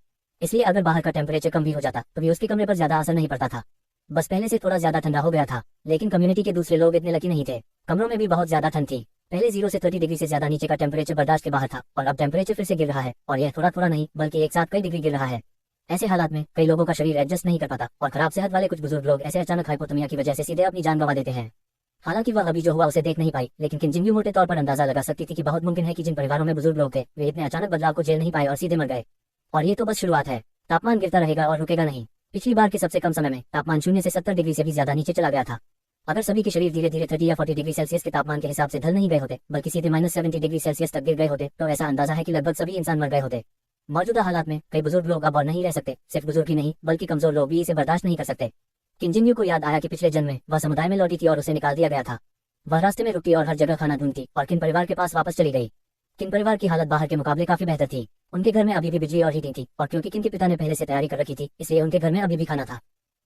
Speaker 4: इसलिए अगर बाहर का टेम्परेचर कम भी हो जाता तो भी उसके कमरे पर ज्यादा असर नहीं पड़ता था। बस पहले से थोड़ा ज्यादा ठंडा हो गया था। लेकिन कम्युनिटी के दूसरे लोग इतने लकी नहीं थे। कमरों में भी बहुत ज्यादा ठंड थी। पहले 0 से 30 डिग्री से ज्यादा नीचे का टेम्परेचर बर्दाश्त के बाहर था और अब टेम्परेचर फिर से गिर रहा है, और यह थोड़ा थोड़ा नहीं बल्कि एक साथ कई डिग्री गिर रहा है। ऐसे हालात में कई लोगों का शरीर एडजस्ट नहीं कर पाता और खराब सेहत वाले कुछ बुजुर्ग लोग ऐसे अचानक हाइपोथर्मिया की वजह से सीधे अपनी जान गंवा देते हैं। हालांकि वह अभी जो हुआ उसे देख नहीं पाई, लेकिन किंजिंग्यू मोटे तौर पर अंदाजा लगा सकती थी कि बहुत मुमकिन है कि जिन परिवारों में बुजुर्ग लोग थे वे इतने अचानक बदलाव को झेल नहीं पाए और सीधे मर गए। और ये तो बस शुरुआत है। तापमान गिरता रहेगा और रुकेगा नहीं। पिछली बार के सबसे कम समय में तापमान 0 से 70 डिग्री से भी ज्यादा नीचे चला गया था। अगर सभी के शरीर धीरे धीरे 30 या 40 डिग्री सेल्सियस के तापमान के हिसाब से ढल नहीं गए होते बल्कि सीधे -70 डिग्री सेल्सियस तक गिर गए होते तो ऐसा अंदाजा है कि लगभग सभी इंसान मर गए होते। मौजूदा हालात में कई बुजुर्ग लोग अब और नहीं रह सकते। सिर्फ बुजुर्ग ही नहीं बल्कि कमजोर लोग भी इसे बर्दाश्त नहीं कर सकते। किंजिंग्यू को याद आया कि पिछले जन्म में वह समुदाय में लौटी थी और उसे निकाल दिया गया था। वह रास्ते में रुकती और हर जगह खाना ढूंढती और किन परिवार के पास वापस चली गई। किन परिवार की हालत बाहर के मुकाबले काफी बेहतर थी। उनके घर में अभी भी बिजली और हीटिंग थी, और क्योंकि किन के पिता ने पहले से तैयारी कर रखी थी इसलिए उनके घर में अभी भी खाना था।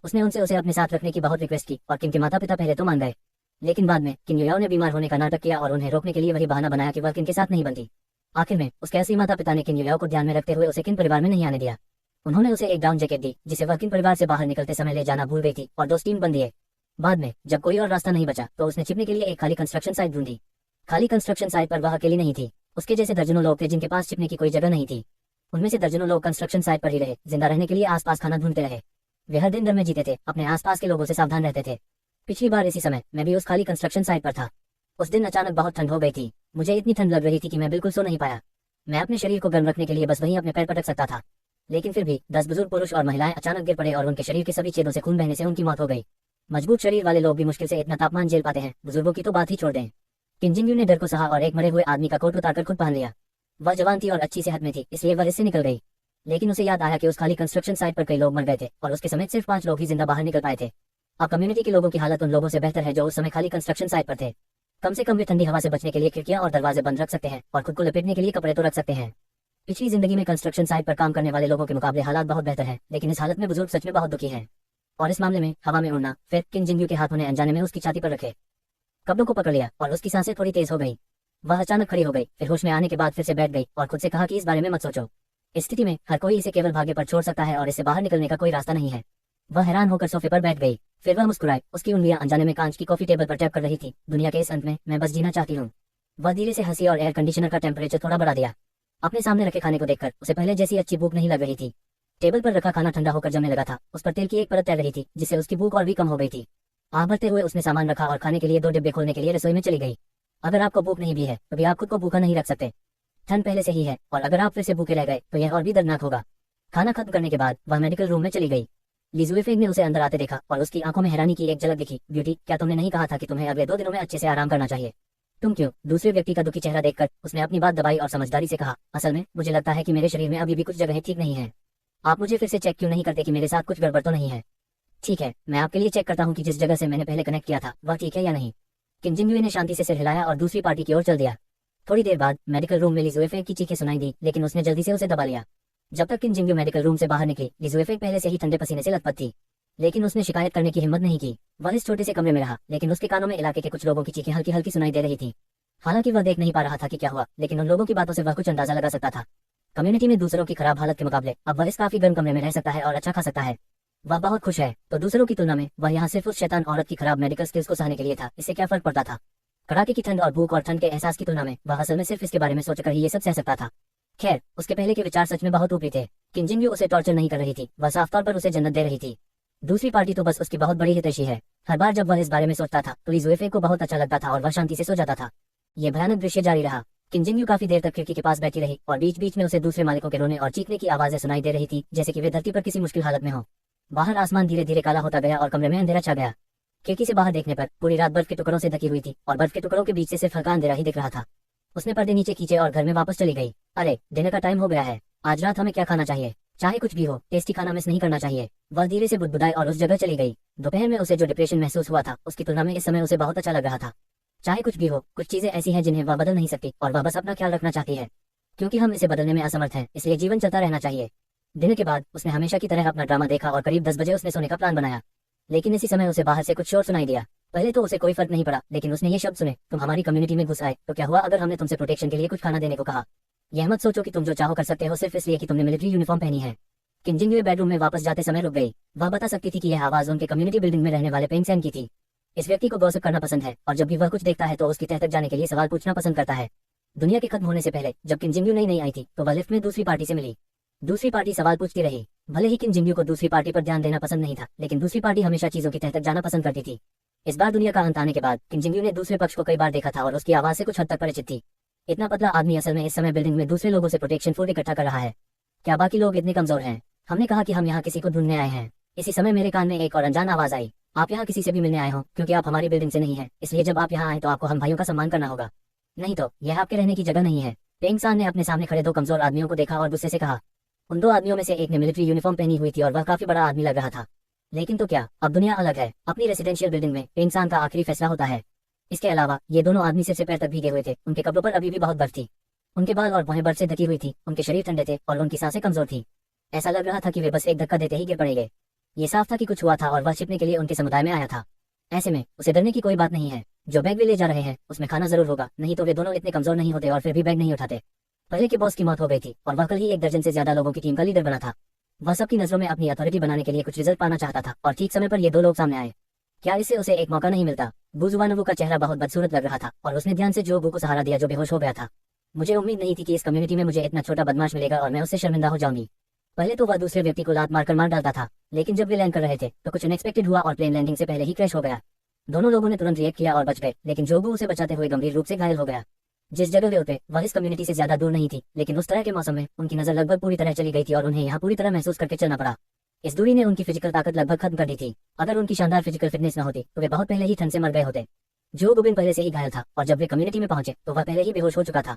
Speaker 4: उसने उनसे उसे अपने साथ रखने की बहुत रिक्वेस्ट की और किन के माता पिता पहले तो मान गए, लेकिन बाद में किन युयाओं ने बीमार होने का नाटक किया और उन्हें रोकने के लिए वही बहाना बनाया कि वह किन के साथ नहीं बनती। आखिर में उसके असली माता पिता ने किन युयाओं को ध्यान में रखते हुए उसे किन परिवार में नहीं आने दिया। उन्होंने उसे एक डाउन जैकेट दी जिसे वह किन परिवार से बाहर निकलते समय ले जाना भूल गई थी और 2 स्टीम बन दिए। बाद में जब कोई और रास्ता नहीं बचा तो उसने छिपने के लिए एक खाली कंस्ट्रक्शन साइट ढूंढी। खाली कंस्ट्रक्शन साइट पर वह अकेली नहीं थी। उसके जैसे दर्जनों लोग थे जिनके पास छिपने की कोई जगह नहीं थी। उनमें से दर्जनों लोग कंस्ट्रक्शन साइट पर ही रहे, जिंदा रहने के लिए आसपास खाना ढूंढते रहे। वे हर दिन डर में जीते थे, अपने आसपास के लोगों से सावधान रहते थे। पिछली बार इसी समय मैं भी उस खाली कंस्ट्रक्शन साइट पर था। उस दिन अचानक बहुत ठंड हो गई थी। मुझे इतनी ठंड लग रही थी कि मैं बिल्कुल सो नहीं पाया। मैं अपने शरीर को गर्म रखने के लिए बस वहीं अपने पैर पटक सकता था। लेकिन फिर भी 10 बुजुर्ग पुरुष और महिलाएं अचानक गिर पड़े और उनके शरीर के सभी छेदों से खून बहने से उनकी मौत हो गई। मजबूत शरीर वाले लोग भी मुश्किल से इतना तापमान झेल पाते हैं, बुजुर्गों की तो बात ही छोड़ दें। किंजिंग्यू ने डर को सहा और एक मरे हुए आदमी का कोट उतारकर खुद पहन लिया। वह जवान थी और अच्छी सेहत में थी, इसलिए वह इससे निकल गई। लेकिन उसे याद आया कि उस खाली कंस्ट्रक्शन साइट पर कई लोग मर गए थे और उसके समेत सिर्फ 5 लोग ही जिंदा बाहर निकल पाए थे। अब कम्युनिटी के लोगों की हालत उन लोगों से बेहतर है जो उस समय खाली कंस्ट्रक्शन साइट पर थे। कम से कम वे ठंडी हवा से बचने के लिए खिड़कियां और दरवाजे बंद रख सकते हैं और खुद को लपेटने के लिए कपड़े तो रख सकते हैं। पिछली जिंदगी में कंस्ट्रक्शन साइट पर काम करने वाले लोगों के मुकाबले हालात बहुत बेहतर है, लेकिन इस हालत में बुजुर्ग सच में बहुत दुखी हैं। और इस मामले में हवा में उड़ना फिर किंजिंग्यू के हाथों ने अनजाने में उसकी छाती पर रखे कपड़ों को पकड़ लिया और उसकी सांसें थोड़ी तेज हो गई। वह अचानक खड़ी हो गई, फिर होश में आने के बाद फिर से बैठ गई और खुद से कहा कि इस बारे में मत सोचो। इस स्थिति में हर कोई इसे केवल भाग्य पर छोड़ सकता है और इससे बाहर निकलने का कोई रास्ता नहीं है। वह हैरान होकर सोफे पर बैठ गई। फिर वह मुस्कुराई। उसकी उंगलियां अनजाने में कांच की कॉफी टेबल पर टैप कर रही थी। दुनिया के इस अंत में मैं बस जीना चाहती हूँ। वह धीरे से हंसी और एयर कंडीशनर का टेम्परेचर थोड़ा बढ़ा दिया। अपने सामने रखे खाने को देखकर उसे पहले जैसी अच्छी भूख नहीं लग रही थी। टेबल पर रखा खाना ठंडा होकर जमने लगा था। उस पर तेल की एक परत तैर रही थी जिससे उसकी भूख और भी कम हो गई थी। आह भरते हुए उसने सामान रखा और खाने के लिए 2 डिब्बे खोलने के लिए रसोई में चली गई। अगर आपको भूख नहीं भी है तो भी आप खुद को भूखा नहीं रख सकते। ठंड पहले से ही है और अगर आप फिर से भूखे रह गए तो यह और भी दर्दनाक होगा। खाना खत्म करने के बाद वह मेडिकल रूम में चली गई। लिजुएफेंग ने उसे अंदर आते देखा और उसकी आंखों में हैरानी की एक झलक दिखी। ब्यूटी, क्या तुमने नहीं कहा था कि तुम्हें अगले 2 दिनों में अच्छे से आराम करना चाहिए? तुम क्यों? दूसरे व्यक्ति का दुखी चेहरा देखकर उसने अपनी बात दबाई और समझदारी से कहा, असल में मुझे लगता है कि मेरे शरीर में अभी भी कुछ जगहें ठीक नहीं है। आप मुझे फिर से चेक क्यों नहीं करते कि मेरे साथ कुछ गड़बड़ तो नहीं है? ठीक है, मैं आपके लिए चेक करता हूँ कि जिस जगह से मैंने पहले कनेक्ट किया था वह ठीक है या नहीं। किंजिंग्यू ने शांति से सिर हिलाया और दूसरी पार्टी की ओर चल दिया। थोड़ी देर बाद मेडिकल रूम में लिजुएफेंग की चीखें सुनाई दी, लेकिन उसने जल्दी से उसे दबा लिया। जब तक किंजिंग्यू मेडिकल रूम से बाहर निकली, लिजुएफेंग पहले से ही ठंडे पसीने से लथपथ थी, लेकिन उसने शिकायत करने की हिम्मत नहीं की। वह इस छोटे से कमरे में रहा, लेकिन उसके कानों में इलाके के कुछ लोगों की चीखें हल्की हल्की सुनाई दे रही थी। हालांकि वह देख नहीं पा रहा था कि क्या हुआ, लेकिन उन लोगों की बातों से वह कुछ अंदाजा लगा सकता था। कम्युनिटी में दूसरों की खराब हालत के मुकाबले अब वह इस काफी गर्म कमरे में रह सकता है और अच्छा खा सकता है। वह बहुत खुश है, तो दूसरों की तुलना में वह यहाँ सिर्फ उस शैतान औरत की खराब मेडिकल स्किल्स को सहने के लिए था। इससे क्या फर्क पड़ता था? कड़ाके की ठंड और भूख और ठंड के एहसास की तुलना में वह असल में सिर्फ इसके बारे में सोचकर ही ये सब सह सकता था। खैर, उसके पहले के विचार सच में बहुत ऊपरी थे। किंजिंग्यू उसे टॉर्चर नहीं कर रही थी, वह साफ तौर पर उसे जन्नत दे रही थी। दूसरी पार्टी तो बस उसकी बहुत बड़ी हितैषी है। हर बार जब वह इस बारे में सोचता था तो लिजुएफेंग को बहुत अच्छा लगता था और वह शांति से सो जाता था। ये भयानक दृश्य जारी रहा। किंजिंग्यू काफी देर तक खिड़की के पास बैठी रही और बीच बीच में उसे दूसरे मालिकों के रोने और चीखने की आवाजें सुनाई दे रही थी, जैसे कि वे धरती पर किसी मुश्किल हालत में हो। बाहर आसमान धीरे धीरे काला होता गया और कमरे में अंधेरा छा गया। खिड़की से बाहर देखने पर पूरी रात बर्फ के टुकड़ों से ढकी हुई थी और बर्फ के टुकड़ों के बीच से सिर्फ हल्का अंधेरा ही दिख रहा था। उसने पर्दे नीचे खींचे और घर में वापस चली गई। अरे, डिनर का टाइम हो गया है। आज रात हमें क्या खाना चाहिए? चाहे कुछ भी हो, टेस्टी खाना मिस नहीं करना चाहिए। वह धीरे से बुदबुदाई और उस जगह चली गई। दोपहर में उसे जो डिप्रेशन महसूस हुआ था, उसकी तुलना में इस समय उसे बहुत अच्छा लग रहा था। चाहे कुछ भी हो, कुछ चीजें ऐसी हैं जिन्हें वह बदल नहीं सकती और वह बस अपना ख्याल रखना चाहती है, क्योंकि हम इसे बदलने में असमर्थ हैं, इसलिए जीवन चलता रहना चाहिए। दिन के बाद उसने हमेशा की तरह अपना ड्रामा देखा और करीब 10 बजे उसने सोने का प्लान बनाया। लेकिन इसी समय उसे बाहर से कुछ शोर सुनाई दिया। पहले तो उसे कोई फर्क नहीं पड़ा, लेकिन उसने ये शब्द सुने, तुम हमारी कम्युनिटी में घुस आए तो क्या हुआ अगर हमने तुमसे प्रोटेक्शन के लिए कुछ खाना देने को कहा। यह मत सोचो कि तुम जो चाहो कर सकते हो सिर्फ इसलिए कि तुमने मिलिट्री यूनिफॉर्म पहनी है। किम जिंग यूए बेडरूम में वापस जाते समय रुक गई। वह बता सकती थी कि यह आवाज उनके कम्युनिटी बिल्डिंग में रहने वाले पेंग सैन की थी। इस व्यक्ति को गॉसिप करना पसंद है और जब भी वह कुछ देखता है तो उसकी तह तक जाने के लिए सवाल पूछना पसंद करता है। दुनिया के खत्म होने से पहले जब किम जिंग यू नई आई थी तो वह लिफ्ट में दूसरी पार्टी से मिली। दूसरी पार्टी सवाल पूछती रही। भले ही किम जिंग यू को दूसरी पार्टी पर ध्यान देना पसंद नहीं था, लेकिन दूसरी पार्टी हमेशा चीजों की तह तक जाना पसंद करती थी। इस बार दुनिया का अंत आने के बाद किम जिंग यू ने दूसरे पक्ष को कई बार देखा था और उसकी आवाज से कुछ हद तक परिचित थी। इतना पतला आदमी असल में इस समय बिल्डिंग में दूसरे लोगों से प्रोटेक्शन फूड इकट्ठा कर रहा है। क्या बाकी लोग इतने कमजोर हैं? हमने कहा कि हम यहाँ किसी को ढूंढने आए हैं। इसी समय मेरे कान में एक और अनजान आवाज आई, आप यहाँ किसी से भी मिलने आए हो क्योंकि आप हमारी बिल्डिंग से नहीं है, इसलिए जब आप यहाँ आए तो आपको हम भाइयों का सम्मान करना होगा, नहीं तो यह आपके रहने की जगह नहीं है। पेंग सान ने अपने सामने खड़े दो कमजोर आदमियों को देखा और गुस्से से कहा। उन दो आदमियों में से एक ने मिलिट्री यूनिफॉर्म पहनी हुई थी और वह काफी बड़ा आदमी लग रहा था। लेकिन तो क्या, अब दुनिया अलग है। अपनी रेसिडेंशियल बिल्डिंग में पेंग सान का आखिरी फैसला होता है। इसके अलावा ये दोनों आदमी सिर से पैर तक भीगे हुए थे। उनके कपड़ों पर अभी भी बहुत बर्फ थी। उनके बाल और भौहें बर्फ से ढकी हुई थी। उनके शरीर ठंडे थे और उनकी सांसें कमजोर थी। ऐसा लग रहा था कि वे बस एक धक्का देते ही गिर पड़ेंगे। ये साफ था कि कुछ हुआ था और वह छिपने के लिए उनके समुदाय में आया था। ऐसे में उसे डरने की कोई बात नहीं है। जो बैग वे ले जा रहे हैं उसमें खाना जरूर होगा, नहीं तो वे दोनों इतने कमजोर नहीं होते और फिर भी बैग नहीं उठाते। पहले के बॉस की मौत हो गई थी और वह कल ही 1 दर्जन से ज्यादा लोगों की टीम का लीडर बना था। वह सबकी नजरों में अपनी अथॉरिटी बनाने के लिए कुछ रिजल्ट पाना चाहता था और ठीक समय पर ये दो लोग सामने आए। क्या इससे उसे एक मौका नहीं मिलता? बुजुवानवू का चेहरा बहुत बदसूरत लग रहा था और उसने ध्यान से जोबू को सहारा दिया जो बेहोश हो गया था। मुझे उम्मीद नहीं थी कि इस कम्युनिटी में मुझे इतना छोटा बदमाश मिलेगा और मैं उससे शर्मिंदा हो जाऊंगी। पहले तो वह दूसरे व्यक्ति को लात मारकर मार डालता था, लेकिन जब वे लैंड कर रहे थे तो कुछ अनएक्सपेक्टेड हुआ और प्लेन लैंडिंग से पहले ही क्रैश हो गया। दोनों लोगों ने तुरंत रिएक्ट किया और बच गए, लेकिन जोबू उसे बचाते हुए गंभीर रूप से घायल हो गया। जिस जगह वे उतरे वह इस कम्युनिटी से ज्यादा दूर नहीं थी, लेकिन उस तरह के मौसम में उनकी नजर लगभग पूरी तरह चली गई थी और उन्हें यहाँ पूरी तरह महसूस करके चलना पड़ा। इस दूरी ने उनकी फिजिकल ताकत लगभग खत्म कर दी थी। अगर उनकी शानदार फिजिकल फिटनेस न होती तो वे बहुत पहले ही ठंड से मर गए होते। जो गुबिन पहले से ही घायल था और जब वे कम्युनिटी में पहुंचे तो वह पहले ही बेहोश हो चुका था।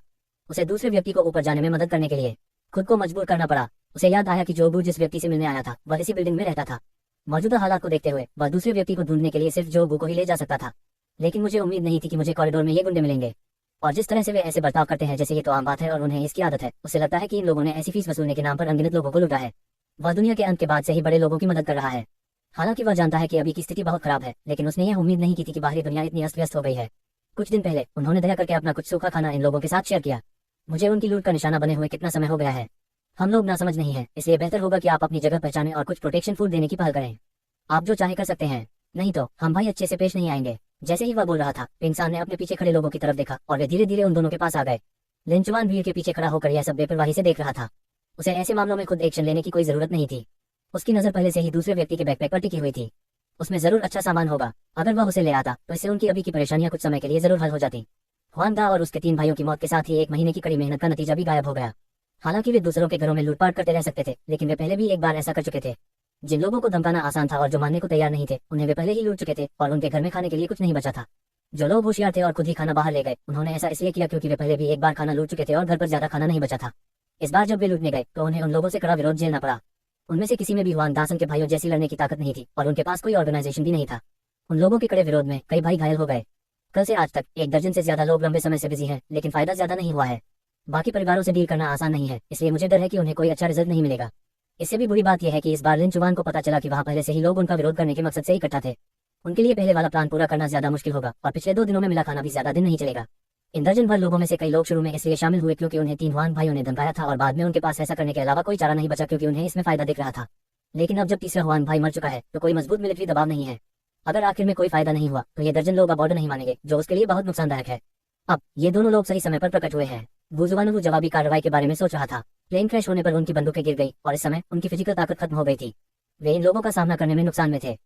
Speaker 4: उसे दूसरे व्यक्ति को ऊपर जाने में मदद करने के लिए खुद को मजबूर करना पड़ा। उसे याद आया कि जोबू जिस व्यक्ति से मिलने आया था वह इसी बिल्डिंग में रहता था। मौजूदा हालात को देखते हुए वह दूसरे व्यक्ति को ढूंढने के लिए सिर्फ जोबू को ही ले जा सकता था, लेकिन मुझे उम्मीद नहीं थी कि मुझे कॉरिडोर में ये गुंडे मिलेंगे। और जिस तरह से वे ऐसे बर्ताव करते हैं जैसे ये तो आम बात है और उन्हें इसकी आदत है, उससे लगता है कि इन लोगों ने ऐसी फीस वसूलने के नाम पर अनगिनत लोगों को लूटा है। वह दुनिया के अंत के बाद से ही बड़े लोगों की मदद कर रहा है। हालांकि वह जानता है कि अभी की स्थिति बहुत खराब है, लेकिन उसने यह उम्मीद नहीं की थी कि बाहरी दुनिया इतनी अस्त व्यस्त हो गई है। कुछ दिन पहले उन्होंने दया करके अपना कुछ सूखा खाना इन लोगों के साथ शेयर किया। मुझे उनकी लूट का निशाना बने हुए कितना समय हो गया है। हम लोग नासमझ नहीं है, इसलिए बेहतर होगा कि आप अपनी जगह पहचानें और कुछ प्रोटेक्शन फूड देने की पहल करें। आप जो चाहे कर सकते हैं, नहीं तो हम भाई अच्छे से पेश नहीं आएंगे। जैसे ही वह बोल रहा था, इंसान ने अपने पीछे खड़े लोगों की तरफ देखा और वे धीरे धीरे उन दोनों के पास आ गए। लिंचवान भीड़ के पीछे खड़ा होकर यह सब बेपरवाही से देख रहा था। उसे ऐसे मामलों में खुद एक्शन लेने की कोई जरूरत नहीं थी। उसकी नजर पहले से ही दूसरे व्यक्ति के बैकपैक पर टिकी हुई थी। उसमें जरूर अच्छा सामान होगा। अगर वह उसे ले आता तो इससे उनकी अभी की परेशानियां कुछ समय के लिए जरूर हल हो जाती। हुआन दा और उसके 3 भाइयों की मौत के साथ ही 1 महीने की कड़ी मेहनत का नतीजा भी गायब हो गया। हालांकि वे दूसरों के घरों में लूटपाट करते रह सकते थे, लेकिन वे पहले भी एक बार ऐसा कर चुके थे। जिन लोगों को धमकाना आसान था और जो मानने को तैयार नहीं थे, उन्हें वे पहले ही लूट चुके थे और उनके घर में खाने के लिए कुछ नहीं बचा था। जो लोग होशियार थे और खुद ही खाना बाहर ले गए, उन्होंने ऐसा इसलिए किया क्योंकि वे पहले भी एक बार खाना लूट चुके थे और घर पर ज्यादा खाना नहीं बचा था। इस बार जब वे लूटने गए तो उन्हें उन लोगों से कड़ा विरोध झेलना पड़ा। उनमें से किसी में भी हुआन दासन के भाइयों जैसी लड़ने की ताकत नहीं थी और उनके पास कोई ऑर्गेनाइजेशन भी नहीं था। उन लोगों के कड़े विरोध में कई भाई घायल हो गए। कल से आज तक 1 दर्जन से ज्यादा लोग लंबे समय से बिजी हैं, लेकिन फायदा ज्यादा नहीं हुआ है। बाकी परिवारों से डील करना आसान नहीं है, इसलिए मुझे डर है कि उन्हें कोई अच्छा रिजल्ट नहीं मिलेगा। इससे भी बुरी बात यह है कि इस बार लिंचुआन को पता चला कि वहाँ पहले से ही लोग उनका विरोध करने के मकसद से इकट्ठा थे। उनके लिए पहले वाला प्लान पूरा करना ज्यादा मुश्किल होगा और पिछले 2 दिनों में मिला खाना भी ज्यादा दिन नहीं चलेगा। इन दर्जन भर लोगों में से कई लोग शुरू में इसलिए शामिल हुए क्योंकि उन्हें 3 हुआन भाइयों ने धमकाया था और बाद में उनके पास ऐसा करने के अलावा कोई चारा नहीं बचा क्योंकि उन्हें इसमें फायदा दिख रहा था। लेकिन अब जब तीसरा हुआन भाई मर चुका है तो कोई मजबूत मिलिट्री दबाव नहीं है। अगर आखिर में कोई फायदा नहीं हुआ तो ये दर्जन लोग अब ऑर्डर नहीं मानेंगे, जो उसके लिए बहुत नुकसानदायक है। अब ये दोनों लोग सही समय पर प्रकट हुए हैं। बुजुवानवू जवाबी कार्रवाई के बारे में सोच रहा था। प्लेन क्रैश होने पर उनकी बंदूकें गिर गई और इस समय उनकी फिजिकल ताकत खत्म हो गई थी। वे इन लोगों का सामना करने में नुकसान में थे।